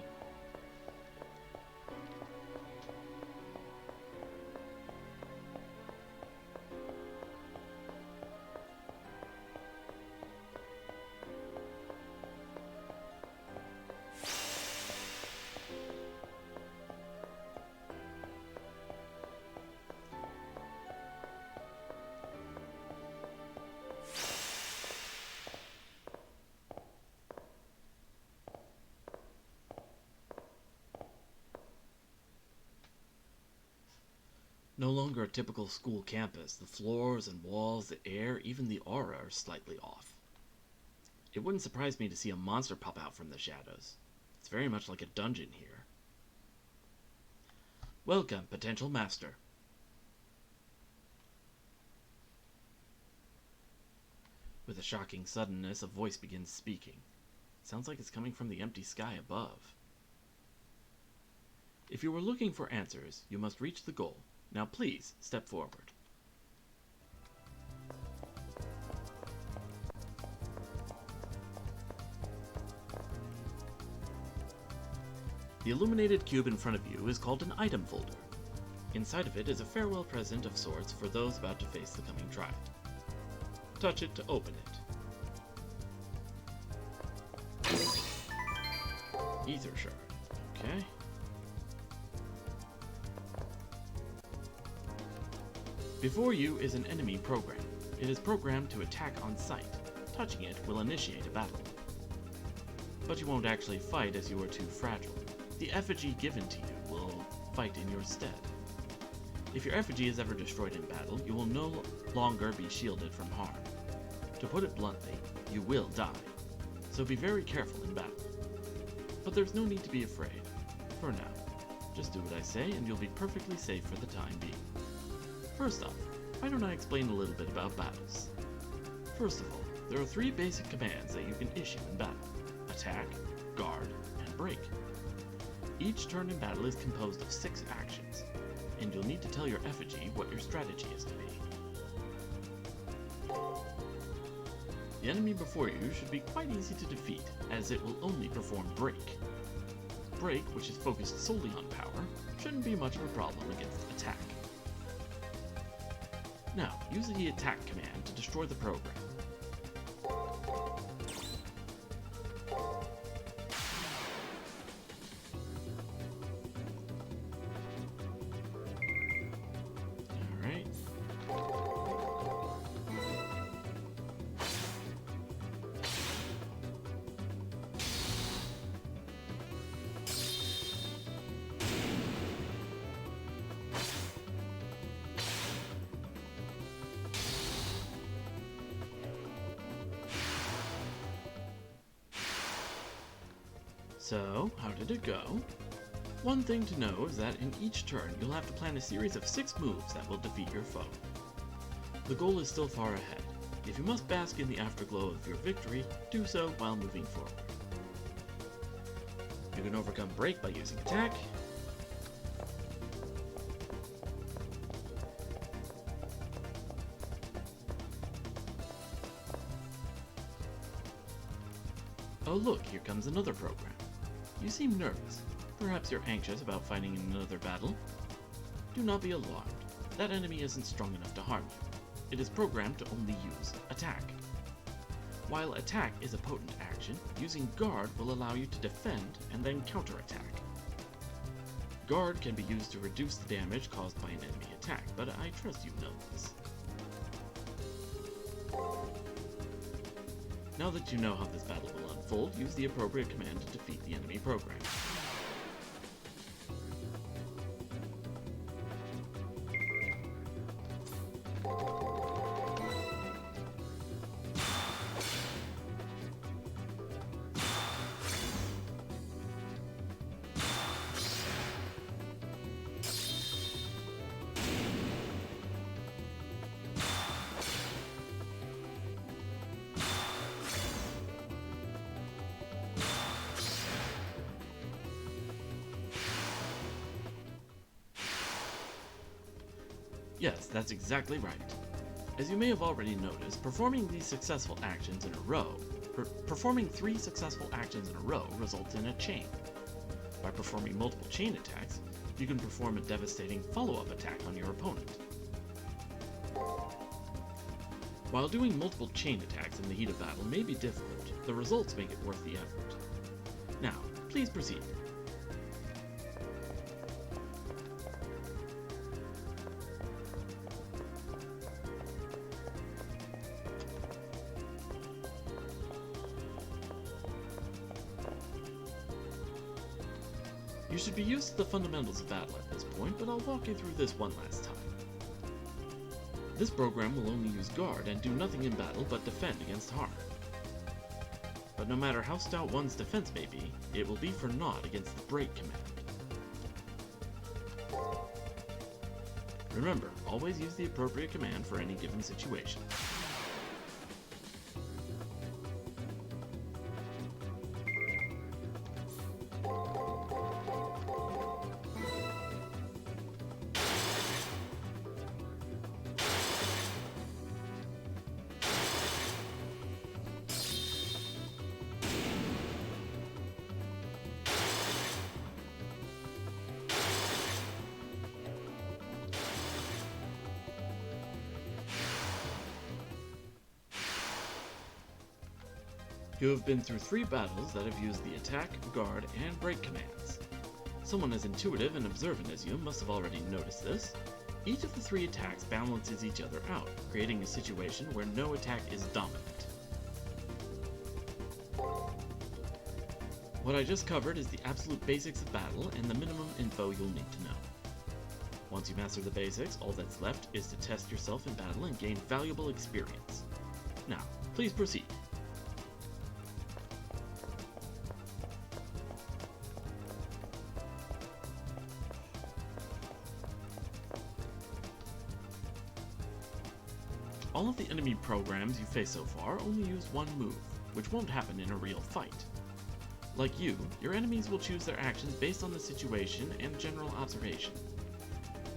No longer a typical school campus. The floors and walls, the air, even the aura are slightly off. It wouldn't surprise me to see a monster pop out from the shadows. It's very much like a dungeon here. Welcome, potential master. With a shocking suddenness, a voice begins speaking. Sounds like it's coming from the empty sky above. If you were looking for answers, you must reach the goal. Now please, step forward. The illuminated cube in front of you is called an item folder. Inside of it is a farewell present of sorts for those about to face the coming trial. Touch it to open it. Ether shard. Okay. Before you is an enemy program. It is programmed to attack on sight. Touching it will initiate a battle. But you won't actually fight as you are too fragile. The effigy given to you will fight in your stead. If your effigy is ever destroyed in battle, you will no longer be shielded from harm. To put it bluntly, you will die. So be very careful in battle. But there's no need to be afraid. For now. Just do what I say and you'll be perfectly safe for the time being. First off, why don't I explain a little bit about battles? First of all, there are 3 basic commands that you can issue in battle. Attack, guard, and break. Each turn in battle is composed of 6 actions, and you'll need to tell your effigy what your strategy is to be. The enemy before you should be quite easy to defeat, as it will only perform break. Break, which is focused solely on power, shouldn't be much of a problem against attack. Now, use the attack command to destroy the program. Alright. So, how did it go? One thing to know is that in each turn you'll have to plan a series of 6 moves that will defeat your foe. The goal is still far ahead. If you must bask in the afterglow of your victory, do so while moving forward. You can overcome break by using attack. Oh look, here comes another program. You seem nervous. Perhaps you're anxious about fighting in another battle? Do not be alarmed. That enemy isn't strong enough to harm you. It is programmed to only use attack. While attack is a potent action, using guard will allow you to defend and then counterattack. Guard can be used to reduce the damage caused by an enemy attack, but I trust you know this. Now that you know how this battle will unfold, use the appropriate command to defeat the enemy program. Yes, that's exactly right. As you may have already noticed, performing 3 successful actions in a row results in a chain. By performing multiple chain attacks, you can perform a devastating follow-up attack on your opponent. While doing multiple chain attacks in the heat of battle may be difficult, the results make it worth the effort. Now, please proceed. You should be used to the fundamentals of battle at this point, but I'll walk you through this one last time. This program will only use guard and do nothing in battle but defend against harm. But no matter how stout one's defense may be, it will be for naught against the break command. Remember, always use the appropriate command for any given situation. You have been through 3 battles that have used the attack, guard, and break commands. Someone as intuitive and observant as you must have already noticed this. Each of the 3 attacks balances each other out, creating a situation where no attack is dominant. What I just covered is the absolute basics of battle and the minimum info you'll need to know. Once you master the basics, all that's left is to test yourself in battle and gain valuable experience. Now, please proceed. All of the enemy programs you face so far only use one move, which won't happen in a real fight. Like you, your enemies will choose their actions based on the situation and general observation.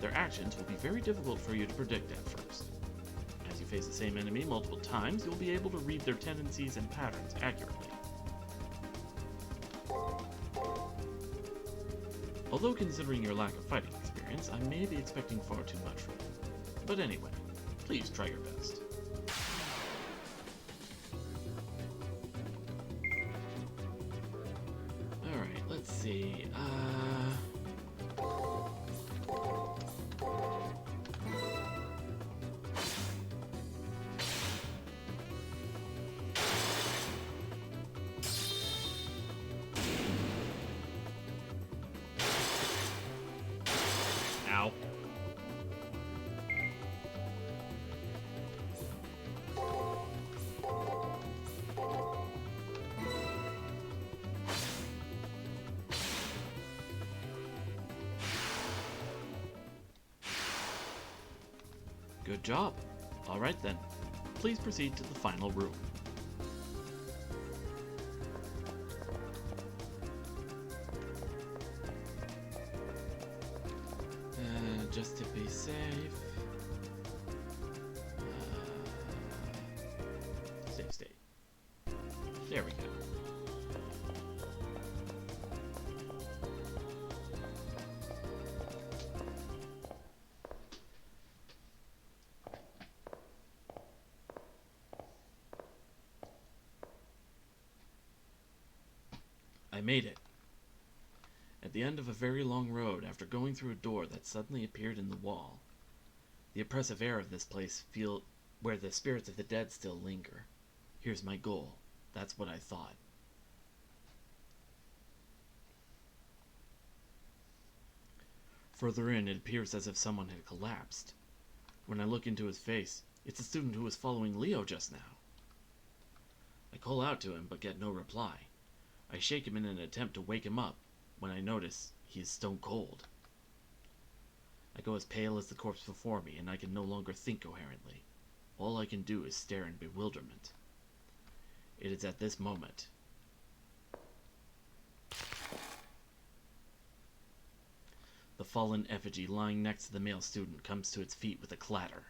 Their actions will be very difficult for you to predict at first. As you face the same enemy multiple times, you'll be able to read their tendencies and patterns accurately. Although considering your lack of fighting experience, I may be expecting far too much from you. But anyway, please try your best. Alright, let's see. Ow. Good job. Alright then, please proceed to the final room. Just to be safe. Save state. There we go. I made it. At the end of a very long road, after going through a door that suddenly appeared in the wall. The oppressive air of this place where the spirits of the dead still linger. Here's my goal. That's what I thought. Further in, it appears as if someone had collapsed. When I look into his face, it's a student who was following Leo just now. I call out to him, but get no reply. I shake him in an attempt to wake him up, when I notice he is stone cold. I go as pale as the corpse before me, and I can no longer think coherently. All I can do is stare in bewilderment. It is at this moment. The fallen effigy lying next to the male student comes to its feet with a clatter.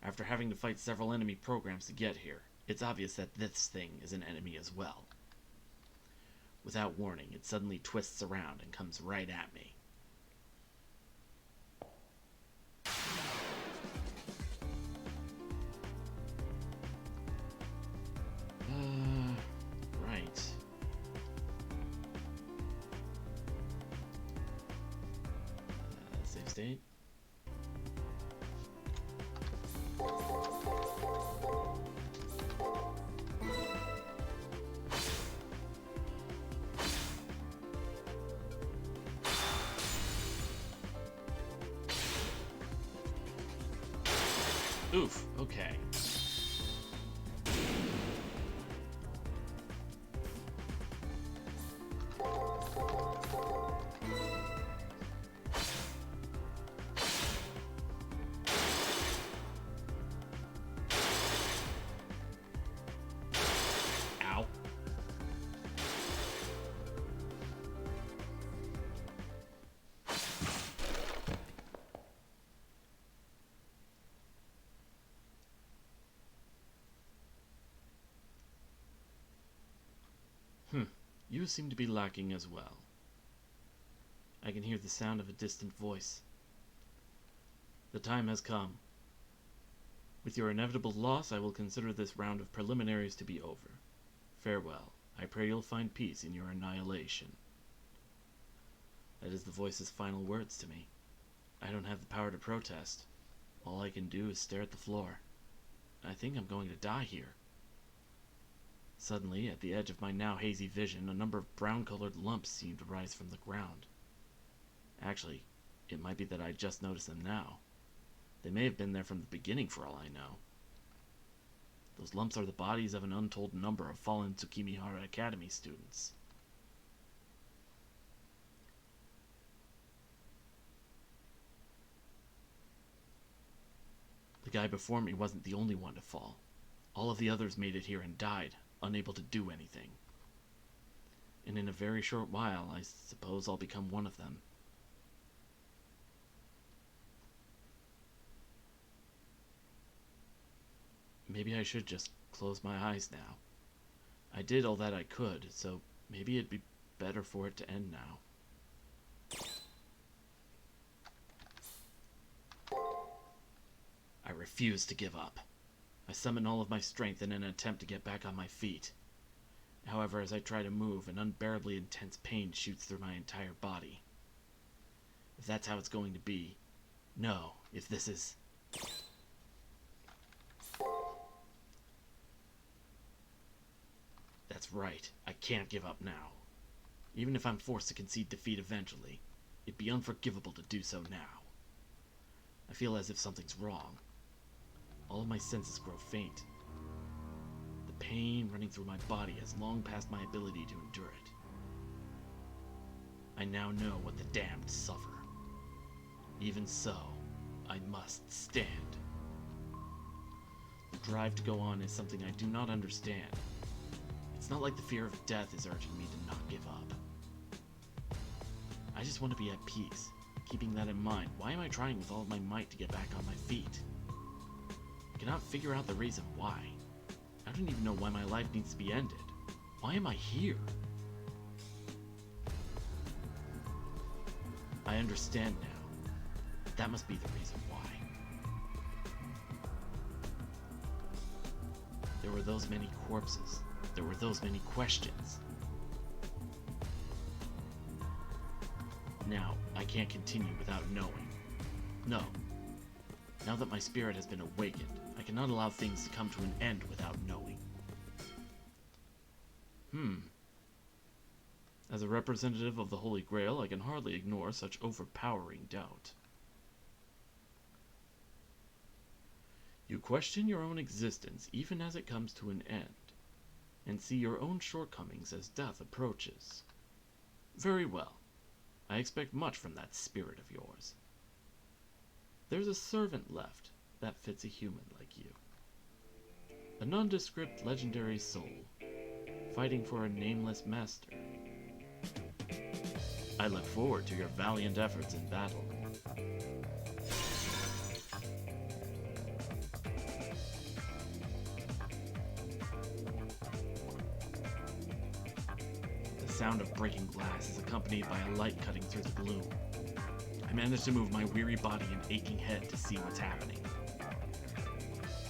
After having to fight several enemy programs to get here, it's obvious that this thing is an enemy as well. Without warning, it suddenly twists around and comes right at me. Right. Save state. Oof, okay. Ow. You seem to be lacking as well. I can hear the sound of a distant voice. The time has come. With your inevitable loss, I will consider this round of preliminaries to be over. Farewell. I pray you'll find peace in your annihilation. That is the voice's final words to me. I don't have the power to protest. All I can do is stare at the floor. I think I'm going to die here. Suddenly, at the edge of my now hazy vision, a number of brown-colored lumps seemed to rise from the ground. Actually, it might be that I just noticed them now. They may have been there from the beginning for all I know. Those lumps are the bodies of an untold number of fallen Tsukimihara Academy students. The guy before me wasn't the only one to fall. All of the others made it here and died, unable to do anything. And in a very short while, I suppose I'll become one of them. Maybe I should just close my eyes now. I did all that I could, so maybe it'd be better for it to end now. I refuse to give up. I summon all of my strength in an attempt to get back on my feet. However, as I try to move, an unbearably intense pain shoots through my entire body. If that's how it's going to be, no, if this is... That's right, I can't give up now. Even if I'm forced to concede defeat eventually, it'd be unforgivable to do so now. I feel as if something's wrong. All of my senses grow faint. The pain running through my body has long passed my ability to endure it. I now know what the damned suffer. Even so, I must stand. The drive to go on is something I do not understand. It's not like the fear of death is urging me to not give up. I just want to be at peace. Keeping that in mind, why am I trying with all of my might to get back on my feet? I cannot figure out the reason why. I don't even know why my life needs to be ended. Why am I here? I understand now. That must be the reason why. There were those many corpses. There were those many questions. Now, I can't continue without knowing. No. Now that my spirit has been awakened, I cannot allow things to come to an end without knowing. As a representative of the Holy Grail, I can hardly ignore such overpowering doubt. You question your own existence even as it comes to an end, and see your own shortcomings as death approaches. Very well. I expect much from that spirit of yours. There's a servant left that fits a human like you. A nondescript legendary soul, fighting for a nameless master. I look forward to your valiant efforts in battle. The sound of breaking glass is accompanied by a light cutting through the gloom. I manage to move my weary body and aching head to see what's happening.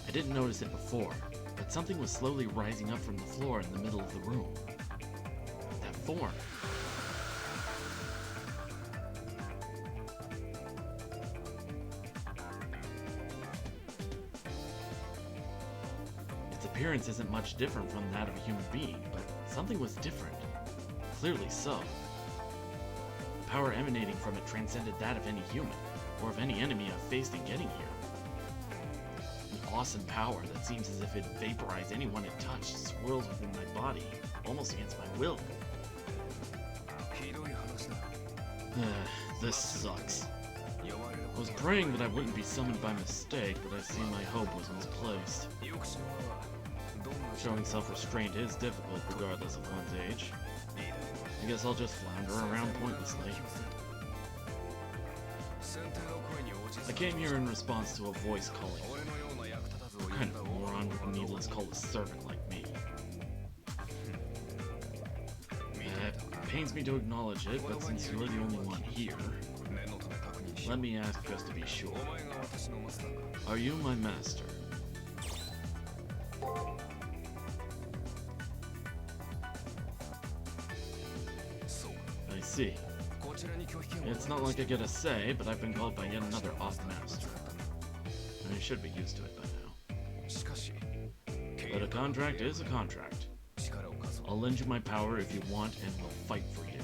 I didn't notice it before, but something was slowly rising up from the floor in the middle of the room. That form. Its appearance isn't much different from that of a human being, but something was different. Clearly so. The power emanating from it transcended that of any human, or of any enemy I've faced in getting here. An awesome power that seems as if it'd vaporize anyone it touched swirls within my body, almost against my will. This sucks. I was praying that I wouldn't be summoned by mistake, but I see my hope was misplaced. Showing self-restraint is difficult regardless of one's age. I guess I'll just flounder around pointlessly. I came here in response to a voice calling me. What kind of moron would needless call a servant like me? It pains me to acknowledge it, but since you're the only one here, let me ask just to be sure. Are you my master? see. It's not like I get a say, but I've been called by yet another off-master. I should be used to it by now. But a contract is a contract. I'll lend you my power if you want, and we'll fight for you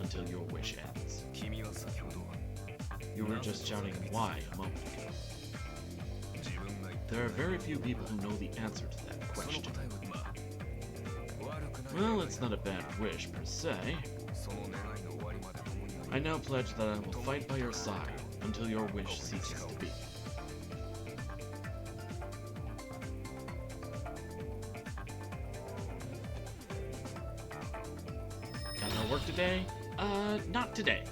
until your wish ends. You were just shouting why a moment ago. There are very few people who know the answer to that question. Well, it's not a bad wish per se. I now pledge that I will fight by your side until your wish ceases to be. Got no work today? Not today.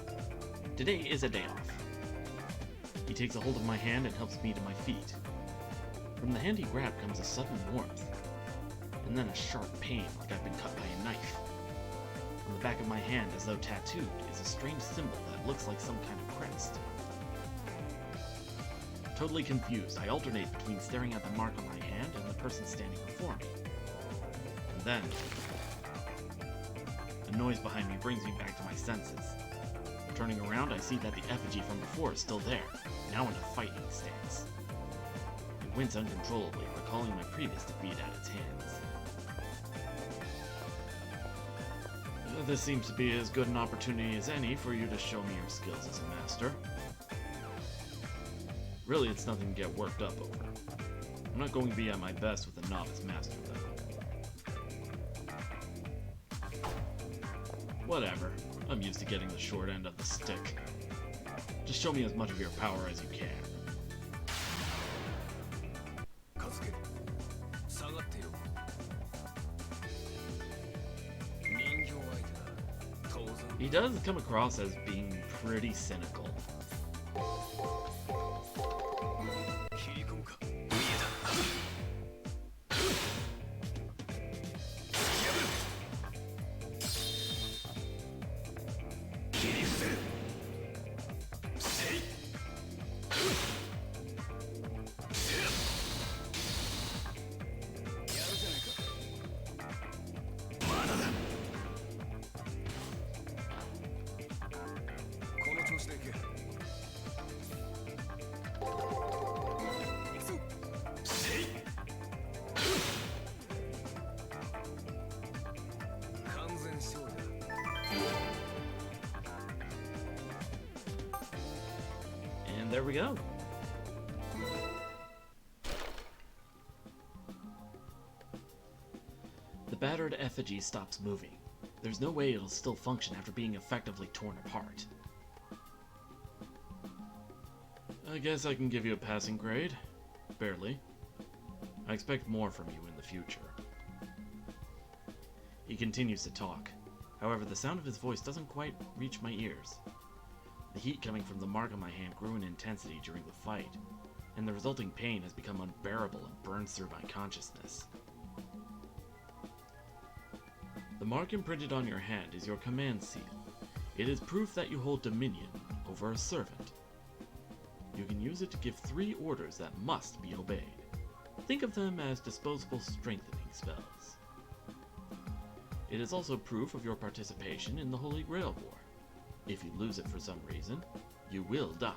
Today is a day off. He takes a hold of my hand and helps me to my feet. From the hand he grabbed comes a sudden warmth, and then a sharp pain like I've been cut by a knife. On the back of my hand, as though tattooed, is a strange symbol that looks like some kind of crest. Totally confused, I alternate between staring at the mark on my hand and the person standing before me. And then, a noise behind me brings me back to my senses. Turning around, I see that the effigy from before is still there, now in a fighting stance. I wince uncontrollably, recalling my previous defeat at its hands. This seems to be as good an opportunity as any for you to show me your skills as a master. Really, it's nothing to get worked up over. I'm not going to be at my best with a novice master, though. Whatever. I'm used to getting the short end of the stick. Just show me as much of your power as you can. He does come across as being pretty cynical. And there we go. The battered effigy stops moving. There's no way it'll still function after being effectively torn apart. I guess I can give you a passing grade. Barely. I expect more from you in the future. He continues to talk. However, the sound of his voice doesn't quite reach my ears. The heat coming from the mark on my hand grew in intensity during the fight, and the resulting pain has become unbearable and burns through my consciousness. The mark imprinted on your hand is your command seal. It is proof that you hold dominion over a servant. You can use it to give 3 orders that must be obeyed. Think of them as disposable strengthening spells. It is also proof of your participation in the Holy Grail War. If you lose it for some reason, you will die.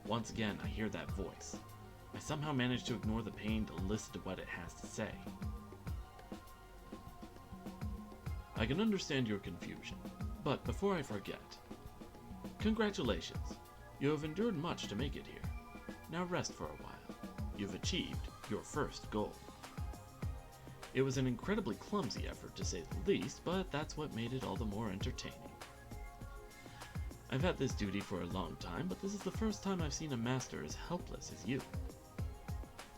Once again, I hear that voice. I somehow manage to ignore the pain to listen to what it has to say. I can understand your confusion, but before I forget, congratulations. You have endured much to make it here. Now rest for a while. You've achieved your first goal. It was an incredibly clumsy effort to say the least, but that's what made it all the more entertaining. I've had this duty for a long time, but this is the first time I've seen a master as helpless as you.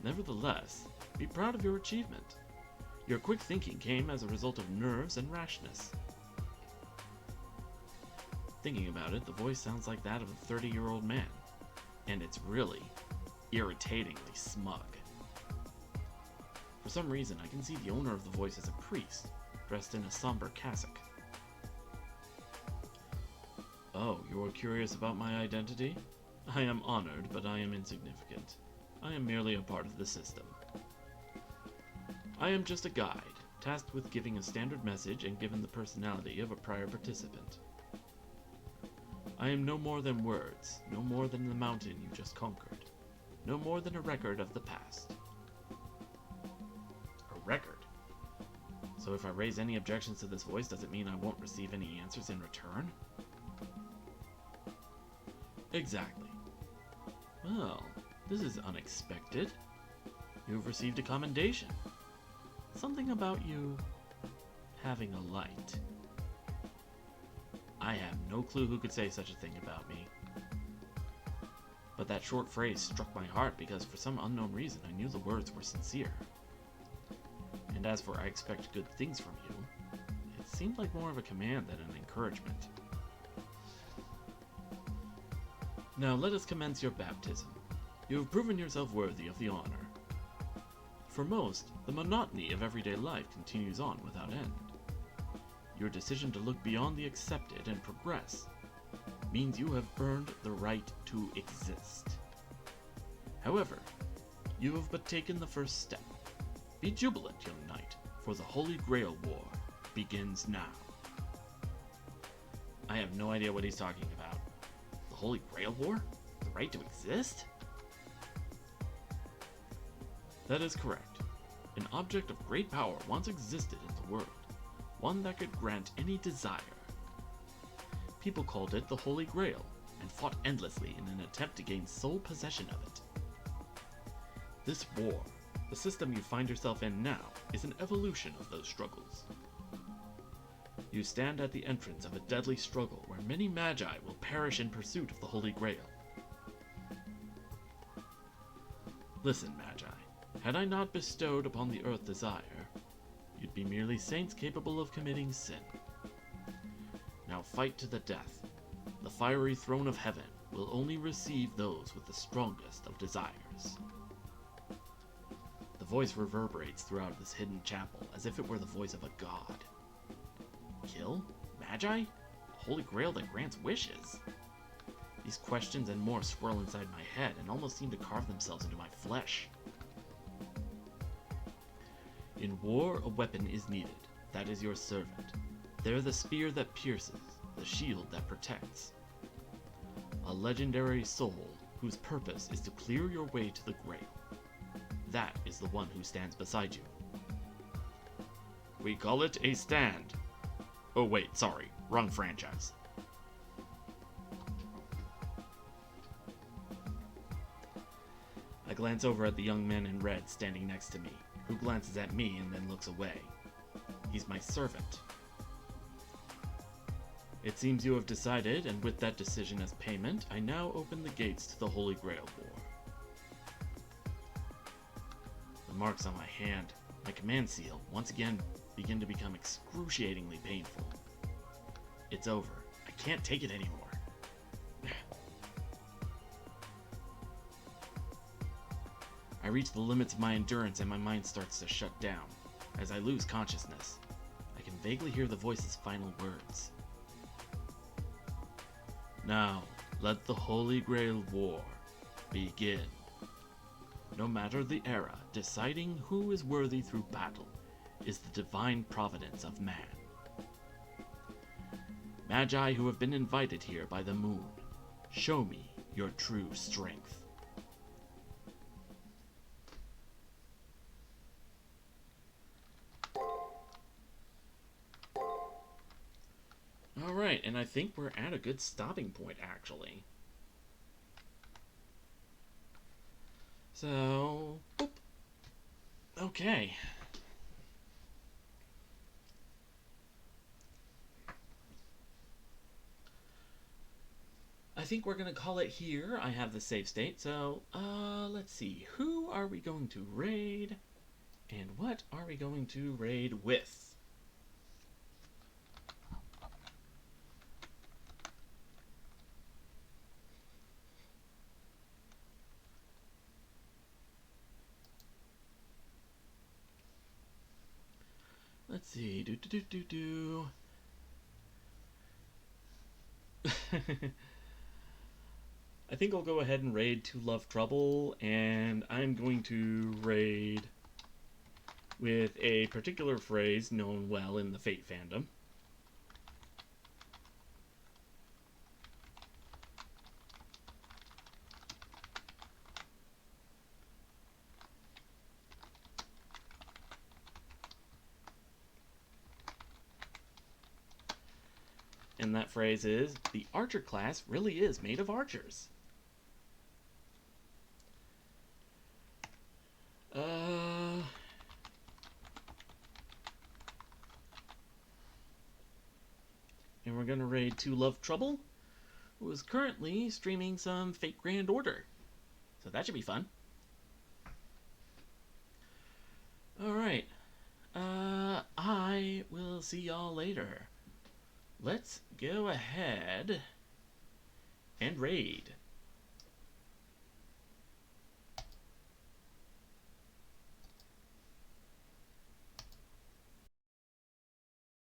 Nevertheless, be proud of your achievement. Your quick thinking came as a result of nerves and rashness. Thinking about it, the voice sounds like that of a 30-year-old man, and it's really irritatingly smug. For some reason, I can see the owner of the voice as a priest, dressed in a somber cassock. Oh, you are curious about my identity? I am honored, but I am insignificant. I am merely a part of the system. I am just a guide, tasked with giving a standard message and given the personality of a prior participant. I am no more than words, no more than the mountain you just conquered, no more than a record of the past. A record? So if I raise any objections to this voice, does it mean I won't receive any answers in return? Exactly. Well, this is unexpected. You've received a commendation. Something about you having a light. I have no clue who could say such a thing about me. But that short phrase struck my heart because for some unknown reason I knew the words were sincere. And as for I expect good things from you, it seemed like more of a command than an encouragement. Now let us commence your baptism. You have proven yourself worthy of the honor. For most, the monotony of everyday life continues on without end. Your decision to look beyond the accepted and progress means you have earned the right to exist. However, you have but taken the first step. Be jubilant, young knight, for the Holy Grail War begins now. I have no idea what he's talking about. The Holy Grail War? The right to exist? That is correct. An object of great power once existed in the world, one that could grant any desire. People called it the Holy Grail, and fought endlessly in an attempt to gain sole possession of it. This war, the system you find yourself in now, is an evolution of those struggles. You stand at the entrance of a deadly struggle where many magi will perish in pursuit of the Holy Grail. Listen, magi, had I not bestowed upon the earth desire, you'd be merely saints capable of committing sin. Now fight to the death. The fiery throne of heaven will only receive those with the strongest of desires. The voice reverberates throughout this hidden chapel as if it were the voice of a god. Kill? Magi? A holy grail that grants wishes? These questions and more swirl inside my head and almost seem to carve themselves into my flesh. In war, a weapon is needed. That is your servant. They're the spear that pierces, the shield that protects. A legendary soul whose purpose is to clear your way to the Grail. That is the one who stands beside you. We call it a stand. Oh wait, sorry, wrong franchise. I glance over at the young man in red standing next to me, who glances at me and then looks away. He's my servant. It seems you have decided, and with that decision as payment, I now open the gates to the Holy Grail War. The marks on my hand, my command seal, once again begin to become excruciatingly painful. It's over. I can't take it anymore. I reach the limits of my endurance and my mind starts to shut down. As I lose consciousness, I can vaguely hear the voice's final words. Now, let the Holy Grail War begin. No matter the era, deciding who is worthy through battle is the divine providence of man. Magi who have been invited here by the moon, show me your true strength. Alright, and I think we're at a good stopping point, actually. So, boop. Okay. I think we're going to call it here. I have the save state, so, let's see. Who are we going to raid? And what are we going to raid with? Let's see. I think I'll go ahead and raid To Love Trouble, and I'm going to raid with a particular phrase known well in the Fate fandom. And that phrase is, the archer class really is made of archers. And we're gonna raid To Love Trouble, who is currently streaming some Fate Grand Order. So that should be fun. Alright. I will see y'all later. Let's go ahead and raid.